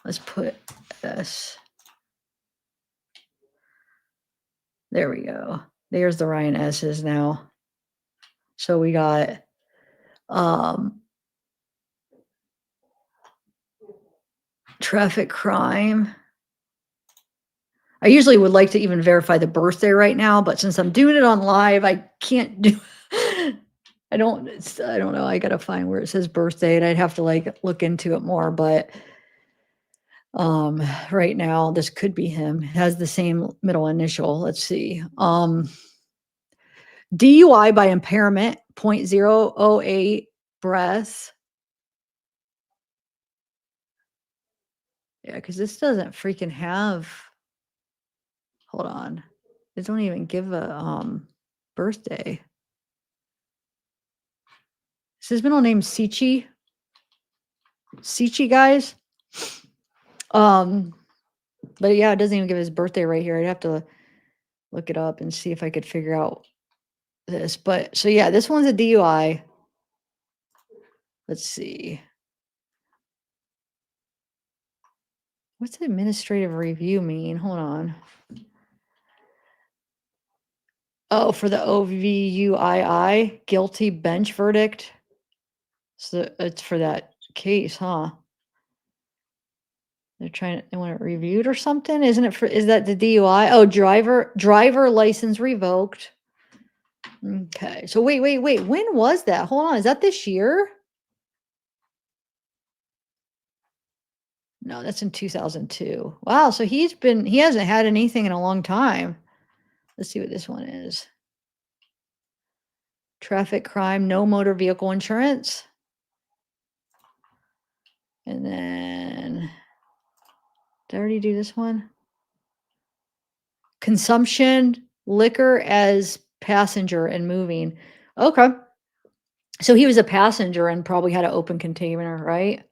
Let's put S. There we go. There's the Ryan S's now. So we got traffic crime. I usually would like to even verify the birthday right now, but since I'm doing it on live, I can't do. I don't know. I gotta find where it says birthday, and I'd have to like look into it more. But right now, this could be him. It has the same middle initial. Let's see. DUI by impairment, 0.008 breaths. Yeah, because this doesn't freaking have. Hold on. It don't even give a birthday. Is his middle name Sichi? Sichi, guys? But yeah, it doesn't even give his birthday right here. I'd have to look it up and see if I could figure out this. But so yeah, this one's a DUI. Let's see. What's administrative review mean? Hold on. Oh, for the OVUII, guilty bench verdict. So it's for that case, huh? they want it reviewed or something. Isn't it is that the DUI? Oh, driver license revoked. Okay. So wait. When was that? Hold on. Is that this year? No, that's in 2002. Wow. So he hasn't had anything in a long time. Let's see what this one is. Traffic crime, no motor vehicle insurance. And then, did I already do this one? Consumption, liquor as passenger and moving. Okay. So he was a passenger and probably had an open container, right?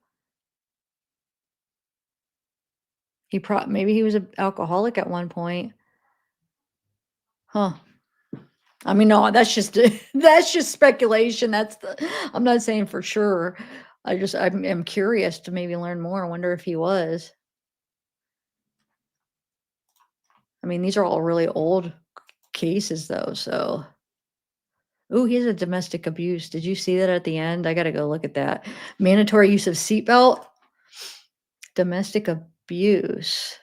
Maybe he was an alcoholic at one point. Huh. I mean, no, that's just that's just speculation. I'm not saying for sure. I'm curious to maybe learn more. I wonder if he was. I mean, these are all really old cases though, so. Oh, he has a domestic abuse. Did you see that at the end? I gotta go look at that. Mandatory use of seatbelt. Domestic abuse.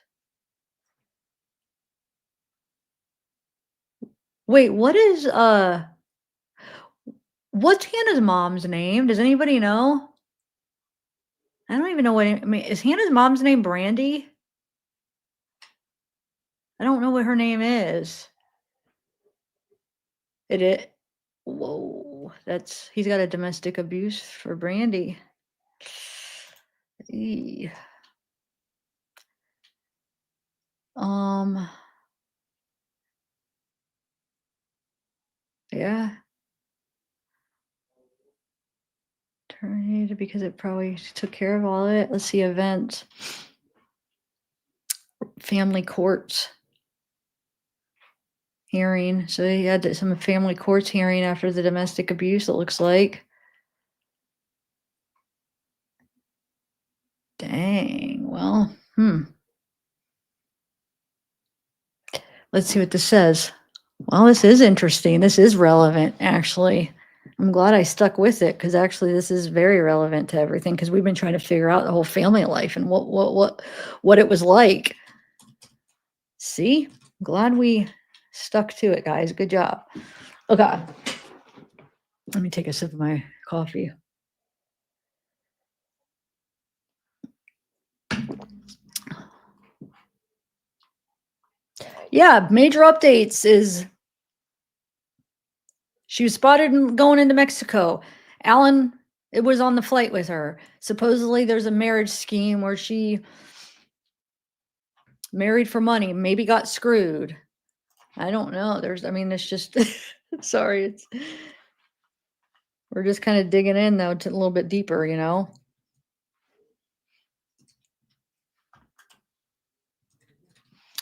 Wait, what's Hannah's mom's name? Does anybody know? I don't even know what, I mean, is Hannah's mom's name Brandy? I don't know what her name is. Whoa, he's got a domestic abuse for Brandy. Eee. Yeah. Terminated because it probably took care of all of it. Let's see, events. Family courts hearing. So he had some family courts hearing after the domestic abuse, it looks like. Dang, well, Let's see what this says. Well, this is interesting. This is relevant, actually. I'm glad I stuck with it because actually this is very relevant to everything because we've been trying to figure out the whole family life and what it was like. See, glad we stuck to it, guys. Good job. Okay. Let me take a sip of my coffee. Yeah, major updates is she was spotted going into Mexico. Allan, it was on the flight with her. Supposedly there's a marriage scheme where she married for money, maybe got screwed. I don't know. It's just, sorry. We're just kind of digging in though to a little bit deeper, you know?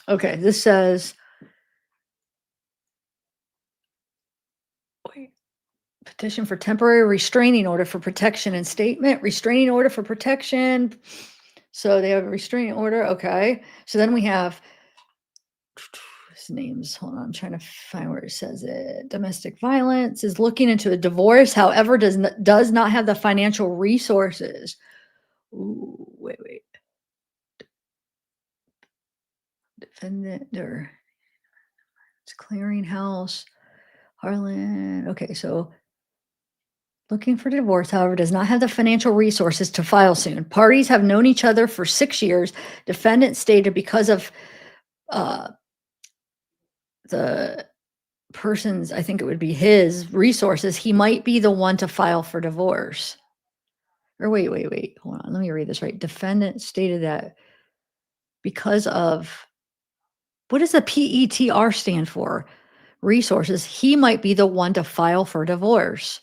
Okay, this says, petition for temporary restraining order for protection and statement, restraining order for protection. So they have a restraining order. Okay. So then we have his names. Hold on. I'm trying to find where it says it. Domestic violence is looking into a divorce. However, does not have the financial resources. Ooh, wait. Defendant or it's clearinghouse. Harlan. Okay. So looking for divorce, however, does not have the financial resources to file soon. Parties have known each other for 6 years. Defendant stated because of the person's, I think it would be his resources, he might be the one to file for divorce. Or wait. Hold on. Let me read this right. Defendant stated that because of, what does the PETR stand for? Resources. He might be the one to file for divorce.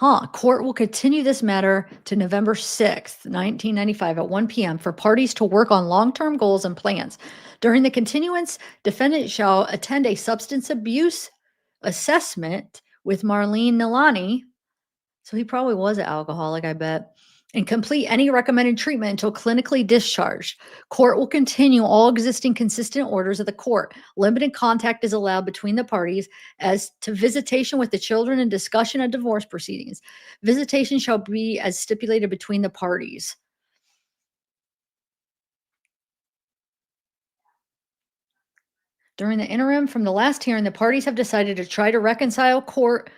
Court will continue this matter to November 6th, 1995 at 1 p.m. for parties to work on long-term goals and plans. During the continuance, defendant shall attend a substance abuse assessment with Marlene Nilani. So he probably was an alcoholic, I bet. and complete any recommended treatment until clinically discharged. Court will continue all existing consistent orders of the court. Limited contact is allowed between the parties as to visitation with the children and discussion of divorce proceedings. Visitation shall be as stipulated between the parties. During the interim from the last hearing, the parties have decided to try to reconcile. Court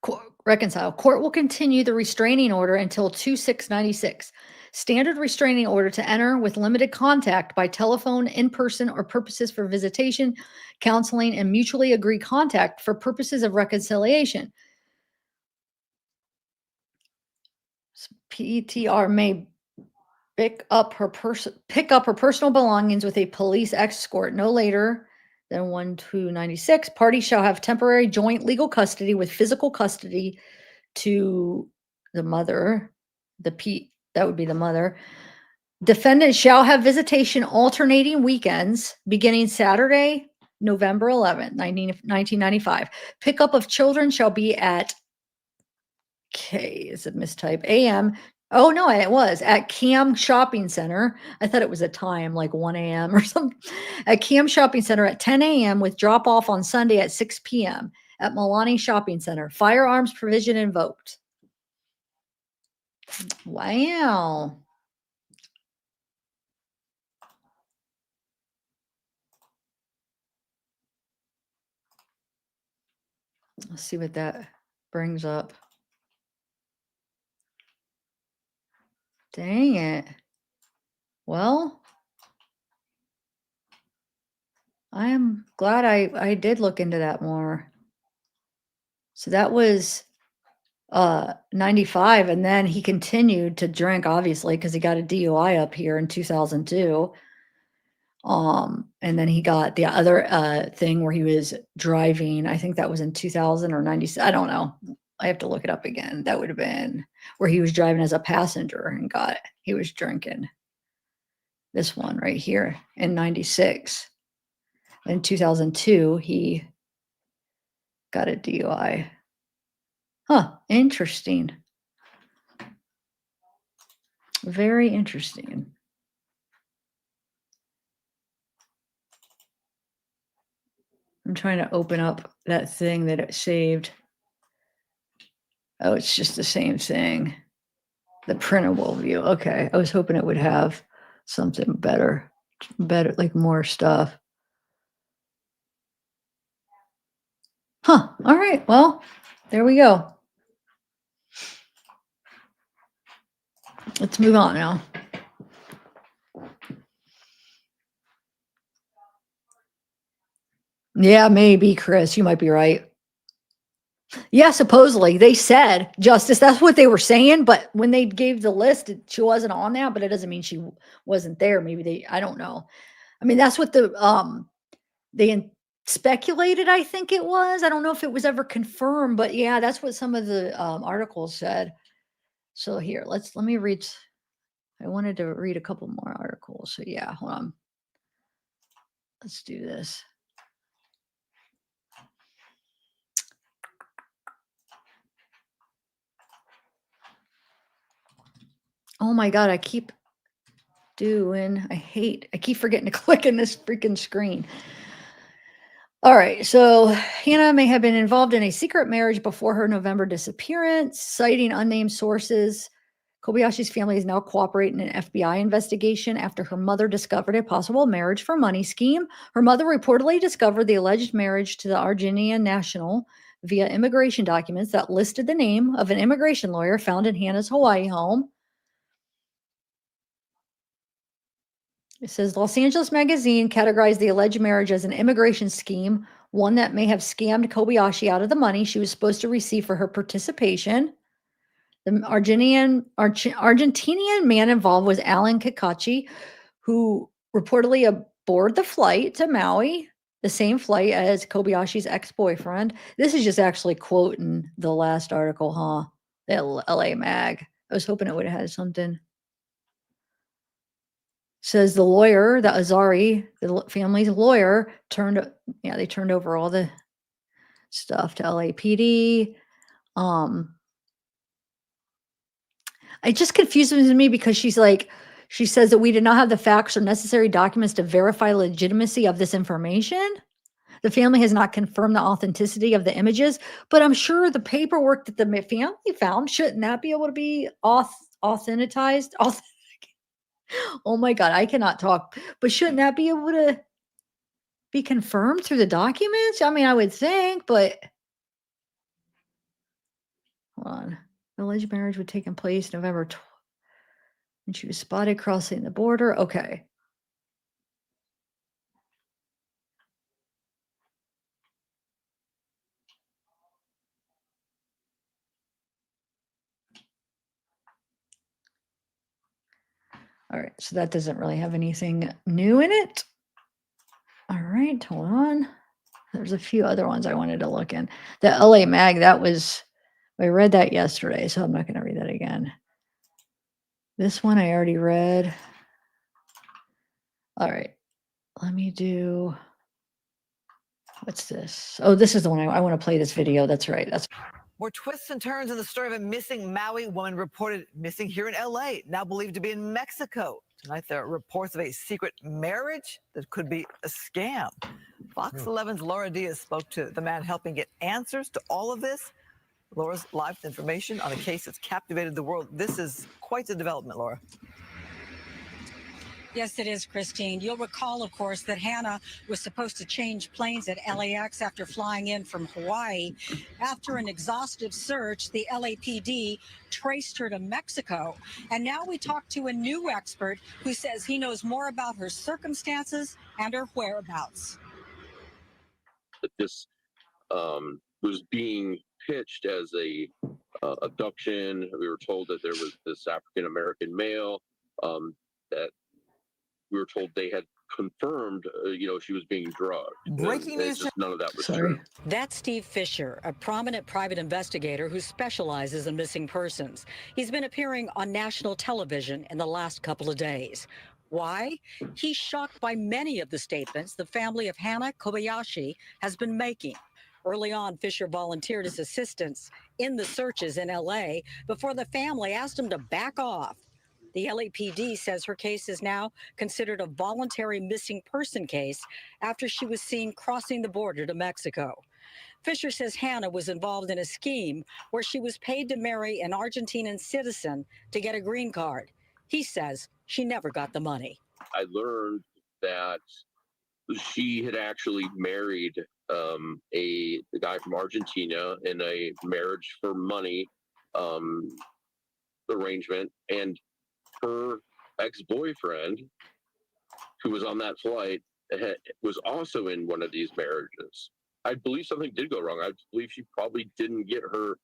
will continue the restraining order until 2/6/96. Standard restraining order to enter with limited contact by telephone, in person, or purposes for visitation, counseling, and mutually agreed contact for purposes of reconciliation. PTR may pick up her personal belongings with a police escort no later than 1/2/96. Parties shall have temporary joint legal custody with physical custody to the mother. That would be the mother. Defendant shall have visitation alternating weekends beginning Saturday, November 11th, 1995. Pickup of children shall be at is it mistype? AM. Oh no, it was at Cam Shopping Center. I thought it was a time like 1 a.m. or something. At Cam Shopping Center at 10 a.m. with drop off on Sunday at 6 p.m. at Milani Shopping Center. Firearms provision invoked. Wow. Let's see what that brings up. Dang it. Well, I am glad I did look into that more. So that was 95, and then he continued to drink, obviously, because he got a DUI up here in 2002. And then he got the other thing where he was driving. I think that was in 2000 or 90. I don't know. I have to look it up again. That would have been where he was driving as a passenger and he was drinking. This one right here in 96. In 2002, he got a DUI. Huh, interesting. Very interesting. I'm trying to open up that thing that it saved. Oh, it's just the same thing. The printable view. Okay. I was hoping it would have something better, like more stuff. Huh. All right. Well, there we go. Let's move on now. Yeah, maybe, Chris. You might be right. Yeah, supposedly they said justice. That's what they were saying. But when they gave the list, she wasn't on that. But it doesn't mean she wasn't there. Maybe I don't know. I mean, that's what they speculated. I think it was. I don't know if it was ever confirmed. But yeah, that's what some of the articles said. So here, let me read. I wanted to read a couple more articles. So yeah, hold on. Let's do this. Oh my God, I keep forgetting to click in this freaking screen. All right, so Hannah may have been involved in a secret marriage before her November disappearance, citing unnamed sources. Kobayashi's family is now cooperating in an FBI investigation after her mother discovered a possible marriage for money scheme. Her mother reportedly discovered the alleged marriage to the Argentinian national via immigration documents that listed the name of an immigration lawyer found in Hannah's Hawaii home. It says Los Angeles Magazine categorized the alleged marriage as an immigration scheme, one that may have scammed Kobayashi out of the money she was supposed to receive for her participation. The Argentinian man involved was Allan Kakachi, who reportedly aboard the flight to Maui, the same flight as Kobayashi's ex-boyfriend. This is just actually quoting the last article, huh? The LA Mag. I was hoping it would have had something. Says the lawyer, the Azari, the family's lawyer, turned over all the stuff to LAPD. It just confuses me because she's like, she says that we did not have the facts or necessary documents to verify legitimacy of this information. The family has not confirmed the authenticity of the images, but I'm sure the paperwork that the family found, shouldn't that be able to be authenticized? Oh my God, I cannot talk, but shouldn't that be able to be confirmed through the documents? I mean, I would think, but hold on. The alleged marriage would taken place November when she was spotted crossing the border. Okay. All right, so that doesn't really have anything new in it. All right, hold on. There's a few other ones I wanted to look in. The LA Mag, I read that yesterday, so I'm not going to read that again. This one I already read. All right, let me do, what's this? Oh, this is the one I want to play this video. That's right. More twists and turns in the story of a missing Maui woman reported missing here in LA, now believed to be in Mexico. Tonight, there are reports of a secret marriage that could be a scam. Fox 11's Larie Diaz spoke to the man helping get answers to all of this. Laura's live information on a case that's captivated the world. This is quite a development, Laura. Yes, it is, Christine. You'll recall, of course, that Hannah was supposed to change planes at LAX after flying in from Hawaii. After an exhaustive search, the LAPD traced her to Mexico. And now we talk to a new expert who says he knows more about her circumstances and her whereabouts. That this was being pitched as a abduction. We were told that there was this African-American male that we were told they had confirmed, she was being drugged. Breaking news. Just none of that was true. That's Steve Fisher, a prominent private investigator who specializes in missing persons. He's been appearing on national television in the last couple of days. Why? He's shocked by many of the statements the family of Hannah Kobayashi has been making. Early on, Fisher volunteered as assistance in the searches in LA before the family asked him to back off. The LAPD says her case is now considered a voluntary missing person case after she was seen crossing the border to Mexico. Fisher says Hannah was involved in a scheme where she was paid to marry an Argentinian citizen to get a green card. He says she never got the money. I learned that she had actually married a guy from Argentina in a marriage for money arrangement, and her ex-boyfriend, who was on that flight, was also in one of these marriages. I believe something did go wrong. I believe she probably didn't get her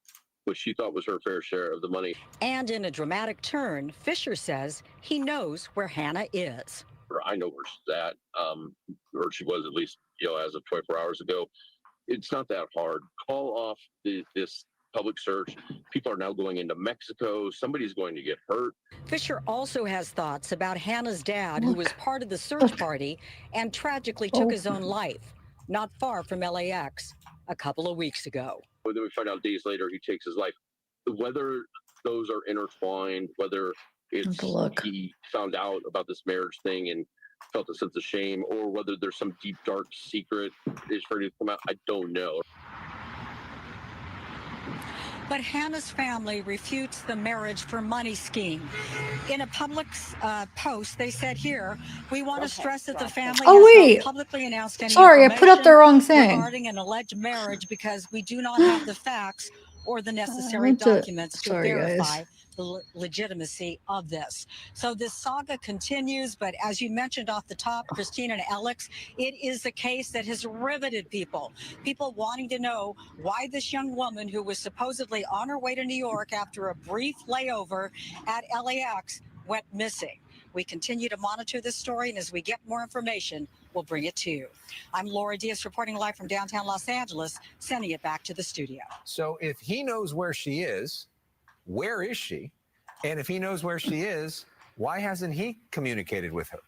what she thought was her fair share of the money. And in a dramatic turn, Fisher says he knows where Hannah is. I know where she's at, or she was at least, as of 24 hours ago. It's not that hard. Call off this public search. People are now going into Mexico. Somebody's going to get hurt. Fisher also has thoughts about Hannah's dad, who was part of the search party and tragically took his own life, not far from LAX a couple of weeks ago. But then we find out days later he takes his life. Whether those are intertwined, whether it's he found out about this marriage thing and felt a sense of shame, or whether there's some deep, dark secret is ready to come out, I don't know. But Hannah's family refutes the marriage for money scheme. In a public post, they said here, we want to stress that the family has not publicly announced any Sorry, I put up the wrong thing. regarding an alleged marriage because we do not have the facts or the necessary documents to verify the legitimacy of this. So this saga continues, but as you mentioned off the top, Christine and Alex, it is a case that has riveted people wanting to know why this young woman who was supposedly on her way to New York after a brief layover at LAX went missing. We continue to monitor this story, and as we get more information, we'll bring it to you. I'm Larie Diaz reporting live from downtown Los Angeles, sending it back to the studio. So if he knows where she is, where is she? And if he knows where she is, why hasn't he communicated with her?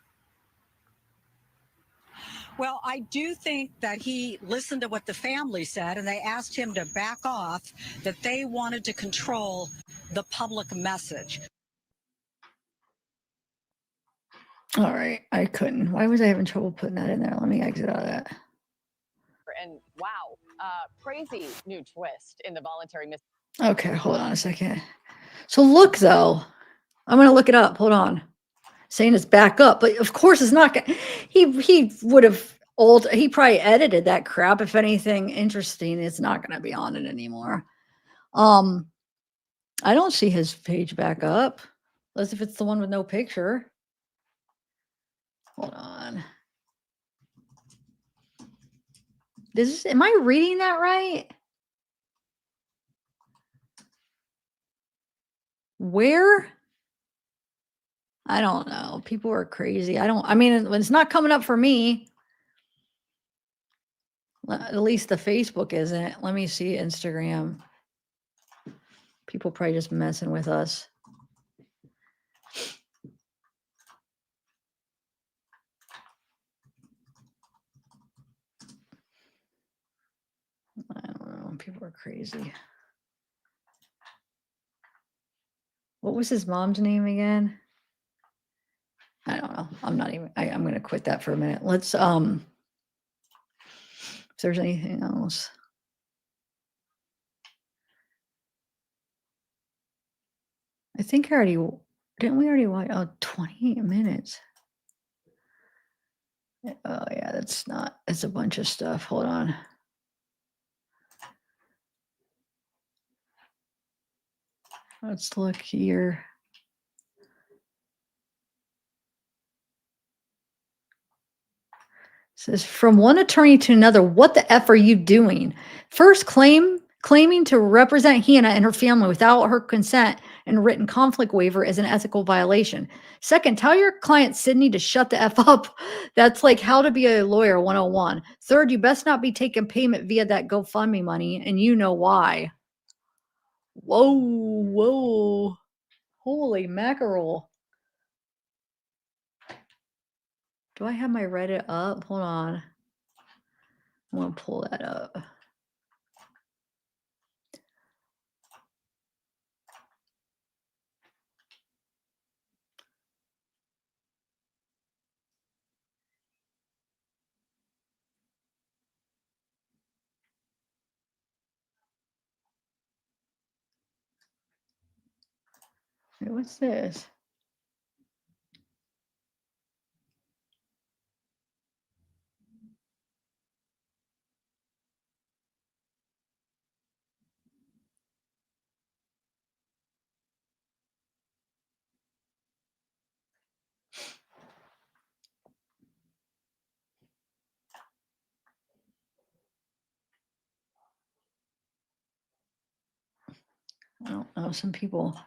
Well, I do think that he listened to what the family said, and they asked him to back off, that they wanted to control the public message. All right, I couldn't. Why was I having trouble putting that in there? Let me exit out of that. And wow, crazy new twist in the voluntary missing. Okay, hold on a second. So look, though, I'm going to look it up. Hold on. Saying it's back up, but of course it's not. He would have he probably edited that crap. If anything interesting, it's not going to be on it anymore. I don't see his page back up, unless if it's the one with no picture. Hold on. Am I reading that right? Where? I don't know. People are crazy. I mean, it's not coming up for me. At least the Facebook isn't. Let me see Instagram. People probably just messing with us. I don't know. People are crazy. What was his mom's name again? I don't know. I'm not even, I'm going to quit that for a minute. Let's, if there's anything else. I think didn't we already watch? Oh, 28 minutes. Oh yeah, it's a bunch of stuff. Hold on. Let's look here. It says from one attorney to another, what the F are you doing? First, claiming to represent Hannah and her family without her consent and written conflict waiver is an ethical violation. Second, tell your client Sydney to shut the F up. That's like how to be a lawyer 101. Third, you best not be taking payment via that GoFundMe money, and you know why. Whoa. Holy mackerel. Do I have my Reddit up? Hold on. I'm going to pull that up. Wait, what's this? I don't know. Some people.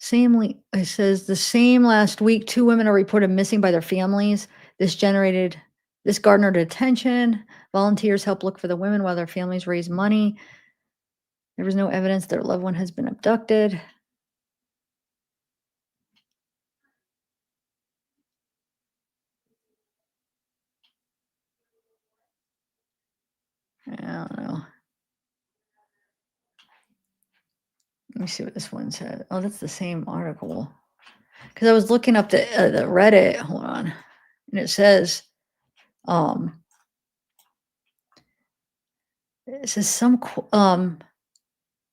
It says the same last week, 2 women are reported missing by their families. This garnered attention. Volunteers help look for the women while their families raise money. There was no evidence their loved one has been abducted. I don't know. Let me see what this one said. Oh, that's the same article. Because I was looking up the Reddit. Hold on. And it says,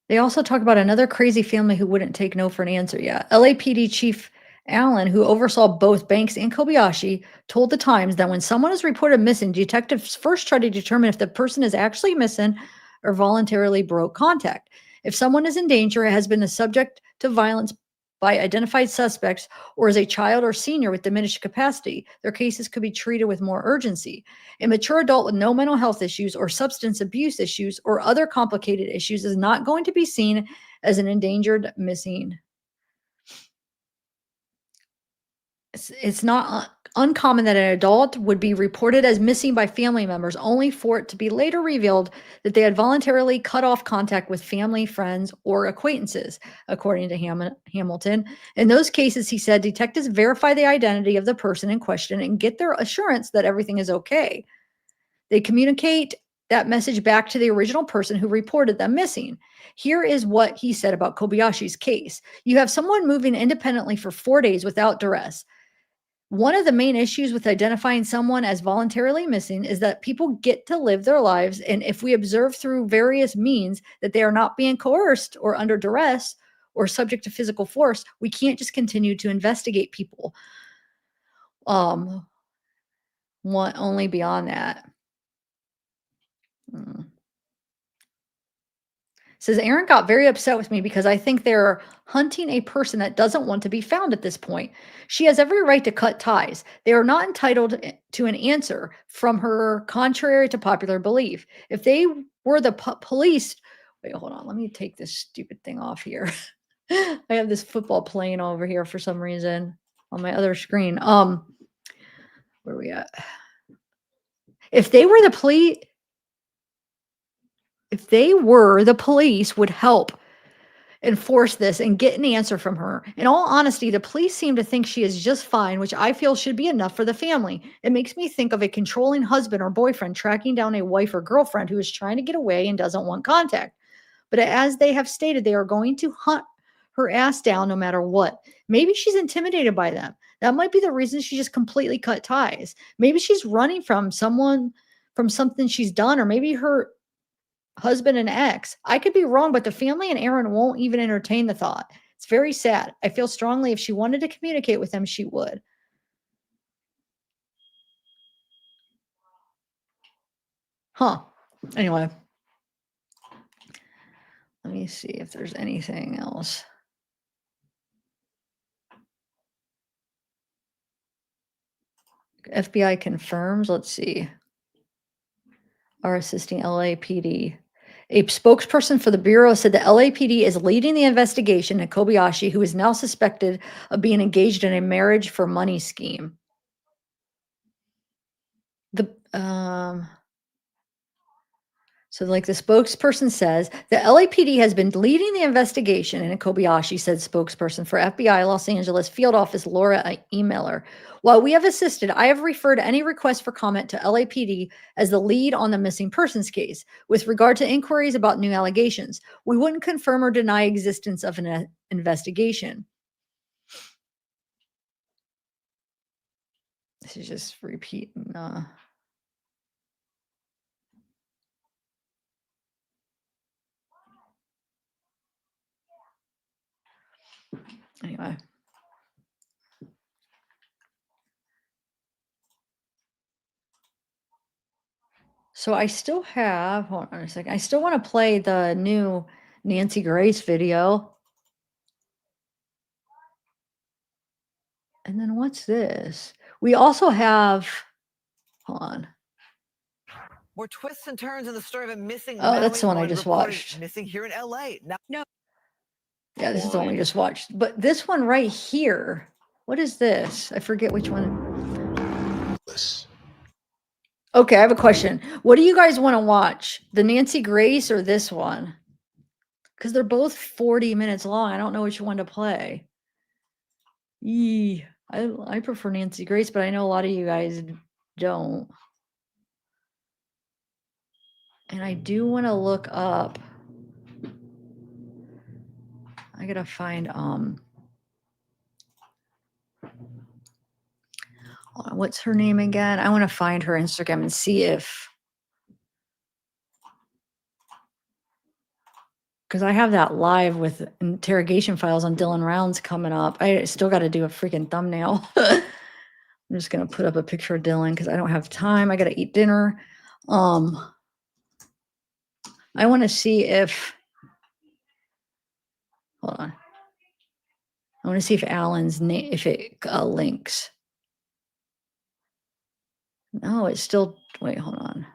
they also talk about another crazy family who wouldn't take no for an answer. Yeah. LAPD Chief Allan, who oversaw both Banks and Kobayashi, told the Times that when someone is reported missing, detectives first try to determine if the person is actually missing or voluntarily broke contact. If someone is in danger, has been the subject to violence by identified suspects, or is a child or senior with diminished capacity, their cases could be treated with more urgency. A mature adult with no mental health issues or substance abuse issues or other complicated issues is not going to be seen as an endangered missing. It's not uncommon that an adult would be reported as missing by family members, only for it to be later revealed that they had voluntarily cut off contact with family, friends, or acquaintances, according to Hamilton. In those cases, he said, detectives verify the identity of the person in question and get their assurance that everything is okay. They communicate that message back to the original person who reported them missing. Here is what he said about Kobayashi's case. You have someone moving independently for 4 days without duress. One of the main issues with identifying someone as voluntarily missing is that people get to live their lives. And if we observe through various means that they are not being coerced or under duress or subject to physical force, we can't just continue to investigate people. Only beyond that. Says Aaron got very upset with me because I think they're hunting a person that doesn't want to be found at this point. She has every right to cut ties. They are not entitled to an answer from her, contrary to popular belief. If they were the police, wait, hold on. Let me take this stupid thing off here. I have this football playing over here for some reason on my other screen. Where are we at? If they were the police. If they were, the police would help enforce this and get an answer from her. In all honesty, the police seem to think she is just fine, which I feel should be enough for the family. It makes me think of a controlling husband or boyfriend tracking down a wife or girlfriend who is trying to get away and doesn't want contact. But as they have stated, they are going to hunt her ass down no matter what. Maybe she's intimidated by them. That might be the reason she just completely cut ties. Maybe she's running from someone, from something she's done, or maybe her husband and ex. I could be wrong, but the family and Aaron won't even entertain the thought. It's very sad. I feel strongly if she wanted to communicate with them, she would. Anyway, let me see if there's anything else. FBI confirms. Let's see. Are assisting LAPD. A spokesperson for the Bureau said the LAPD is leading the investigation at Kobayashi, who is now suspected of being engaged in a marriage for money scheme. So like the spokesperson says, the LAPD has been leading the investigation in Kobayashi, said spokesperson for FBI Los Angeles Field Office Laura Emailer. While we have assisted, I have referred any request for comment to LAPD as the lead on the missing persons case. With regard to inquiries about new allegations, we wouldn't confirm or deny existence of an investigation. This is just repeating. Anyway. So I still have, hold on a second. I still want to play the new Nancy Grace video. And then what's this? We also have, hold on. More twists and turns in the story of a missing. Oh, that's the one I woman just reported watched. Missing here in LA. No. Yeah, this is the one we just watched. But this one right here, what is this? I forget which one. Okay, I have a question. What do you guys want to watch? The Nancy Grace or this one? Because they're both 40 minutes long. I don't know which one to play. I prefer Nancy Grace, but I know a lot of you guys don't. And I do want to look up. I gotta find what's her name again? I want to find her Instagram and see if, because I have that live with interrogation files on Dylan Rounds coming up. I still got to do a freaking thumbnail. I'm just gonna put up a picture of Dylan because I don't have time. I gotta eat dinner. I want to see if, hold on. I want to see if Allan's name, if it links. No, it's still, wait, hold on.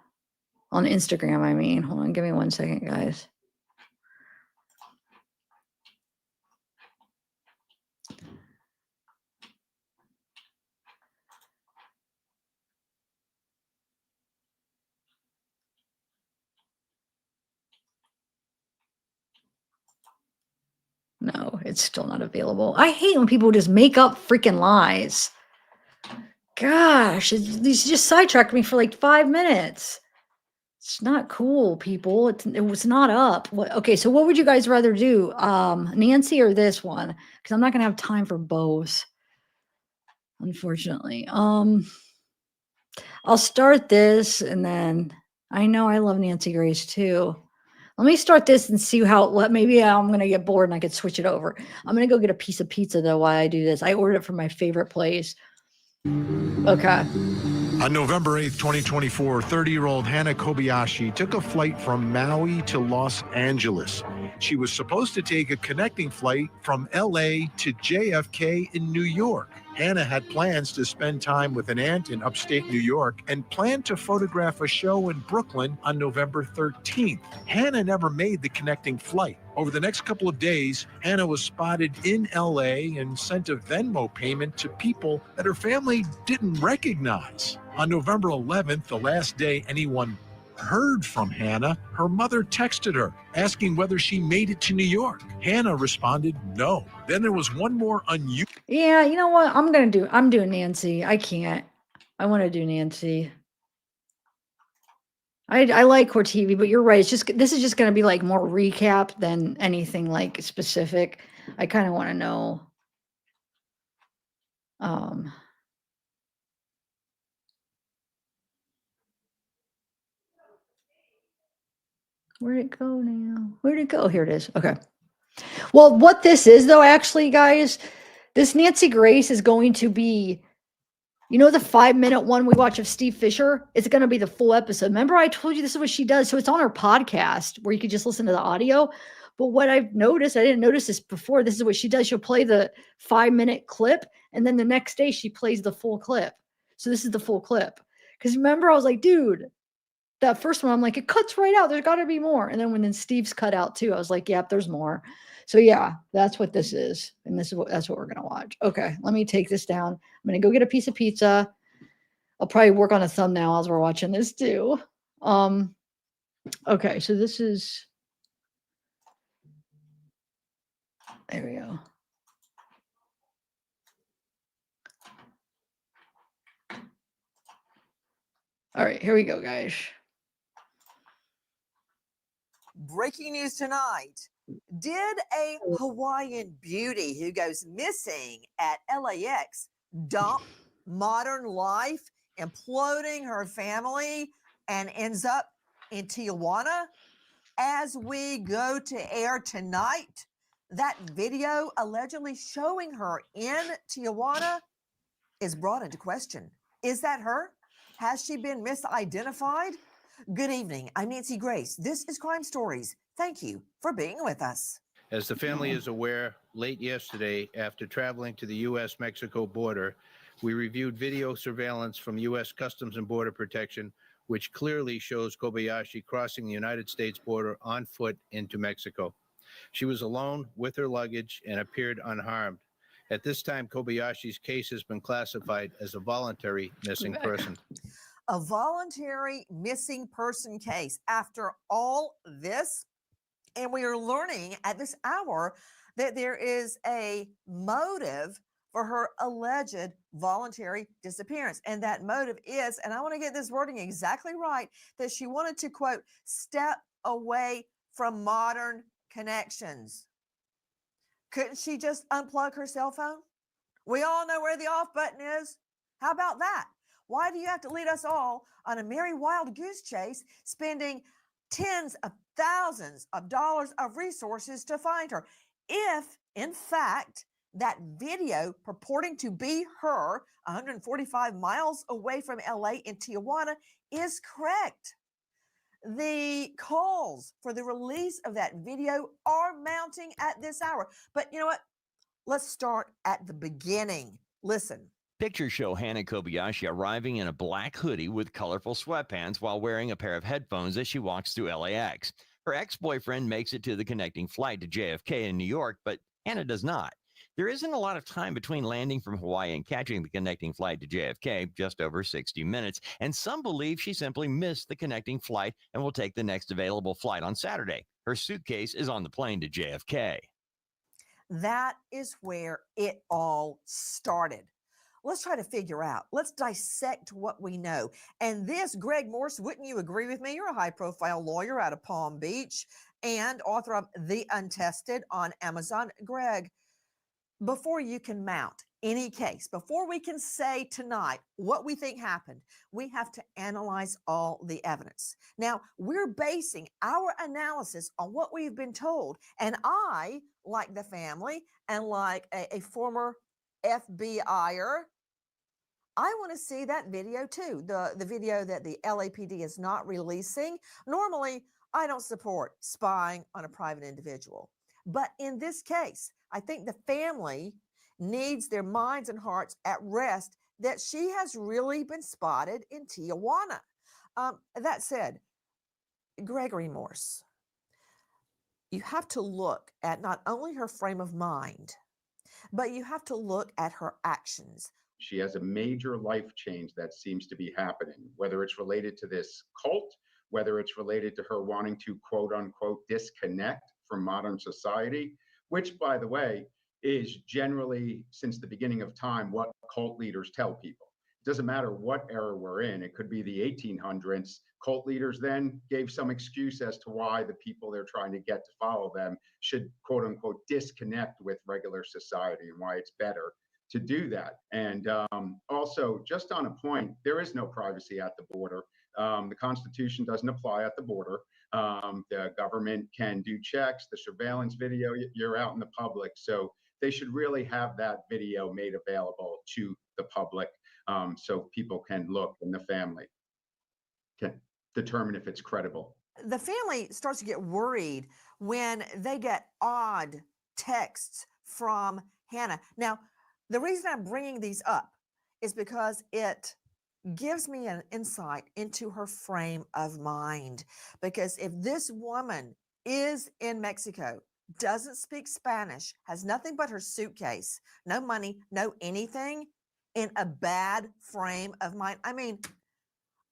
On Instagram, I mean. Hold on, give me 1 second, guys. No, it's still not available. I hate when people just make up freaking lies. Gosh, these just sidetracked me for like 5 minutes. It's not cool, people. It was not up. Okay, so what would you guys rather do? Nancy or this one? Because I'm not going to have time for both. unfortunately. I'll start this and then I know I love Nancy Grace too. Let me start this and see how, maybe I'm going to get bored and I could switch it over. I'm going to go get a piece of pizza though while I do this. I ordered it from my favorite place. Okay. On November 8th, 2024, 30-year-old Hana Kobayashi took a flight from Maui to Los Angeles. She was supposed to take a connecting flight from LA to JFK in New York. Hana had plans to spend time with an aunt in upstate New York and planned to photograph a show in Brooklyn on November 13th. Hana never made the connecting flight. Over the next couple of days, Hana was spotted in LA and sent a Venmo payment to people that her family didn't recognize. On November 11th, the last day anyone heard from Hana, her mother texted her asking whether she made it to New York. Hana responded no. Then there was one more unusual. Yeah, you know what? I'm doing Nancy. I can't. I want to do Nancy. I like Core TV, but you're right. This is just going to be like more recap than anything like specific. I kind of want to know. Where'd it go now? Where'd it go? Here it is. Okay. Well, what this is though, actually, guys, this Nancy Grace is going to be, you know, the 5-minute one we watch of Steve Fisher? It's going to be the full episode. Remember I told you this is what she does. So it's on her podcast where you could just listen to the audio. But what I've noticed, I didn't notice this before. This is what she does. She'll play the 5-minute clip. And then the next day she plays the full clip. So this is the full clip. Because remember, I was like, dude, that first one, I'm like, it cuts right out. There's got to be more. And then Steve's cut out too, I was like, yep, there's more. So yeah, that's what this is. And that's what we're going to watch. Okay, let me take this down. I'm going to go get a piece of pizza. I'll probably work on a thumbnail as we're watching this too. Okay, so this is, there we go. All right, here we go, guys. Breaking news tonight. Did a Hawaiian beauty who goes missing at LAX dump modern life, imploding her family, and ends up in Tijuana? As we go to air tonight, that video allegedly showing her in Tijuana is brought into question. Is that her? Has she been misidentified? Good evening. I'm Nancy Grace. This is Crime Stories. Thank you for being with us. As the family is aware, late yesterday, after traveling to the U.S.-Mexico border, we reviewed video surveillance from U.S. Customs and Border Protection, which clearly shows Kobayashi crossing the United States border on foot into Mexico. She was alone with her luggage and appeared unharmed. At this time, Kobayashi's case has been classified as a voluntary missing person. A voluntary missing person case. After all this, and we are learning at this hour that there is a motive for her alleged voluntary disappearance. And that motive is, and I want to get this wording exactly right, that she wanted to, quote, step away from modern connections. Couldn't she just unplug her cell phone? We all know where the off button is. How about that? Why do you have to lead us all on a merry wild goose chase, spending tens of thousands of dollars of resources to find her? If, in fact, that video purporting to be her 145 miles away from LA in Tijuana is correct. The calls for the release of that video are mounting at this hour. But you know what? Let's start at the beginning. Listen. Pictures show Hana Kobayashi arriving in a black hoodie with colorful sweatpants while wearing a pair of headphones as she walks through LAX. Her ex-boyfriend makes it to the connecting flight to JFK in New York, but Hana does not. There isn't a lot of time between landing from Hawaii and catching the connecting flight to JFK, just over 60 minutes, and some believe she simply missed the connecting flight and will take the next available flight on Saturday. Her suitcase is on the plane to JFK. That is where it all started. Let's try to figure out. Let's dissect what we know. And this, Greg Morse, wouldn't you agree with me? You're a high-profile lawyer out of Palm Beach and author of The Untested on Amazon. Greg, before you can mount any case, before we can say tonight what we think happened, we have to analyze all the evidence. Now, we're basing our analysis on what we've been told. And I, like the family and like a former FBIer, I want to see that video too, the video that the LAPD is not releasing. Normally, I don't support spying on a private individual. But in this case, I think the family needs their minds and hearts at rest that she has really been spotted in Tijuana. That said, Gregory Morse, you have to look at not only her frame of mind, but you have to look at her actions. She has a major life change that seems to be happening, whether it's related to this cult, whether it's related to her wanting to quote unquote disconnect from modern society, which, by the way, is generally, since the beginning of time, what cult leaders tell people. It doesn't matter what era we're in. It could be the 1800s. Cult leaders then gave some excuse as to why the people they're trying to get to follow them should, quote unquote, disconnect with regular society, and why it's better to do that. And also, just on a point, there is no privacy at the border. The Constitution doesn't apply at the border. The government can do checks, the surveillance video, you're out in the public. So they should really have that video made available to the public, so people can look and the family can determine if it's credible. The family starts to get worried when they get odd texts from Hannah. Now, the reason I'm bringing these up is because it gives me an insight into her frame of mind. Because if this woman is in Mexico, doesn't speak Spanish, has nothing but her suitcase, no money, no anything, in a bad frame of mind. I mean,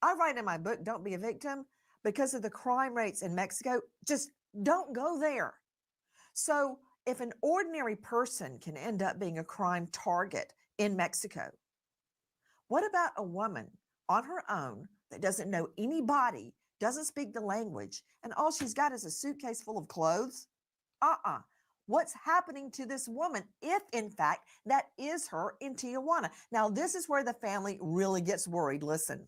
I write in my book, Don't Be a Victim, because of the crime rates in Mexico. Just don't go there. So if an ordinary person can end up being a crime target in Mexico, what about a woman on her own that doesn't know anybody, doesn't speak the language, and all she's got is a suitcase full of clothes? What's happening to this woman if, in fact, that is her in Tijuana? Now, this is where the family really gets worried. Listen.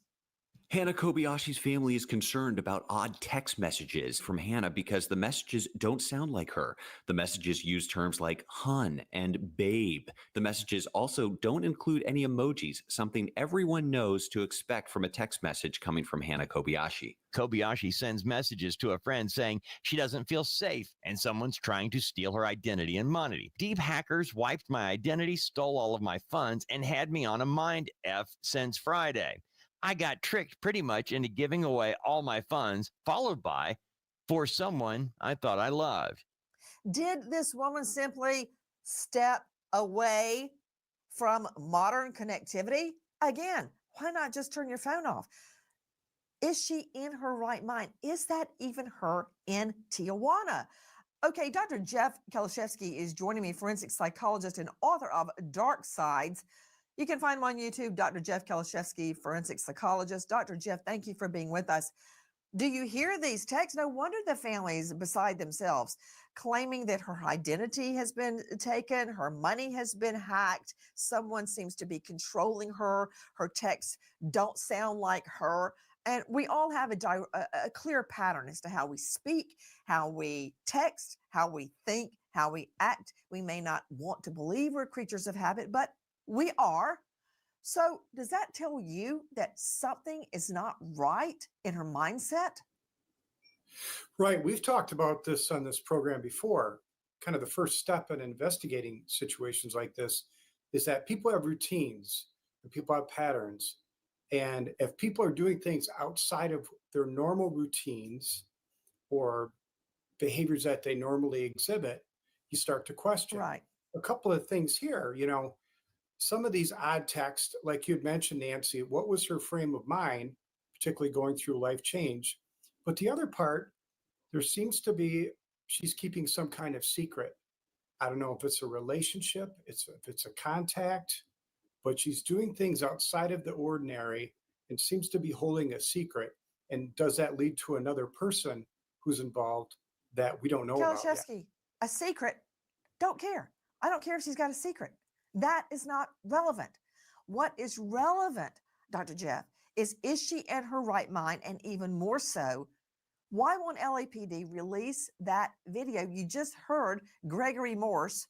Hannah Kobayashi's family is concerned about odd text messages from Hannah because the messages don't sound like her. The messages use terms like hun and babe. The messages also don't include any emojis, something everyone knows to expect from a text message coming from Hannah Kobayashi. Kobayashi sends messages to a friend saying she doesn't feel safe and someone's trying to steal her identity and money. Deep hackers wiped my identity, stole all of my funds, and had me on a mind F since Friday. I got tricked pretty much into giving away all my funds, followed by, for someone I thought I loved. Did this woman simply step away from modern connectivity? Again, why not just turn your phone off? Is she in her right mind? Is that even her in Tijuana? Okay, Dr. Jeff Kalashevsky is joining me, forensic psychologist and author of Dark Sides. You can find him on YouTube, Dr. Jeff Kalashevsky, forensic psychologist. Dr. Jeff, thank you for being with us. Do you hear these texts? No wonder the family's beside themselves, claiming that her identity has been taken, her money has been hacked, someone seems to be controlling her, her texts don't sound like her. And we all have a clear pattern as to how we speak, how we text, how we think, how we act. We may not want to believe we're creatures of habit, but we are. So does that tell you that something is not right in her mindset? Right. We've talked about this on this program before. Kind of the first step in investigating situations like this is that people have routines and people have patterns. And if people are doing things outside of their normal routines or behaviors that they normally exhibit, you start to question. Right. A couple of things here, some of these odd texts, like you'd mentioned, Nancy, what was her frame of mind, particularly going through life change? But the other part, there seems to be, she's keeping some kind of secret. I don't know if it's a relationship, if it's a contact, but she's doing things outside of the ordinary and seems to be holding a secret. And does that lead to another person who's involved that we don't know about yet? Kalashevsky, a secret, don't care. I don't care if she's got a secret. That is not relevant. What is relevant, Dr. Jeff, is she in her right mind? And even more so, why won't LAPD release that video? You just heard Gregory Morse,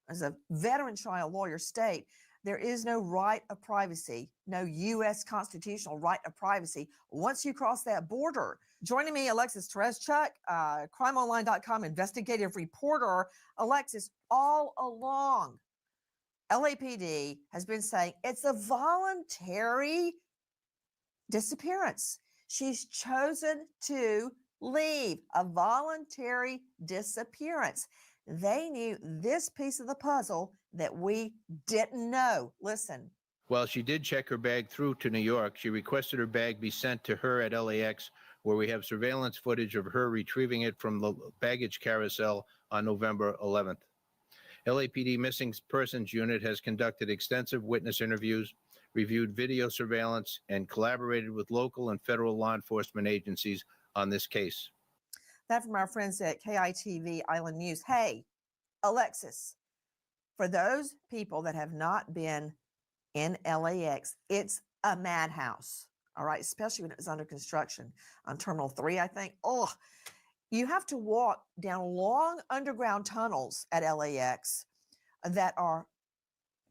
as a veteran trial lawyer, state there is no right of privacy, no U.S. constitutional right of privacy once you cross that border. Joining me, Alexis Tereszczuk, crimeonline.com investigative reporter. Alexis, all along, LAPD has been saying it's a voluntary disappearance. She's chosen to leave, a voluntary disappearance. They knew this piece of the puzzle that we didn't know. Listen. While she did check her bag through to New York, she requested her bag be sent to her at LAX, where we have surveillance footage of her retrieving it from the baggage carousel on November 11th. LAPD Missing Persons Unit has conducted extensive witness interviews, reviewed video surveillance, and collaborated with local and federal law enforcement agencies on this case. That from our friends at KITV Island News. Hey, Alexis, for those people that have not been in LAX, it's a madhouse, all right, especially when it was under construction on Terminal 3, I think. Oh, you have to walk down long underground tunnels at LAX that are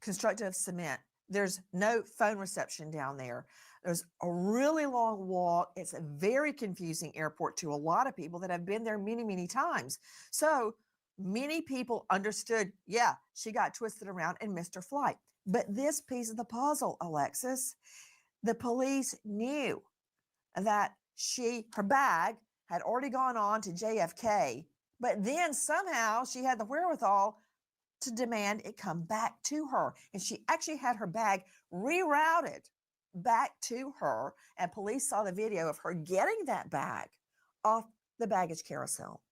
constructed of cement. There's no phone reception down there. There's a really long walk. It's a very confusing airport to a lot of people that have been there many, many times. So many people understood, yeah, she got twisted around and missed her flight. But this piece of the puzzle, Alexis, the police knew that her bag had already gone on to JFK, but then somehow she had the wherewithal to demand it come back to her. And she actually had her bag rerouted back to her, and police saw the video of her getting that bag off the baggage carousel.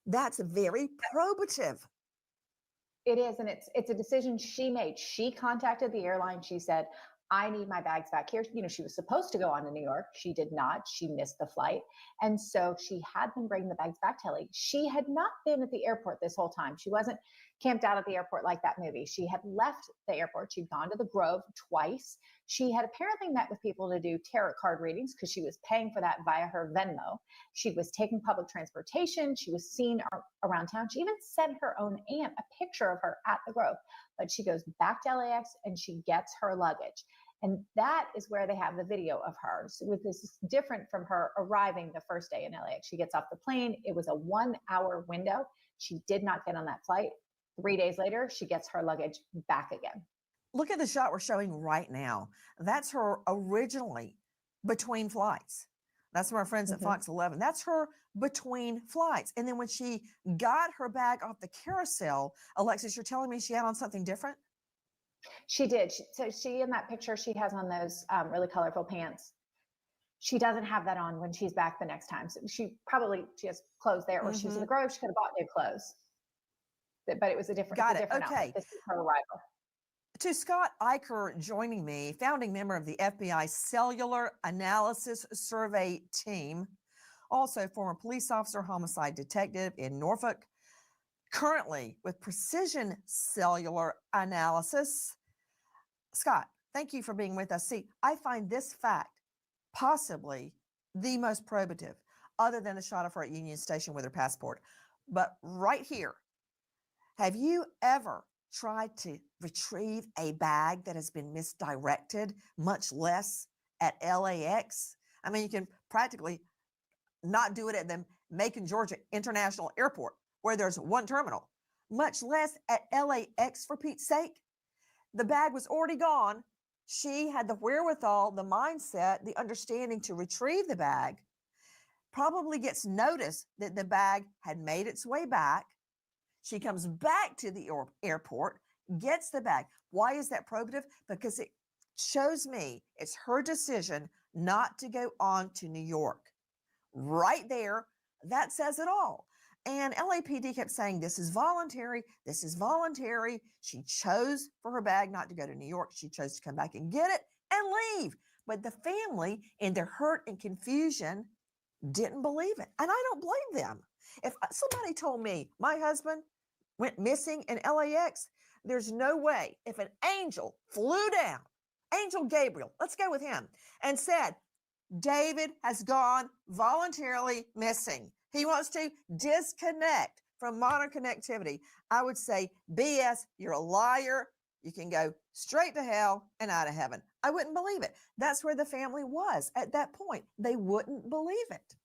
That's very probative. It is, and it's a decision she made. She contacted the airline. She said, I need my bags back here. You know, she was supposed to go on to New York. She did not. She missed the flight. And so she had them bring the bags back to LA. She had not been at the airport this whole time. She wasn't camped out at the airport like that movie. She had left the airport. She'd gone to the Grove twice. She had apparently met with people to do tarot card readings because she was paying for that via her Venmo. She was taking public transportation. She was seen around town. She even sent her own aunt a picture of her at the Grove. But she goes back to LAX and she gets her luggage. And that is where they have the video of her. So this is different from her arriving the first day in LAX. She gets off the plane. It was a 1-hour window. She did not get on that flight. 3 days later, she gets her luggage back again. Look at the shot we're showing right now. That's her originally between flights. That's from our friends at Fox 11. That's her between flights. And then when she got her bag off the carousel, Alexis, you're telling me she had on something different? She did. So she, in that picture, she has on those really colorful pants. She doesn't have that on when she's back the next time. So she has clothes there, or she was in the Grove. She could have bought new clothes. But it was a different, Got it. different Okay. outfit. This is her arrival. To Scott Eicher joining me, founding member of the FBI Cellular Analysis Survey Team, also former police officer, homicide detective in Norfolk, currently with Precision Cellular Analysis. Scott, thank you for being with us. See, I find this fact possibly the most probative, other than the shot of her at Union Station with her passport. But right here, have you ever tried to retrieve a bag that has been misdirected, much less at LAX? I mean, you can practically not do it at the Macon, Georgia International Airport, where there's one terminal, much less at LAX, for Pete's sake. The bag was already gone. She had the wherewithal, the mindset, the understanding to retrieve the bag, probably gets notice that the bag had made its way back. She comes back to the airport, gets the bag. Why is that probative? Because it shows me it's her decision not to go on to New York. Right there, that says it all. And LAPD kept saying, this is voluntary. This is voluntary. She chose for her bag not to go to New York. She chose to come back and get it and leave. But the family, in their hurt and confusion, didn't believe it. And I don't blame them. If somebody told me my husband went missing in LAX, There's no way if an angel flew down, Angel Gabriel, let's go with him, and said, David has gone voluntarily missing. He wants to disconnect from modern connectivity. I would say, BS, you're a liar. You can go straight to hell and out of heaven. I wouldn't believe it. That's where the family was at that point. They wouldn't believe it.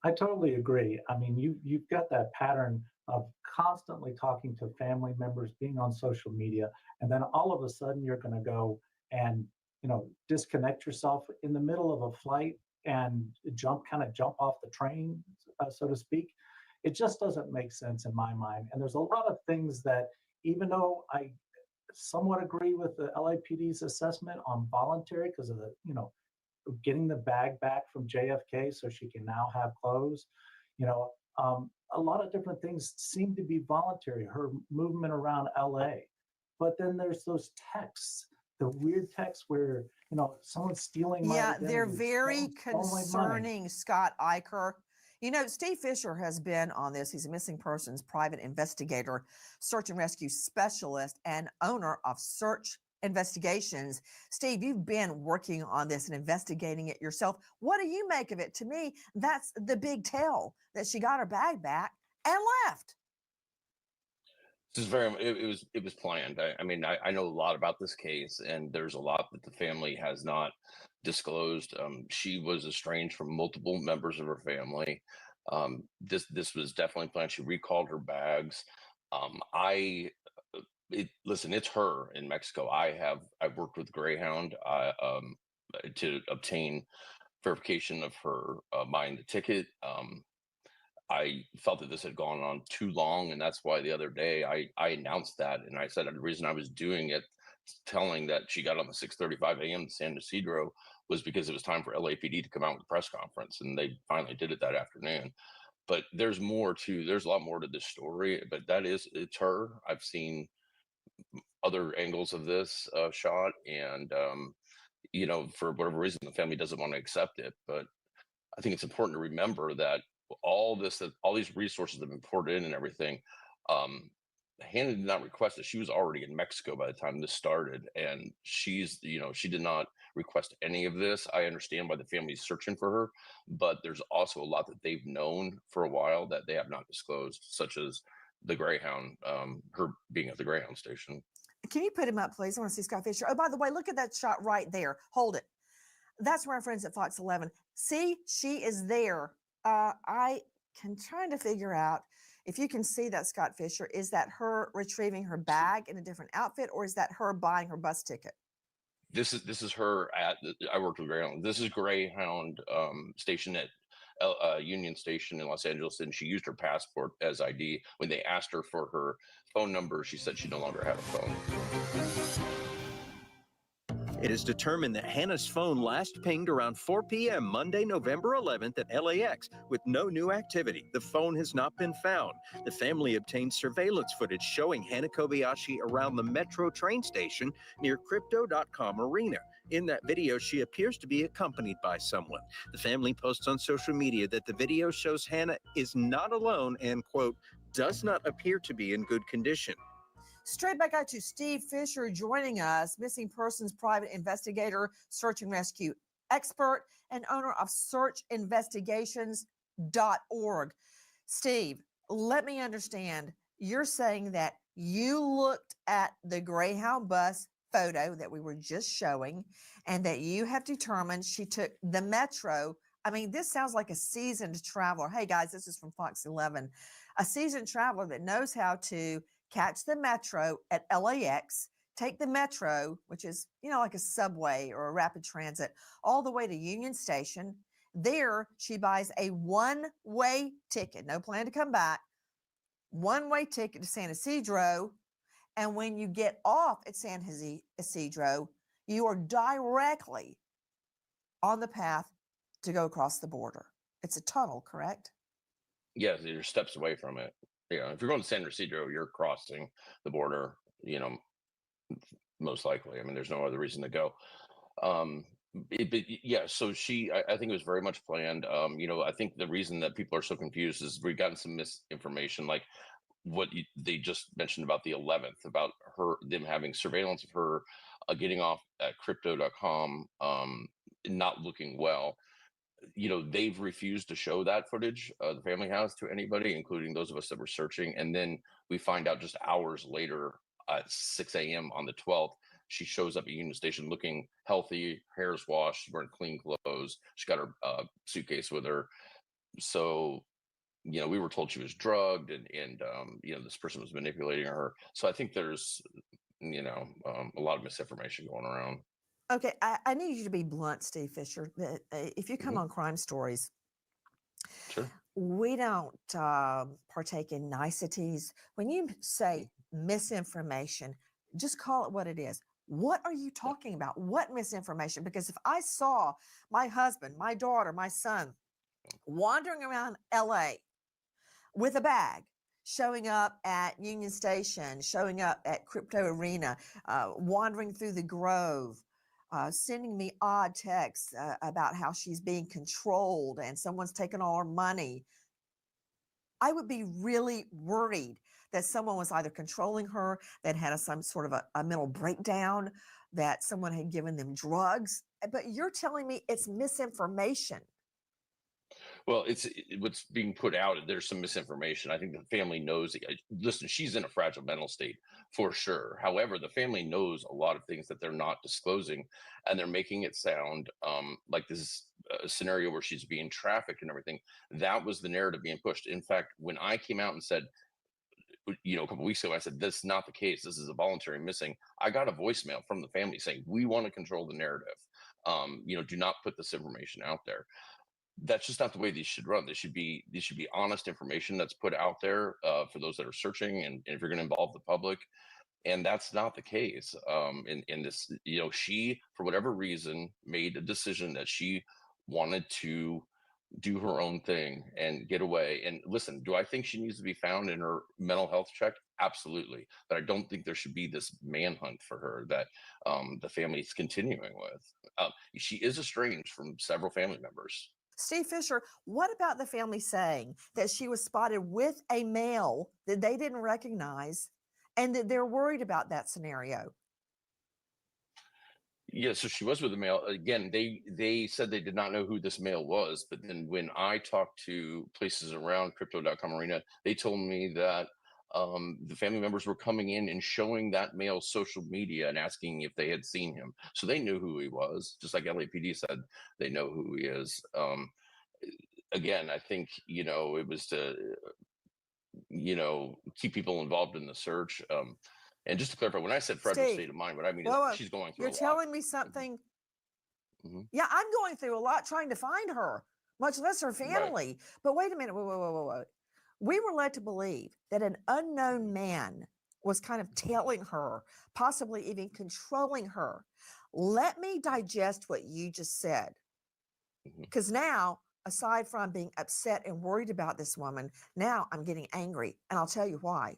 I totally agree. I mean, you've got that pattern of constantly talking to family members, being on social media, and then all of a sudden you're going to go and disconnect yourself in the middle of a flight and jump off the train, so to speak. It just doesn't make sense in my mind. And there's a lot of things that, even though I somewhat agree with the LAPD's assessment on voluntary because of the getting the bag back from JFK so she can now have clothes. A lot of different things seem to be voluntary, her movement around LA. But then there's those texts, the weird texts where, someone's stealing my Yeah, they're identity, very stole my money. concerning, Scott Eicher. Steve Fisher has been on this. He's a missing persons private investigator, search and rescue specialist, and owner of Search Investigations. Steve, you've been working on this and investigating it yourself. What do you make of it? To me, that's the big tell, that she got her bag back and left. This is it was planned. I know a lot about this case, and there's a lot that the family has not disclosed. She was estranged from multiple members of her family. This was definitely planned. She recalled her bags. Listen, it's her in Mexico. I've worked with Greyhound to obtain verification of her buying the ticket. I felt that this had gone on too long, and that's why the other day I announced that, and I said the reason I was doing it, telling that she got on the 6:35 a.m. to San Ysidro, was because it was time for LAPD to come out with a press conference, and they finally did it that afternoon. But there's a lot more to this story, but it's her. I've seen other angles of this shot, and for whatever reason, the family doesn't want to accept it. But I think it's important to remember that all these resources that have been poured in and everything, Hannah did not request it. She was already in Mexico by the time this started, and she did not request any of this. I understand why the family's searching for her, but there's also a lot that they've known for a while that they have not disclosed, such as the Greyhound, her being at the Greyhound station. Can you put him up, please? I want to see Scott Fisher. Oh, by the way, look at that shot right there. Hold it. That's where our friends at Fox 11. See, she is there. I can try to figure out if you can see that, Scott Fisher. Is that her retrieving her bag in a different outfit, or is that her buying her bus ticket? This is her I worked with Greyhound. This is Greyhound station at Union Station in Los Angeles, and she used her passport as ID. When they asked her for her phone number, she said she no longer had a phone. It is determined that Hannah's phone last pinged around 4 p.m. Monday, November 11th at LAX with no new activity. The phone has not been found. The family obtained surveillance footage showing Hannah Kobayashi around the Metro train station near Crypto.com Arena. In that video, she appears to be accompanied by someone. The family posts on social media that the video shows Hannah is not alone and, quote, does not appear to be in good condition. Straight back out to Steve Fisher joining us, missing persons private investigator, search and rescue expert, and owner of searchinvestigations.org. Steve, let me understand. You're saying that you looked at the Greyhound bus photo that we were just showing, and that you have determined she took the Metro. I mean, this sounds like a seasoned traveler. Hey guys, this is from Fox 11. A seasoned traveler that knows how to catch the Metro at LAX, take the Metro, which is, like a subway or a rapid transit, all the way to Union Station. There, she buys a one-way ticket, no plan to come back, one-way ticket to San Ysidro. And when you get off at San Ysidro, you are directly on the path to go across the border. It's a tunnel, correct? Yes, you're steps away from it. If you're going to San Ysidro, you're crossing the border, most likely. I mean, there's no other reason to go. So I think it was very much planned. I think the reason that people are so confused is we've gotten some misinformation. Like, they just mentioned about the 11th, about them having surveillance of her getting off at crypto.com, not looking well. They've refused to show that footage, the family has, to anybody, including those of us that were searching. And then we find out just hours later at 6 a.m. on the 12th, she shows up at Union Station looking healthy, hair's washed, wearing clean clothes. She got her suitcase with her. So, we were told she was drugged, and this person was manipulating her. So I think there's, a lot of misinformation going around. Okay, I need you to be blunt, Steve Fisher. If you come on Crime Stories, Sure. we don't partake in niceties. When you say misinformation, just call it what it is. What are you talking about? What misinformation? Because if I saw my husband, my daughter, my son wandering around LA with a bag, showing up at Union Station, showing up at Crypto Arena, wandering through the Grove, sending me odd texts about how she's being controlled and someone's taken all her money, I would be really worried that someone was either controlling her, that had some sort of a mental breakdown, that someone had given them drugs. But you're telling me it's misinformation. Well, what's being put out. There's some misinformation. I think the family knows. Listen, she's in a fragile mental state for sure. However, the family knows a lot of things that they're not disclosing, and they're making it sound like this is a scenario where she's being trafficked and everything. That was the narrative being pushed. In fact, when I came out and said, a couple weeks ago, I said, this is not the case. This is a voluntary missing. I got a voicemail from the family saying, we want to control the narrative. Do not put this information out there. That's just not the way these should run. These should be honest information that's put out there for those that are searching, and if you're going to involve the public. And that's not the case. In this, she, for whatever reason, made a decision that she wanted to do her own thing and get away. And listen, do I think she needs to be found in her mental health check? Absolutely. But I don't think there should be this manhunt for her that the family is continuing with. She is estranged from several family members. Steve Fisher, what about the family saying that she was spotted with a male that they didn't recognize and that they're worried about that scenario? Yeah, so she was with a male. Again, they said they did not know who this male was, but then when I talked to places around crypto.com arena, they told me that the family members were coming in and showing that male's social media and asking if they had seen him. So they knew who he was, just like LAPD said they know who he is. Again, I think, it was to, keep people involved in the search. And just to clarify, when I said fragile Steve, state of mind, what I mean whoa, is she's going through you're a lot. telling me something. Yeah, I'm going through a lot trying to find her, much less her family. Right. But wait a minute. Whoa. We were led to believe that an unknown man was kind of tailing her, possibly even controlling her. Let me digest what you just said. Because now, aside from being upset and worried about this woman, now I'm getting angry. And I'll tell you why.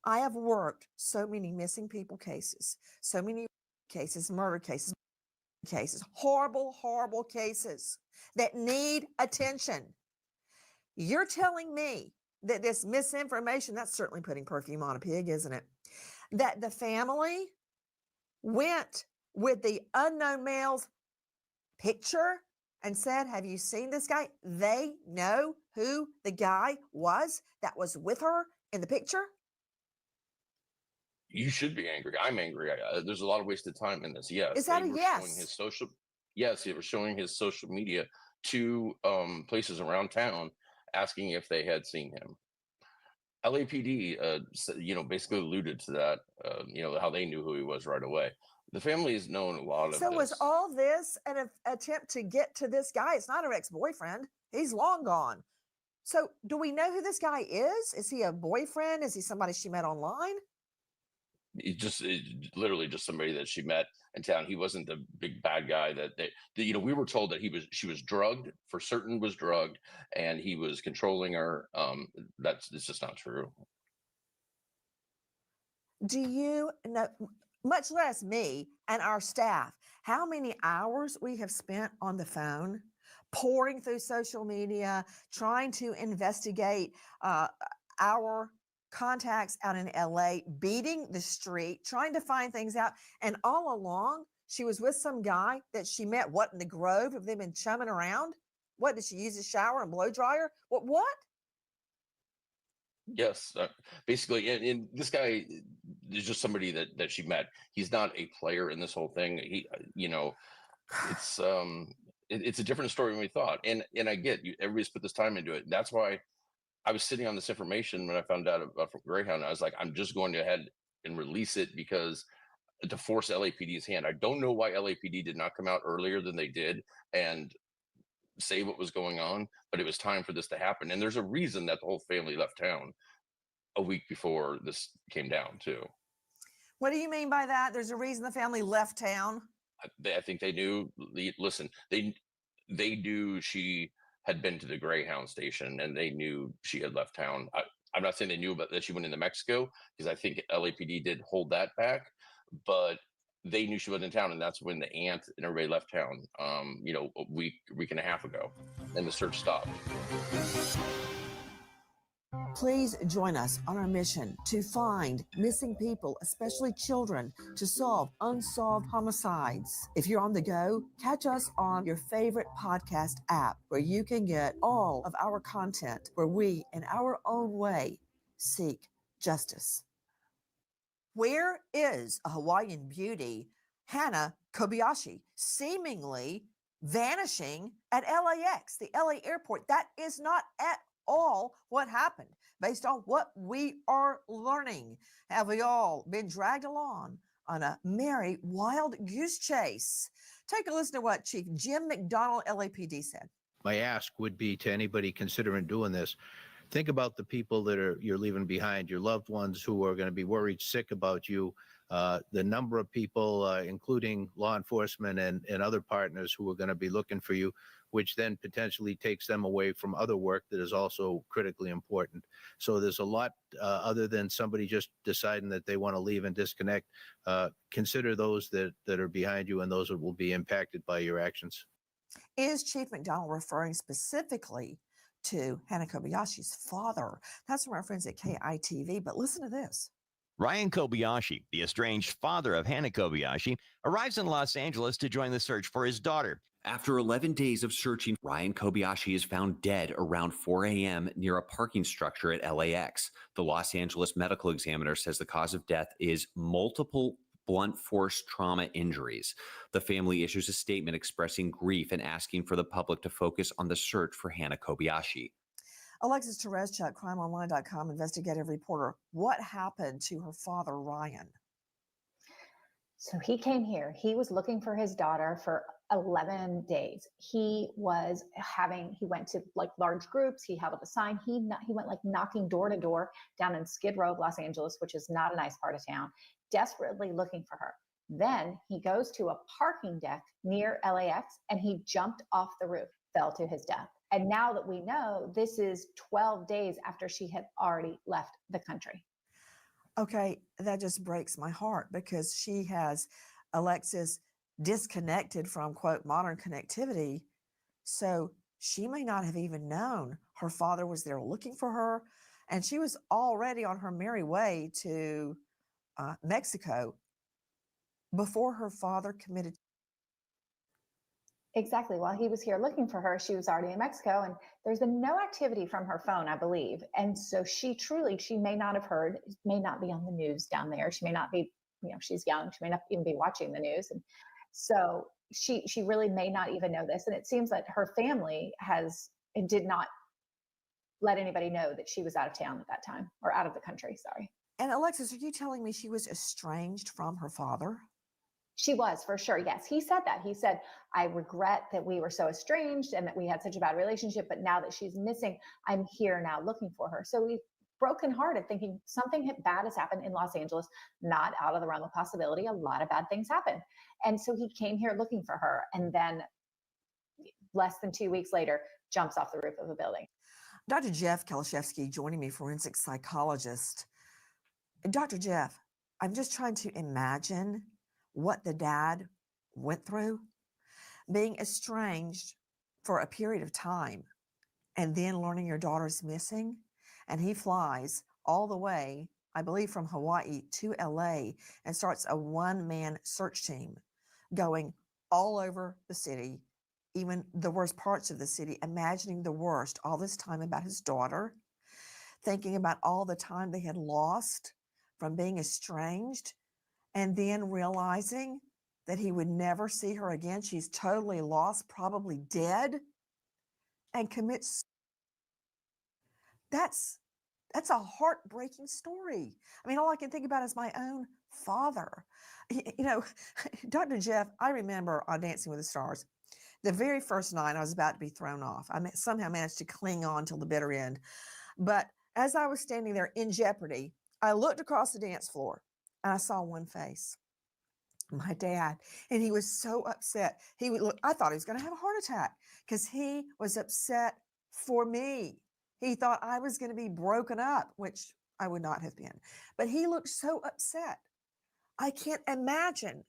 I have worked so many missing people cases, so many cases, murder cases, horrible, horrible cases that need attention. You're telling me that this misinformation, that's certainly putting perfume on a pig, isn't it? That the family went with the unknown male's picture and said, have you seen this guy? They know who the guy was that was with her in the picture? You should be angry. I'm angry. There's a lot of wasted time in this. Yes. Is that a yes? Yes, they were showing his social media to places around town, asking if they had seen him. LAPD, basically alluded to that, how they knew who he was right away. The family has known a lot of this. So was all this an attempt to get to this guy? It's not her ex-boyfriend. He's long gone. So do we know who this guy is? Is he a boyfriend? Is he somebody she met online? Literally just somebody that she met in town. He wasn't the big bad guy we were told that she was drugged, for certain was drugged, and he was controlling her. It's just not true. Do you know, much less me and our staff, how many hours we have spent on the phone, pouring through social media, trying to investigate our contacts out in LA, beating the street, trying to find things out. And all along, she was with some guy that she met, what, in the Grove? Have they been chumming around? What, did she use a shower and blow dryer? What? Yes, basically, and this guy is just somebody that she met. He's not a player in this whole thing. He, it's it's a different story than we thought. And I get you. Everybody's put this time into it. That's why I was sitting on this information when I found out about from Greyhound. I was like, I'm just going to ahead and release it because to force LAPD's hand. I don't know why LAPD did not come out earlier than they did and say what was going on, but it was time for this to happen. And there's a reason that the whole family left town a week before this came down too. What do you mean by that? There's a reason the family left town? I think they knew. Listen, they knew she had been to the Greyhound station, and they knew she had left town. I'm not saying they knew about that she went into Mexico, because I think LAPD did hold that back, but they knew she was in town, and that's when the aunt and everybody left town. A week and a half ago, and the search stopped. Please join us on our mission to find missing people, especially children, to solve unsolved homicides. If you're on the go, catch us on your favorite podcast app, where you can get all of our content, where we, in our own way, seek justice. Where is a Hawaiian beauty, Hana Kobayashi, seemingly vanishing at LAX, the LA airport? That is not at all what happened, based on what we are learning. Have we all been dragged along on a merry wild goose chase? Take a listen to what Chief Jim McDonald, LAPD, said. My ask would be to anybody considering doing this, think about the people that you're leaving behind, your loved ones who are going to be worried sick about you, the number of people, including law enforcement and other partners who are going to be looking for you, which then potentially takes them away from other work that is also critically important. So there's a lot other than somebody just deciding that they want to leave and disconnect. Consider those that are behind you and those that will be impacted by your actions. Is Chief McDonald referring specifically to Hana Kobayashi's father? That's from our friends at KITV, but listen to this. Ryan Kobayashi, the estranged father of Hana Kobayashi, arrives in Los Angeles to join the search for his daughter. After 11 days of searching, Ryan Kobayashi is found dead around 4 a.m. near a parking structure at LAX. The Los Angeles medical examiner says the cause of death is multiple blunt force trauma injuries. The family issues a statement expressing grief and asking for the public to focus on the search for Hana Kobayashi. Alexis Tereszchuk, crimeonline.com investigative reporter. What happened to her father, Ryan? So he came here. He was looking for his daughter for 11 days. He went to like large groups. He held up a sign. He went like knocking door to door down in Skid Row of Los Angeles, which is not a nice part of town, desperately looking for her. Then he goes to a parking deck near LAX and he jumped off the roof, fell to his death. And now that we know, this is 12 days after she had already left the country. Okay, that just breaks my heart, because she has Alexis disconnected from, quote, modern connectivity. So she may not have even known her father was there looking for her. And she was already on her merry way to Mexico before her father committed. Exactly. While he was here looking for her, she was already in Mexico, and there's been no activity from her phone, I believe. And so she may not have heard, may not be on the news down there. She may not be, she's young. She may not even be watching the news. And so she really may not even know this. And it seems that her family did not let anybody know that she was out of town at that time, or out of the country, sorry. And Alexis, are you telling me she was estranged from her father? She was, for sure. Yes. He said that. He said, I regret that we were so estranged and that we had such a bad relationship, but now that she's missing, I'm here now looking for her. So he's brokenhearted, thinking something bad has happened in Los Angeles, not out of the realm of possibility. A lot of bad things happen. And so he came here looking for her, and then less than 2 weeks later, jumps off the roof of a building. Dr. Jeff Kalashevsky joining me, forensic psychologist. Dr. Jeff, I'm just trying to imagine what the dad went through, being estranged for a period of time and then learning your daughter's missing, and he flies all the way, I believe, from Hawaii to LA and starts a one-man search team going all over the city, even the worst parts of the city, imagining the worst all this time about his daughter, thinking about all the time they had lost from being estranged, and then realizing that he would never see her again. She's totally lost, probably dead, and commits. That's a heartbreaking story. I mean, all I can think about is my own father. You know, Dr. Jeff, I remember on Dancing with the Stars, the very first night I was about to be thrown off. I somehow managed to cling on till the bitter end. But as I was standing there in jeopardy, I looked across the dance floor and I saw one face, my dad, and he was so upset. I thought he was going to have a heart attack because he was upset for me. He thought I was going to be broken up, which I would not have been. But he looked so upset. I can't imagine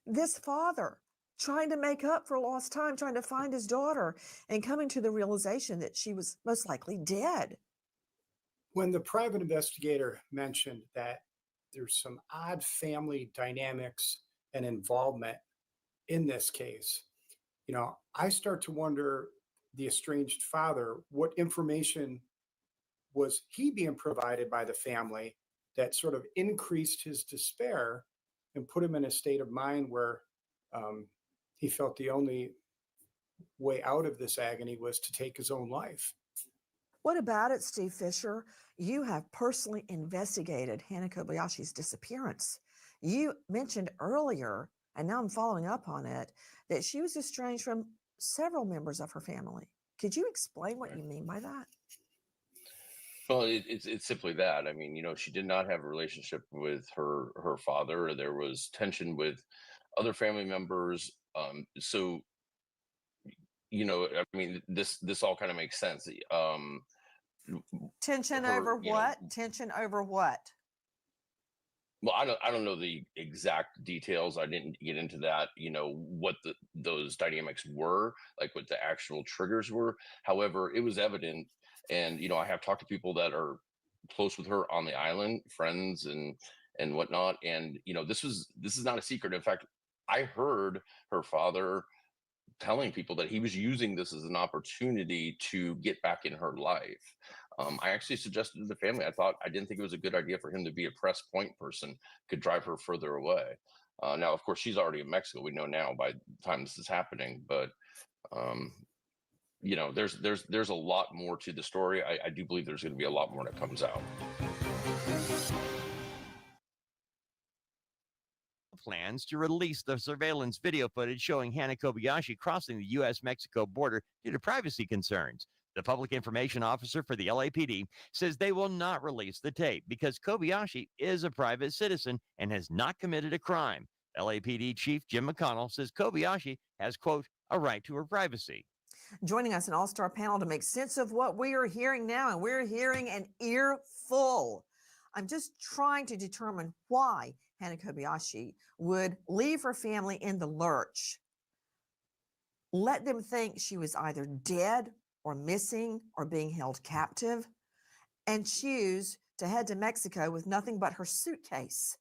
this father trying to make up for lost time, trying to find his daughter, and coming to the realization that she was most likely dead. When the private investigator mentioned that there's some odd family dynamics and involvement in this case, you know, I start to wonder, the estranged father, what information was he being provided by the family that sort of increased his despair and put him in a state of mind where he felt the only way out of this agony was to take his own life. What about it, Steve Fisher? You have personally investigated Hana Kobayashi's disappearance. You mentioned earlier, and now I'm following up on it, that she was estranged from several members of her family. Could you explain what you mean by that? Well, it's simply that. I mean, you know, she did not have a relationship with her father. There was tension with other family members. So, you know, I mean, this all kind of makes sense. Tension Her, over you know, what? Tension over what? well, I don't know the exact details. I didn't get into that, you know, what those dynamics were, like what the actual triggers were. However, it was evident, and you know, I have talked to people that are close with her on the island, friends and whatnot, and you know, this is not a secret. In fact, I heard her father telling people that he was using this as an opportunity to get back in her life. I actually suggested to the family, I didn't think it was a good idea for him to be a press point person, could drive her further away. Now, of course, she's already in Mexico. We know now by the time this is happening, but you know, there's a lot more to the story. I do believe there's going to be a lot more that comes out. Plans to release the surveillance video footage showing Hana Kobayashi crossing the U.S.-Mexico border due to privacy concerns. The public information officer for the LAPD says they will not release the tape because Kobayashi is a private citizen and has not committed a crime. LAPD Chief Jim McConnell says Kobayashi has, quote, a right to her privacy. Joining us, an all-star panel to make sense of what we are hearing now, and we're hearing an earful. I'm just trying to determine why Hana Kobayashi would leave her family in the lurch, let them think she was either dead or missing or being held captive, and choose to head to Mexico with nothing but her suitcase.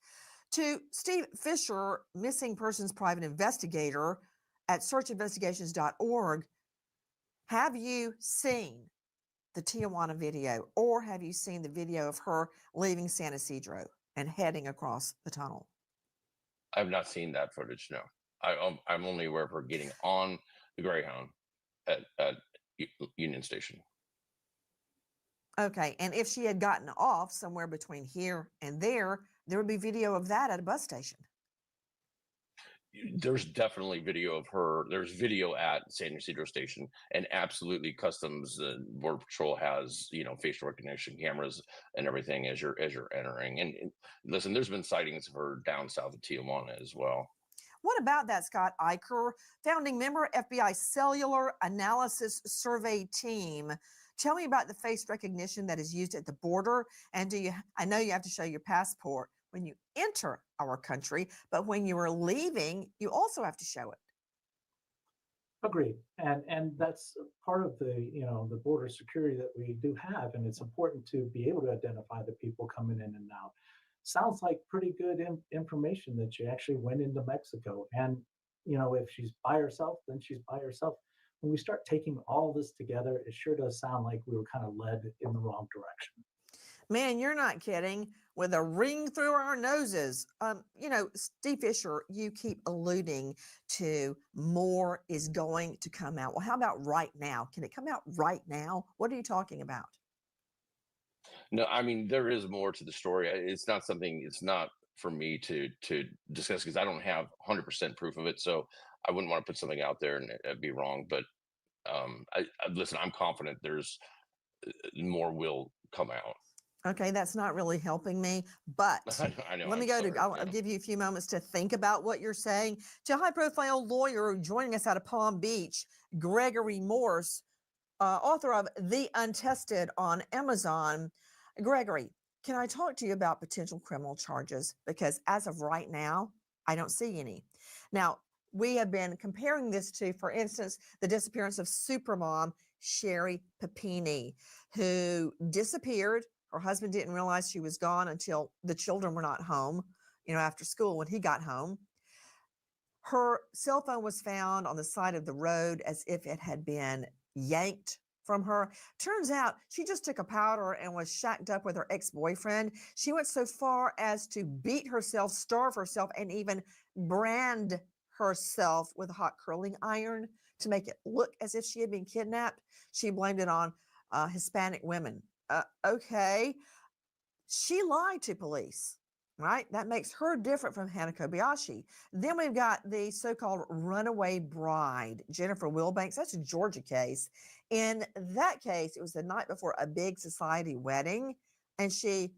To Steve Fisher, missing persons private investigator at searchinvestigations.org, have you seen the Tijuana video, or have you seen the video of her leaving San Ysidro and heading across the tunnel? I've not seen that footage. No, I'm only aware of her getting on the Greyhound at Union Station. Okay, and if she had gotten off somewhere between here and there would be video of that at a bus station. There's definitely video of her. There's video at San Ysidro Station, and absolutely, Customs Border Patrol has, you know, facial recognition cameras and everything as you're entering. And listen, there's been sightings of her down south of Tijuana as well. What about that, Scott Eicher, founding member, FBI Cellular Analysis Survey Team? Tell me about the face recognition that is used at the border. And I know you have to show your passport when you enter our country, but when you are leaving, you also have to show it. Agreed. And that's part of the, the border security that we do have. And it's important to be able to identify the people coming in and out. Sounds like pretty good information that she actually went into Mexico. And, if she's by herself, then she's by herself. When we start taking all this together, it sure does sound like we were kind of led in the wrong direction. Man, you're not kidding. With a ring through our noses. Steve Fisher, you keep alluding to more is going to come out. Well, how about right now? Can it come out right now? What are you talking about? No, I mean there is more to the story. It's not something. It's not for me to discuss because I don't have 100% proof of it. So I wouldn't want to put something out there and it'd be wrong. But listen, I'm confident there's more will come out. Okay, that's not really helping me, but I know. let me I'll give you a few moments to think about what you're saying. To a high-profile lawyer joining us out of Palm Beach, Gregory Morse, author of The Untested on Amazon. Gregory, can I talk to you about potential criminal charges? Because as of right now, I don't see any. Now, we have been comparing this to, for instance, the disappearance of supermom Sherry Papini, who disappeared. Her husband didn't realize she was gone until the children were not home, after school when he got home. Her cell phone was found on the side of the road as if it had been yanked from her. Turns out she just took a powder and was shacked up with her ex-boyfriend. She went so far as to beat herself, starve herself, and even brand herself with a hot curling iron to make it look as if she had been kidnapped. She blamed it on Hispanic women. Okay. She lied to police, right? That makes her different from Hannah Kobayashi. Then we've got the so-called runaway bride, Jennifer Wilbanks. That's a Georgia case. In that case, it was the night before a big society wedding, and she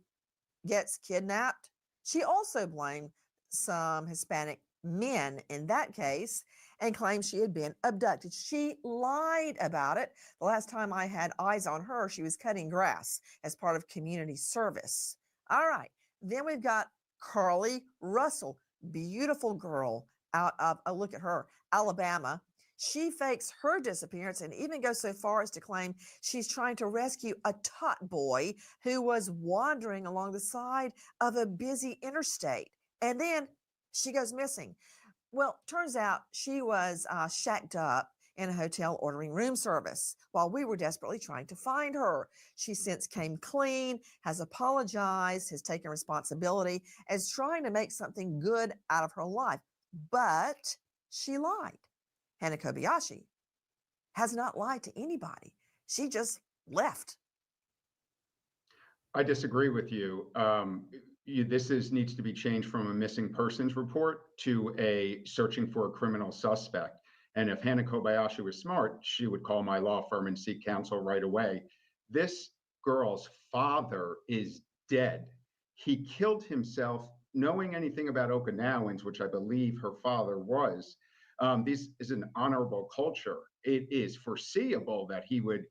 gets kidnapped. She also blamed some Hispanic men in that case and claimed she had been abducted. She lied about it. The last time I had eyes on her, she was cutting grass as part of community service. All right. Then we've got Carly Russell, beautiful girl out of, look at her, Alabama. She fakes her disappearance and even goes so far as to claim she's trying to rescue a tot boy who was wandering along the side of a busy interstate. And then she goes missing. Well, turns out she was shacked up in a hotel ordering room service while we were desperately trying to find her. She since came clean, has apologized, has taken responsibility, is trying to make something good out of her life. But she lied. Hannah Kobayashi has not lied to anybody. She just left. I disagree with you. This needs to be changed from a missing persons report to a searching for a criminal suspect. And if Hannah Kobayashi was smart, she would call my law firm and seek counsel right away. This girl's father is dead. He killed himself knowing anything about Okinawans, which I believe her father was. This is an honorable culture. It is foreseeable that he would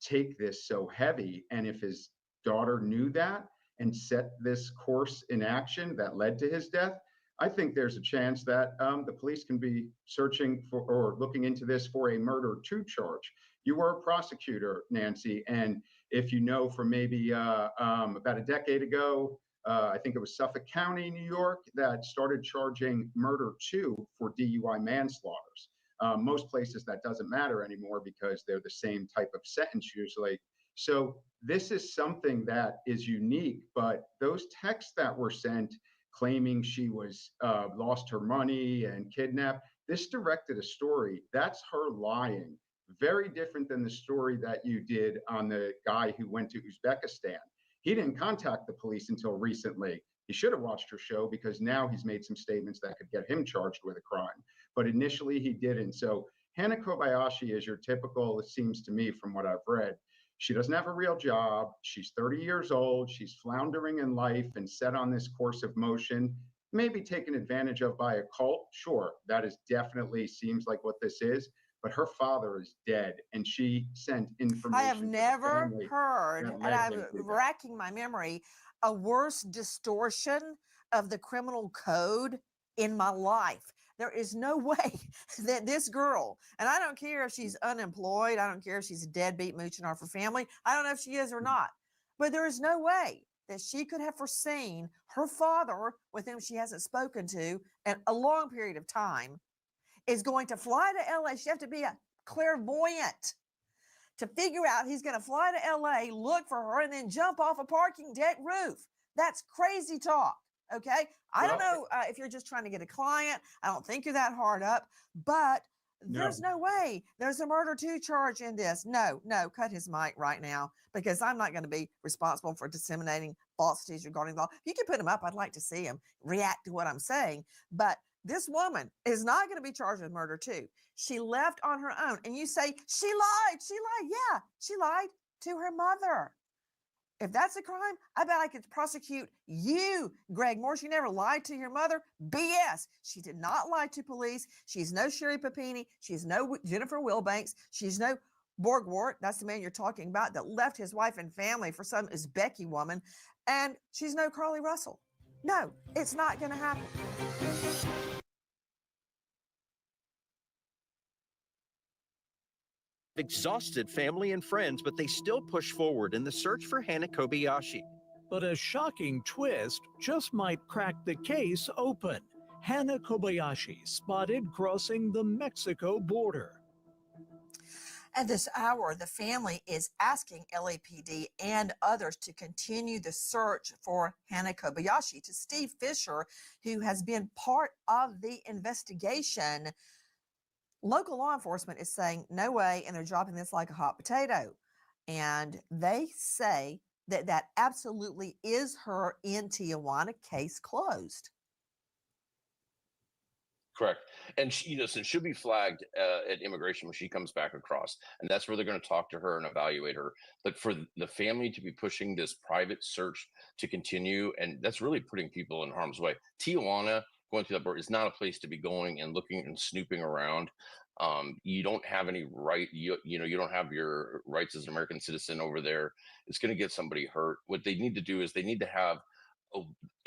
take this so heavy. And if his daughter knew that and set this course in action that led to his death, I think there's a chance that the police can be searching for or looking into this for a murder 2 charge. You were a prosecutor, Nancy, and if you know from maybe about a decade ago, I think it was Suffolk County, New York, that started charging murder 2 for DUI manslaughters. Most places that doesn't matter anymore because they're the same type of sentence usually. So this is something that is unique, but those texts that were sent claiming she was lost her money and kidnapped, this directed a story. That's her lying. Very different than the story that you did on the guy who went to Uzbekistan. He didn't contact the police until recently. He should have watched her show because now he's made some statements that could get him charged with a crime. But initially he didn't. So Hannah Kobayashi is your typical, it seems to me from what I've read, she doesn't have a real job. She's 30 years old. She's floundering in life and set on this course of motion, maybe taken advantage of by a cult. Sure, that is definitely seems like what this is. But her father is dead, and she sent information. I have never heard, and I'm racking my memory, a worse distortion of the criminal code in my life. There is no way that this girl, and I don't care if she's unemployed, I don't care if she's a deadbeat mooching off her family, I don't know if she is or not, but there is no way that she could have foreseen her father, with whom she hasn't spoken to in a long period of time, is going to fly to LA. She have to be a clairvoyant to figure out he's going to fly to LA, look for her, and then jump off a parking deck roof. That's crazy talk. Okay. I don't know if you're just trying to get a client. I don't think you're that hard up, but there's no way there's a murder 2 charge in this. No, cut his mic right now, because I'm not going to be responsible for disseminating falsities regarding the law. If you can put him up, I'd like to see him react to what I'm saying. But this woman is not going to be charged with murder 2. She left on her own. And you say, she lied. She lied. Yeah, she lied to her mother. If that's a crime, I bet I could prosecute you, Greg Moore. She never lied to your mother. BS. She did not lie to police. She's no Sherry Papini. She's no Jennifer Wilbanks. She's no Borgwart. That's the man you're talking about that left his wife and family for some Uzbeki woman. And she's no Carly Russell. No, it's not going to happen. Exhausted family and friends, but they still push forward in the search for Hana Kobayashi. But a shocking twist just might crack the case open. Hana Kobayashi spotted crossing the Mexico border. At this hour, the family is asking LAPD and others to continue the search for Hana Kobayashi. To Steve Fisher, who has been part of the investigation, local law enforcement is saying no way, and they're dropping this like a hot potato. And they say that that absolutely is her in Tijuana, case closed. Correct. And she, so she'll be flagged at immigration when she comes back across. And that's where they're going to talk to her and evaluate her. But for the family to be pushing this private search to continue, and that's really putting people in harm's way. Tijuana, going through that border, is not a place to be going and looking and snooping around. You don't have any right, you don't have your rights as an American citizen over there. It's going to get somebody hurt. What they need to do is they need to have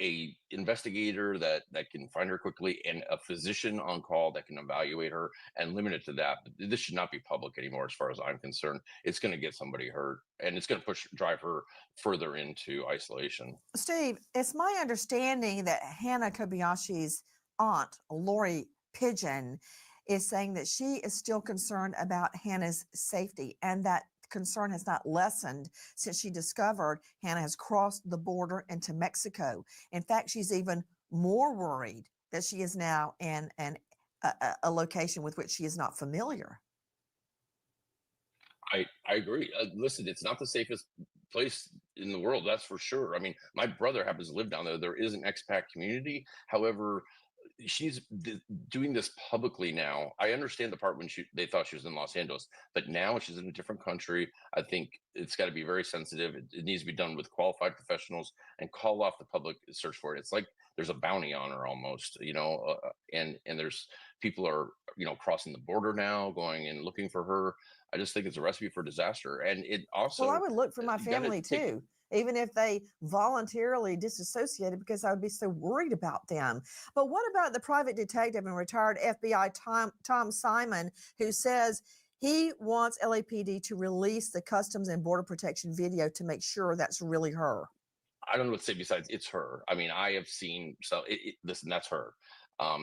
a investigator that can find her quickly, and a physician on call that can evaluate her, and limit it to that. But this should not be public anymore, as far as I'm concerned. It's going to get somebody hurt, and it's going to drive her further into isolation. Steve, it's my understanding that Hana Kobayashi's aunt, Larie Pigeon, is saying that she is still concerned about Hana's safety, and that concern has not lessened since she discovered Hana has crossed the border into Mexico. In fact, she's even more worried that she is now in a location with which she is not familiar. I agree. Listen, it's not the safest place in the world, that's for sure. I mean, my brother happens to live down there. There is an expat community. However, she's doing this publicly now. I understand the part when they thought she was in Los Angeles, but now she's in a different country. I think it's got to be very sensitive. It needs to be done with qualified professionals and call off the public search for it. It's like there's a bounty on her almost, and there's people are, crossing the border now, going and looking for her. I just think it's a recipe for disaster. And it also, well, I would look for my family too, even if they voluntarily disassociated, because I would be so worried about them. But what about the private detective and retired FBI Tom Simon, who says he wants LAPD to release the Customs and Border Protection video to make sure that's really her? I don't know what to say besides it's her. I mean, I have seen, so listen, that's her.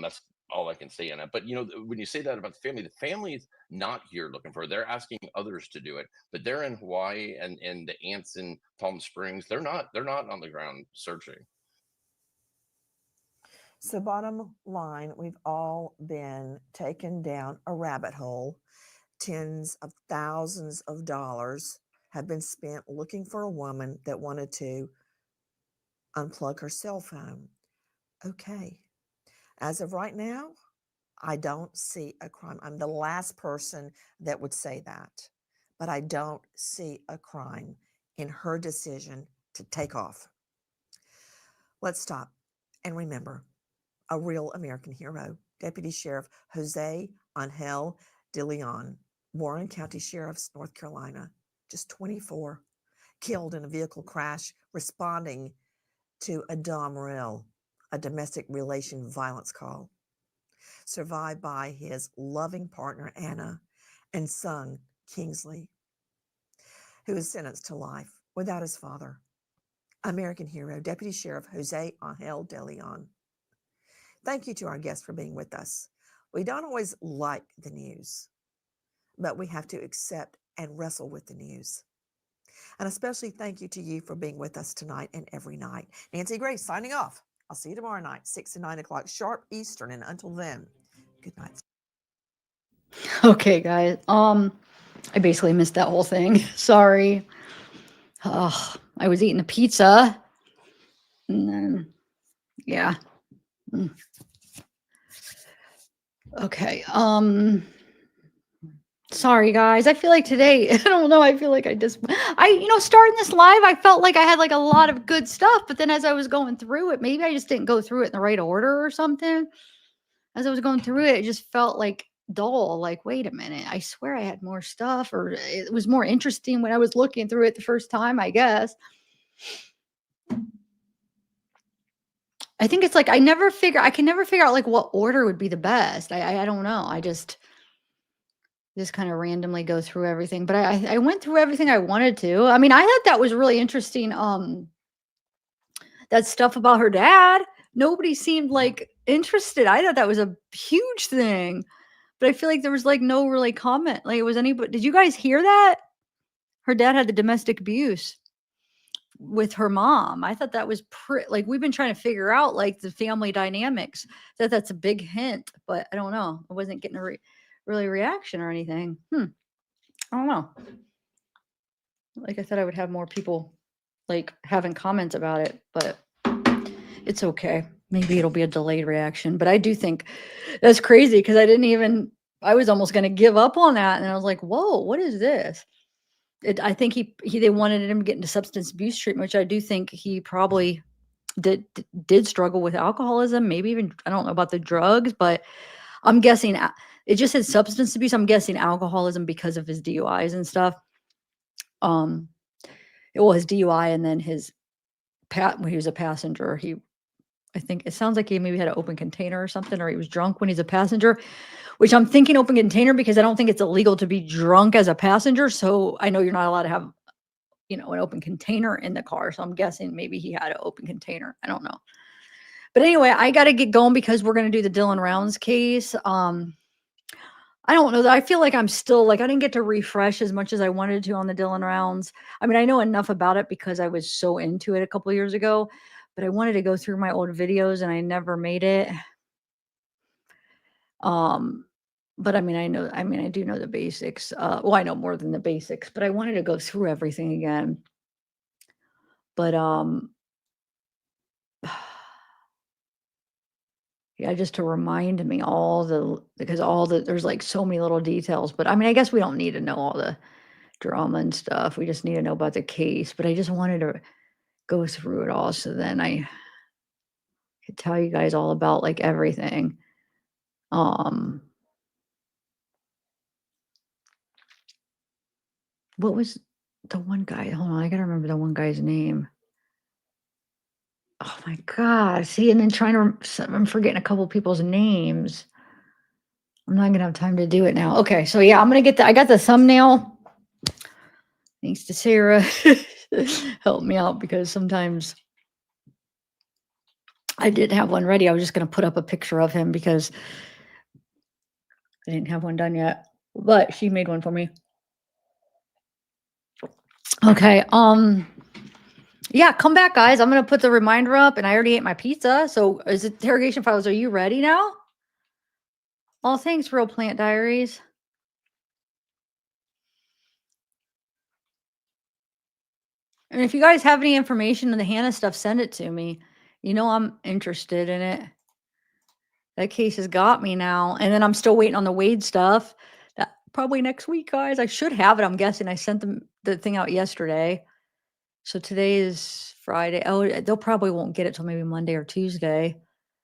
That's all I can say on it. But when you say that about the family is not here looking for her. They're asking others to do it, but they're in Hawaii and the aunts in Palm Springs. They're not on the ground searching. So bottom line, we've all been taken down a rabbit hole. Tens of thousands of dollars have been spent looking for a woman that wanted to unplug her cell phone. Okay. As of right now, I don't see a crime. I'm the last person that would say that, but I don't see a crime in her decision to take off. Let's stop and remember a real American hero, Deputy Sheriff Jose Angel de Leon, Warren County Sheriff's North Carolina, just 24, killed in a vehicle crash responding to a DOMREL, a domestic relation violence call. survived by his loving partner, Anna, and son, Kingsley, who was sentenced to life without his father. American hero, Deputy Sheriff Jose Angel de Leon. Thank you to our guests for being with us. We don't always like the news, but we have to accept and wrestle with the news. And especially thank you to you for being with us tonight and every night. Nancy Grace signing off. I'll see you tomorrow night, 6 to 9 o'clock sharp Eastern. And until then, good night. Okay, guys. I basically missed that whole thing. Sorry. I was eating a pizza. And then, yeah. Okay. Sorry guys. I feel like today, I don't know. I feel like starting this live, I felt like I had like a lot of good stuff, but then as I was going through it, maybe I just didn't go through it in the right order or something. As I was going through it, it just felt like dull. Like, wait a minute. I swear I had more stuff, or it was more interesting when I was looking through it the first time, I guess. I think it's like I can never figure out like what order would be the best. I don't know. I just kind of randomly go through everything. But I went through everything I wanted to. I mean, I thought that was really interesting. That stuff about her dad. Nobody seemed like interested. I thought that was a huge thing. But I feel like there was like no really comment. Like, was anybody, did you guys hear that? Her dad had the domestic abuse with her mom. I thought that was like, we've been trying to figure out like the family dynamics. That's a big hint, but I don't know. I wasn't getting a really reaction or anything. I don't know. Like I said, I would have more people like having comments about it, but it's okay. Maybe it'll be a delayed reaction, but I do think that's crazy because I was almost going to give up on that. And I was like, whoa, what is this? I think they wanted him to get into substance abuse treatment, which I do think he probably did struggle with alcoholism, maybe even, I don't know about the drugs, but I'm guessing it just said substance abuse. I'm guessing alcoholism because of his DUIs and stuff. His DUI and then when he was a passenger, I think it sounds like he maybe had an open container or something, or he was drunk when he's a passenger, which I'm thinking open container because I don't think it's illegal to be drunk as a passenger. So I know you're not allowed to have, an open container in the car. So I'm guessing maybe he had an open container. I don't know. But anyway, I got to get going because we're going to do the Dylan Rounds case. I don't know that I feel like I'm still like, I didn't get to refresh as much as I wanted to on the Dylan Rounds. I mean, I know enough about it because I was so into it a couple of years ago, but I wanted to go through my old videos and I never made it. But I do know the basics. Well, I know more than the basics, but I wanted to go through everything again. But yeah, just to remind me there's like so many little details, but I mean, I guess we don't need to know all the drama and stuff. We just need to know about the case, but I just wanted to go through it all. So then I could tell you guys all about like everything. What was the one guy? Hold on, I gotta remember the one guy's name. Oh my God. See, and then I'm forgetting a couple people's names. I'm not gonna have time to do it now. Okay, so yeah, I'm gonna I got the thumbnail. Thanks to Sarah. Help me out because sometimes I did have one ready. I was just gonna put up a picture of him because I didn't have one done yet, but she made one for me. Okay, yeah, come back, guys. I'm gonna put the reminder up, and I already ate my pizza. So, interrogation files, are you ready now? Oh, thanks, Real Plant Diaries. And if you guys have any information on the Hannah stuff, send it to me. I'm interested in it. That case has got me now, and then I'm still waiting on the Wade stuff. That probably next week, guys. I should have it. I'm guessing I sent them the thing out yesterday. So today is Friday. Oh, they'll probably won't get it till maybe Monday or Tuesday.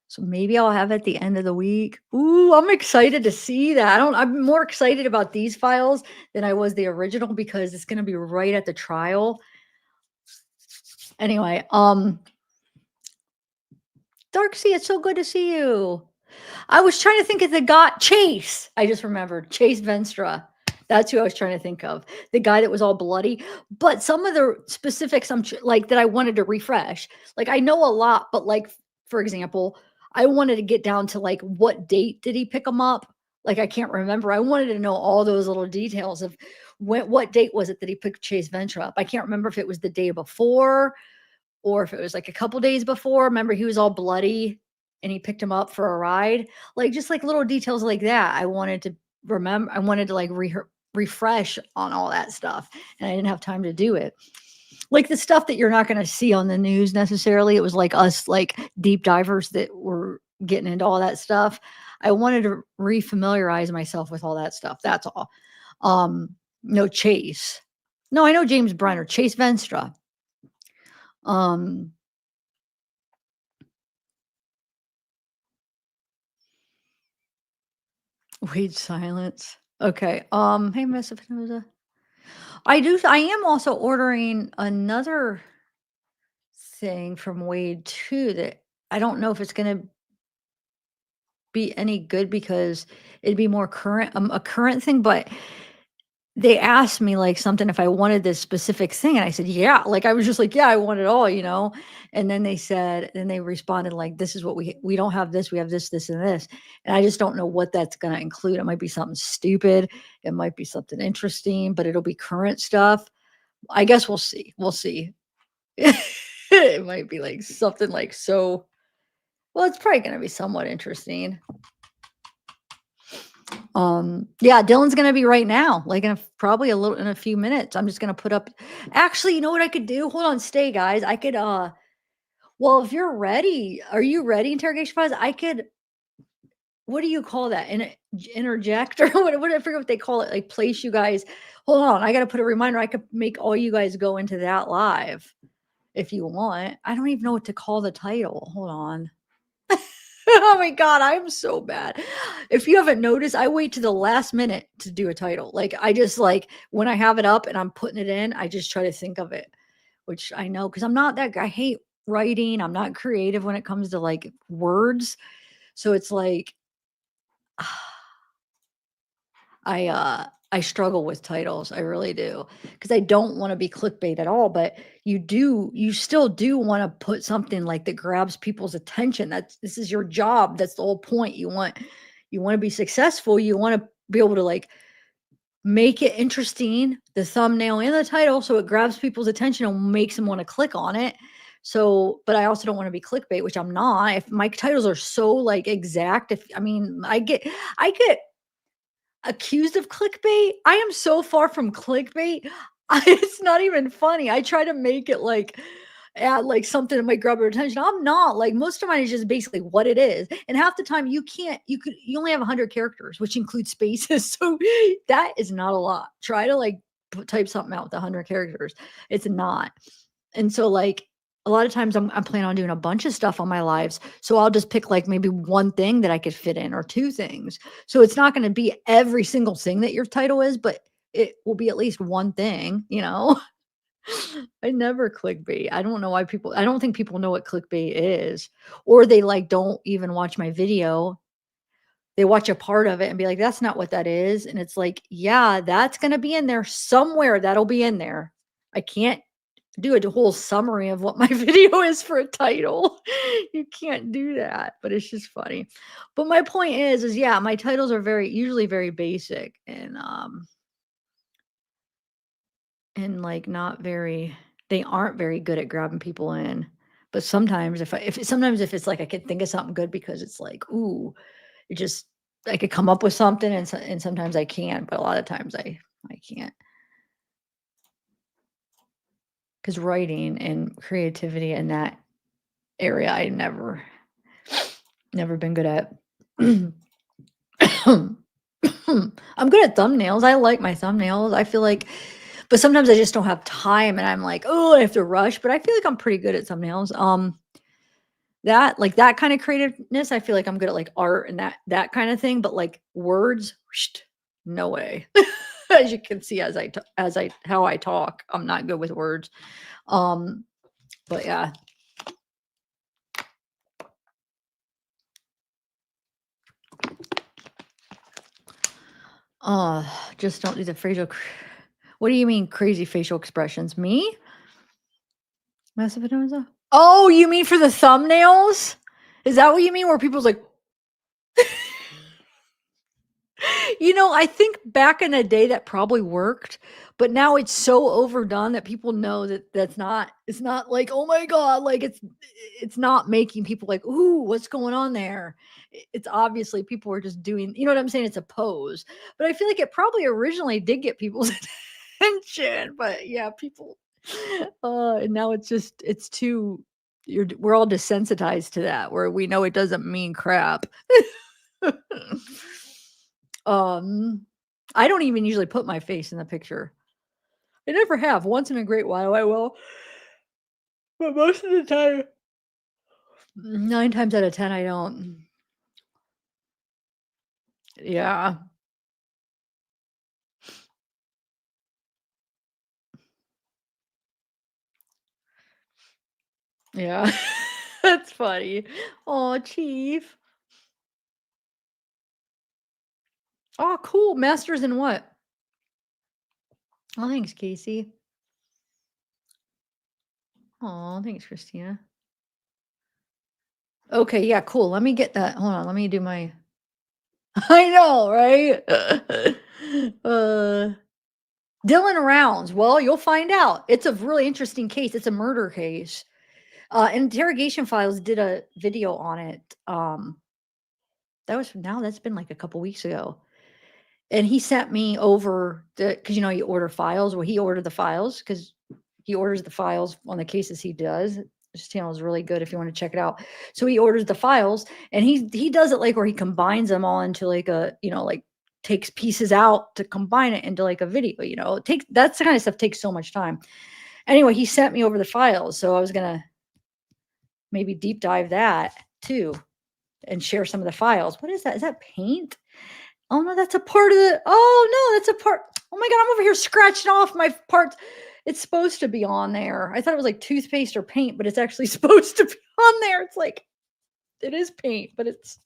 So maybe I'll have it at the end of the week. Ooh, I'm excited to see that. I'm more excited about these files than I was the original because it's going to be right at the trial. Anyway, Darksea, it's so good to see you. I was trying to think of the guy, Chase. I just remembered Chase Venstra. That's who I was trying to think of. The guy that was all bloody. But some of the specifics like that I wanted to refresh. Like I know a lot, but like for example, I wanted to get down to like what date did he pick him up? Like I can't remember. I wanted to know all those little details of what date was it that he picked Chase Ventura up. I can't remember if it was the day before or if it was like a couple days before. Remember he was all bloody and he picked him up for a ride. Like just like little details like that. I wanted to remember. I wanted to like refresh on all that stuff, and I didn't have time to do it. Like the stuff that you're not going to see on the news necessarily. It was like us, like deep divers that were getting into all that stuff. I wanted to refamiliarize myself with all that stuff. That's all. No Chase. No, I know James Brenner, Chase Venstra. Wait, silence. Okay. Hey, Miss Espinosa. I am also ordering another thing from Wade too that I don't know if it's gonna be any good because it'd be more current, a current thing, but they asked me like something if I wanted this specific thing, and I said, yeah. Like I was just like, yeah, I want it all, you know. And then they responded like, this is what we don't have this, we have this, this, and this. And I just don't know what that's gonna include. It might be something stupid, it might be something interesting, but it'll be current stuff. I guess we'll see. We'll see. It might be like something like so. Well, it's probably gonna be somewhat interesting. Yeah, Dylan's gonna be right now, like probably in a few minutes. I'm just gonna put up. Actually, you know what I could do? Hold on, stay, guys. I could well, if you're ready, are you ready? Interrogation files. I could. What do you call that? Interject or what? I forget what they call it. Like place you guys. Hold on, I gotta put a reminder. I could make all you guys go into that live if you want. I don't even know what to call the title. Hold on. Oh my God, I'm so bad. If you haven't noticed, I wait to the last minute to do a title. Like I just like when I have it up and I'm putting it in, I just try to think of it, which I know because I'm not that guy. I hate writing. I'm not creative when it comes to like words. So it's like I struggle with titles. I really do. Because I don't want to be clickbait at all, but you still do want to put something like that grabs people's attention. This is your job. That's the whole point. You want to be successful. You want to be able to like make it interesting, the thumbnail and the title, so it grabs people's attention and makes them want to click on it. So, but I also don't want to be clickbait, which I'm not. If my titles are so like exact, I get accused of clickbait. I am so far from clickbait. It's not even funny. I try to make it like add like something that might grab your attention. I'm not like most of mine is just basically what it is. And half the time you only have 100 characters, which includes spaces. So that is not a lot. Try to like type something out with 100 characters. It's not. And so like a lot of times I'm planning on doing a bunch of stuff on my lives. So I'll just pick like maybe one thing that I could fit in or two things. So it's not going to be every single thing that your title is, but it will be at least one thing, you know? I never clickbait. I don't think people know what clickbait is, or they like don't even watch my video. They watch a part of it and be like, that's not what that is. And it's like, yeah, that's going to be in there somewhere. That'll be in there. I can't do a whole summary of what my video is for a title. You can't do that, but it's just funny. But my point is yeah, my titles are usually very basic and like they aren't very good at grabbing people in. But sometimes if it's like I could think of something good because it's like, ooh, I could come up with something and sometimes I can, but a lot of times I can't. Because writing and creativity in that area, I never been good at. I'm good at thumbnails. I like my thumbnails. I feel like, but sometimes I just don't have time and I'm like, oh, I have to rush, but I feel like I'm pretty good at thumbnails. That kind of creativeness, I feel like I'm good at like art and that kind of thing, but like words, no way. As you can see, how I talk, I'm not good with words. But yeah. Just don't do the facial. What do you mean crazy facial expressions? Me? Massive Venosa? Oh, you mean for the thumbnails? Is that what you mean? Where people's like, I think back in the day that probably worked, but now it's so overdone that people know that it's not like, oh my God, like it's not making people like, ooh, what's going on there? It's obviously people were just doing, you know what I'm saying? It's a pose, but I feel like it probably originally did get people's attention, but yeah, people, and now it's too, we're all desensitized to that where we know it doesn't mean crap. I don't even usually put my face in the picture. I never have. Once in a great while I will. But most of the time, 9 times out of 10, I don't. Yeah. Yeah. That's funny. Oh, Chief. Oh, cool. Masters in what? Oh, thanks, Casey. Oh, thanks, Christina. Okay, yeah, cool. Let me get that. Hold on. Let me do my. I know, right? Dylan Rounds. Well, you'll find out. It's a really interesting case. It's a murder case. Interrogation Files did a video on it. That's been like a couple weeks ago. And he sent me over because you order files. Well, he ordered the files because he orders the files on the cases he does. This channel is really good if you want to check it out. So he orders the files and he does it like where he combines them all into like a, like takes pieces out to combine it into like a video, that's the kind of stuff takes so much time. Anyway, he sent me over the files. So I was going to maybe deep dive that too and share some of the files. What is that? Is that paint? Oh no, that's a part of the, oh no, that's a part. Oh my God, I'm over here scratching off my parts. It's supposed to be on there. I thought it was like toothpaste or paint, but it's actually supposed to be on there. It's like, it is paint, but it's,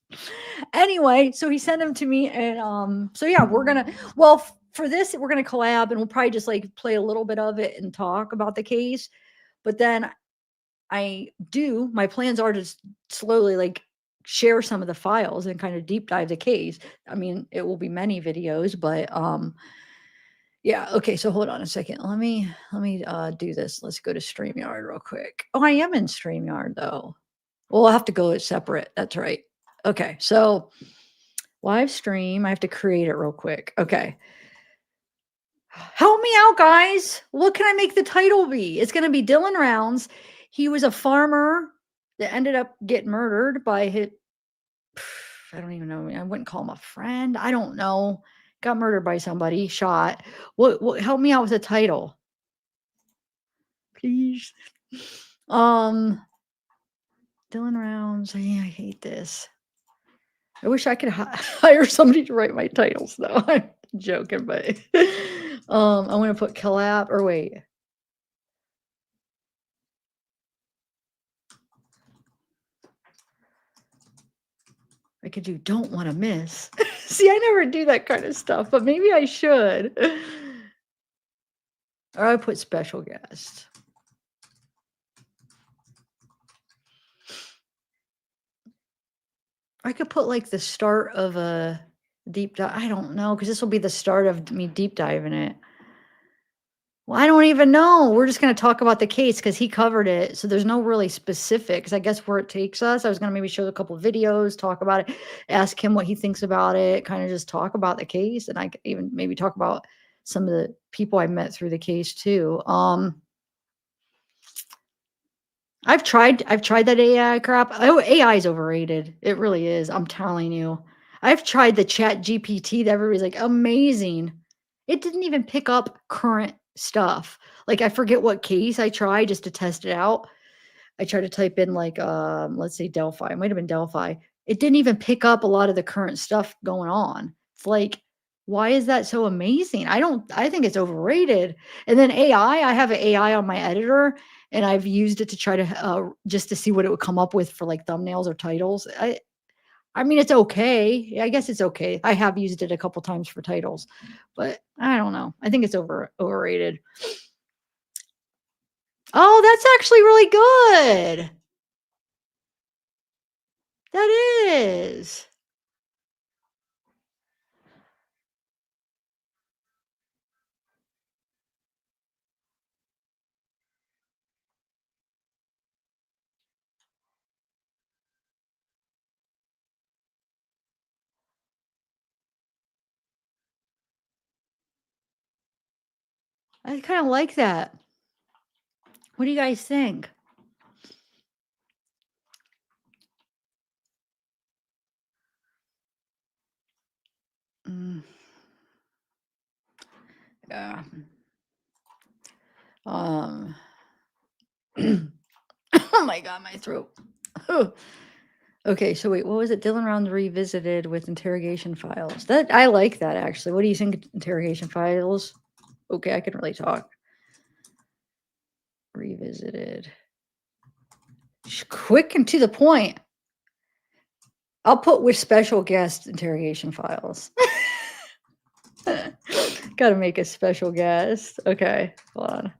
anyway, so he sent them to me. And so yeah, for this, we're going to collab and we'll probably just like play a little bit of it and talk about the case. But then my plans are to slowly like share some of the files and kind of deep dive the case. I mean, it will be many videos, but yeah. Okay, so hold on a second. Let me do this. Let's go to StreamYard real quick. Oh, I am in StreamYard though. Well, I'll have to go separate. That's right. Okay, so live stream. I have to create it real quick. Okay. Help me out, guys. What can I make the title be? It's going to be Dylan Rounds. He was a farmer that ended up getting murdered by his, I don't even know. I wouldn't call him a friend. I don't know. Got murdered by somebody, shot. What help me out with the title, please. Dylan Rounds. Yeah, I hate this. I wish I could hire somebody to write my titles though. I'm joking, but I want to put collab or wait. I could do don't want to miss. See, I never do that kind of stuff, but maybe I should. Or I put special guest. I could put like the start of a deep dive. I don't know, because this will be the start of me deep diving it. Well, I don't even know. We're just going to talk about the case because he covered it. So there's no really specifics. I guess where it takes us. I was going to maybe show a couple of videos, talk about it, ask him what he thinks about it, kind of just talk about the case. And I could even maybe talk about some of the people I met through the case too. I've tried that AI crap. Oh, AI is overrated. It really is. I'm telling you. I've tried the Chat GPT that everybody's like amazing. It didn't even pick up current stuff. Like I forget what case I tried just to test it out. I tried to type in like let's say Delphi. It might have been Delphi. It didn't even pick up a lot of the current stuff going on. It's like, why is that so amazing? I think it's overrated. And then AI, I have an AI on my editor and I've used it to try to just to see what it would come up with for like thumbnails or titles. I mean, it's okay. I guess it's okay. I have used it a couple times for titles, but I don't know. I think it's overrated. Oh, that's actually really good. That is. I kind of like that. What do you guys think? Mm. Yeah. Um. Oh my God, my throat. Okay, so wait, what was it? Dylan Round revisited with interrogation files. That I like that actually. What do you think? Interrogation files. Okay, I can really talk. Revisited. Quick and to the point. I'll put with special guest interrogation files. Got to make a special guest. Okay, hold on.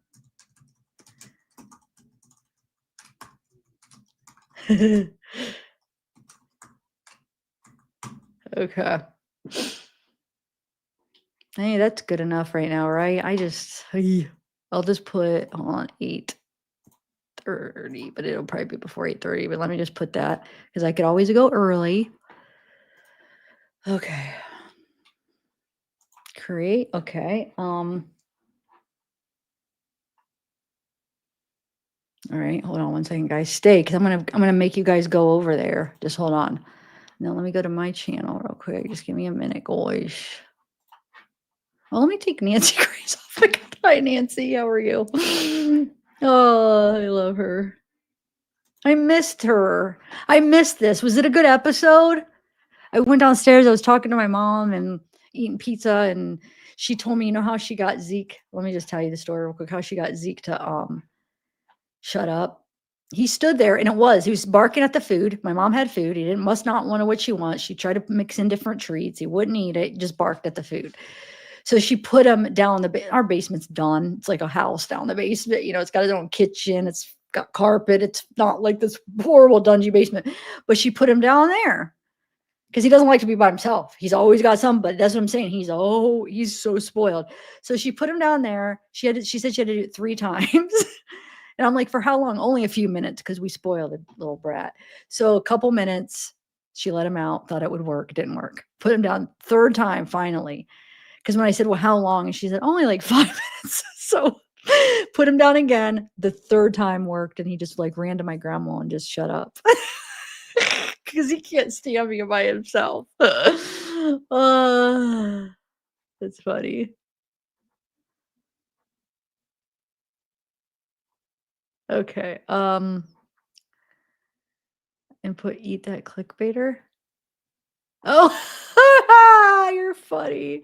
Okay. Hey, that's good enough right now, right? I'll just put on 8:30, but it'll probably be before 8:30. But let me just put that because I could always go early. Okay. Create. Okay. All right. Hold on one second, guys. Stay, because I'm gonna make you guys go over there. Just hold on. Now let me go to my channel real quick. Just give me a minute, guys. Well, let me take Nancy Grace off. Hi, Nancy. How are you? Oh, I love her. I missed her. I missed this. Was it a good episode? I went downstairs. I was talking to my mom and eating pizza, and she told me, you know how she got Zeke. Let me just tell you the story real quick. How she got Zeke to shut up. He stood there, and he was barking at the food. My mom had food. He must not want what she wants. She tried to mix in different treats. He wouldn't eat it. Just barked at the food. So she put him down our basement's done. It's like a house down the basement. You know, it's got its own kitchen. It's got carpet. It's not like this horrible dungy basement. But she put him down there because he doesn't like to be by himself. He's always got somebody. That's what I'm saying. He's so spoiled. So she put him down there. She said she had to do it 3 times. And I'm like, for how long? Only a few minutes because we spoiled the little brat. So a couple minutes, she let him out, thought it would work. It didn't work. Put him down 3rd time finally. Because when I said, well, how long? And she said, only like 5 minutes. So put him down again. The 3rd time worked. And he just like ran to my grandma and just shut up. Because he can't stand me by himself. That's funny. Okay. Input eat that clickbaiter. Oh, you're funny.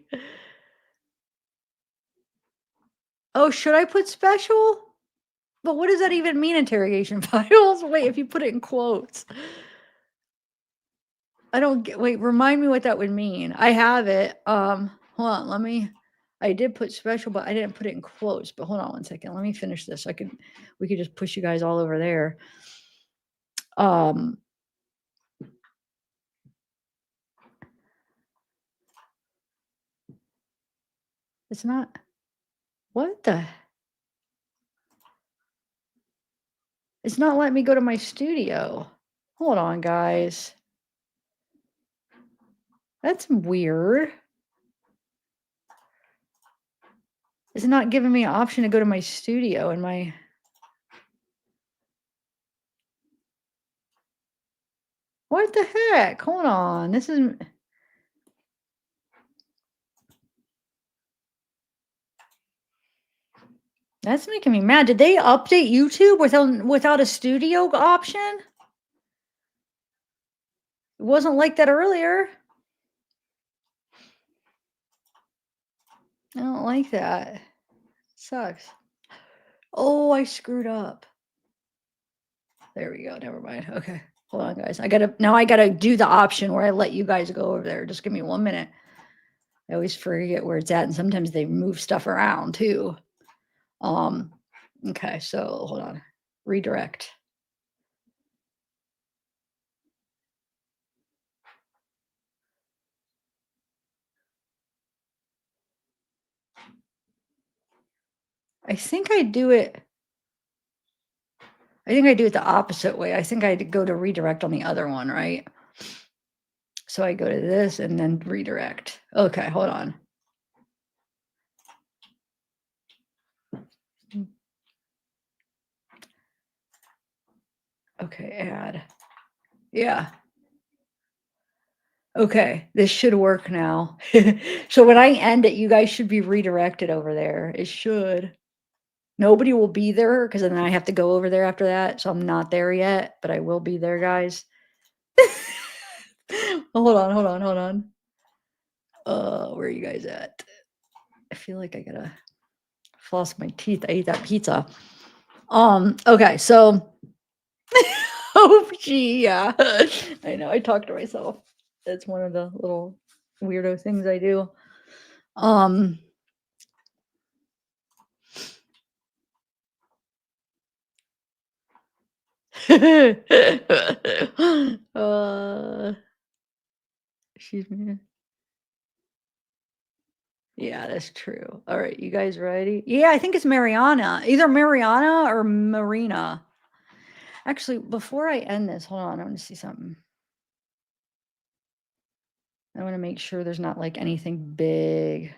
Oh, should I put special? But what does that even mean, interrogation files? Wait, if you put it in quotes. I don't get, wait, remind me what that would mean. I have it. Hold on, I did put special, but I didn't put it in quotes. But hold on one second. Let me finish this. We could just push you guys all over there. It's not, what the? It's not letting me go to my studio. Hold on, guys. That's weird. It's not giving me an option to go to my studio and my. What the heck? Hold on. This is. That's making me mad. Did they update YouTube without a studio option? It wasn't like that earlier. I don't like that. Sucks. Oh, I screwed up. There we go. Never mind. Okay. Hold on, guys. I gotta do the option where I let you guys go over there. Just give me 1 minute. I always forget where it's at, and sometimes they move stuff around too. Okay, so hold on. Redirect. I think I do it the opposite way. I think I go to redirect on the other one, right? So I go to this and then redirect. Okay, hold on. Okay, add. Yeah. Okay, this should work now. So when I end it, you guys should be redirected over there. It should. Nobody will be there because then I have to go over there after that. So I'm not there yet, but I will be there, guys. Hold on. Where are you guys at? I feel like I gotta floss my teeth. I ate that pizza. Okay, so oh gee, yeah. I know I talk to myself. That's one of the little weirdo things I do. Excuse me. Yeah, that's true. All right, you guys ready? Yeah, I think it's Mariana. Either Mariana or Marina. Actually, before I end this, hold on. I want to see something. I want to make sure there's not like anything big.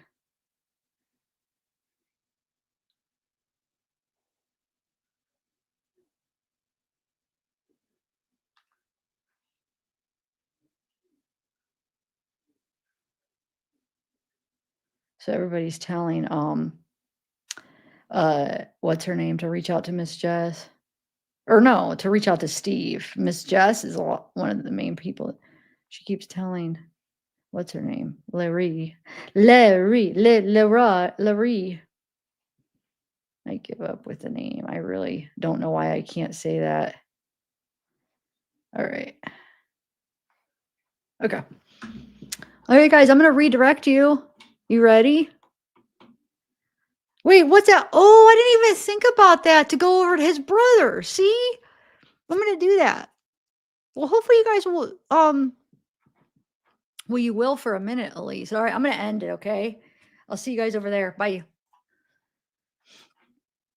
So everybody's telling what's her name to reach out to Miss Jess. Or no, to reach out to Steve. Miss Jess is one of the main people. She keeps telling, what's her name? Larie. I give up with the name. I really don't know why I can't say that. All right. Okay. All right, guys, I'm going to redirect you. You ready? Wait, what's that? Oh, I didn't even think about that to go over to his brother. See? I'm going to do that. Well, hopefully you guys will, well, you will for a minute, at least. All right, I'm going to end it, okay? I'll see you guys over there. Bye.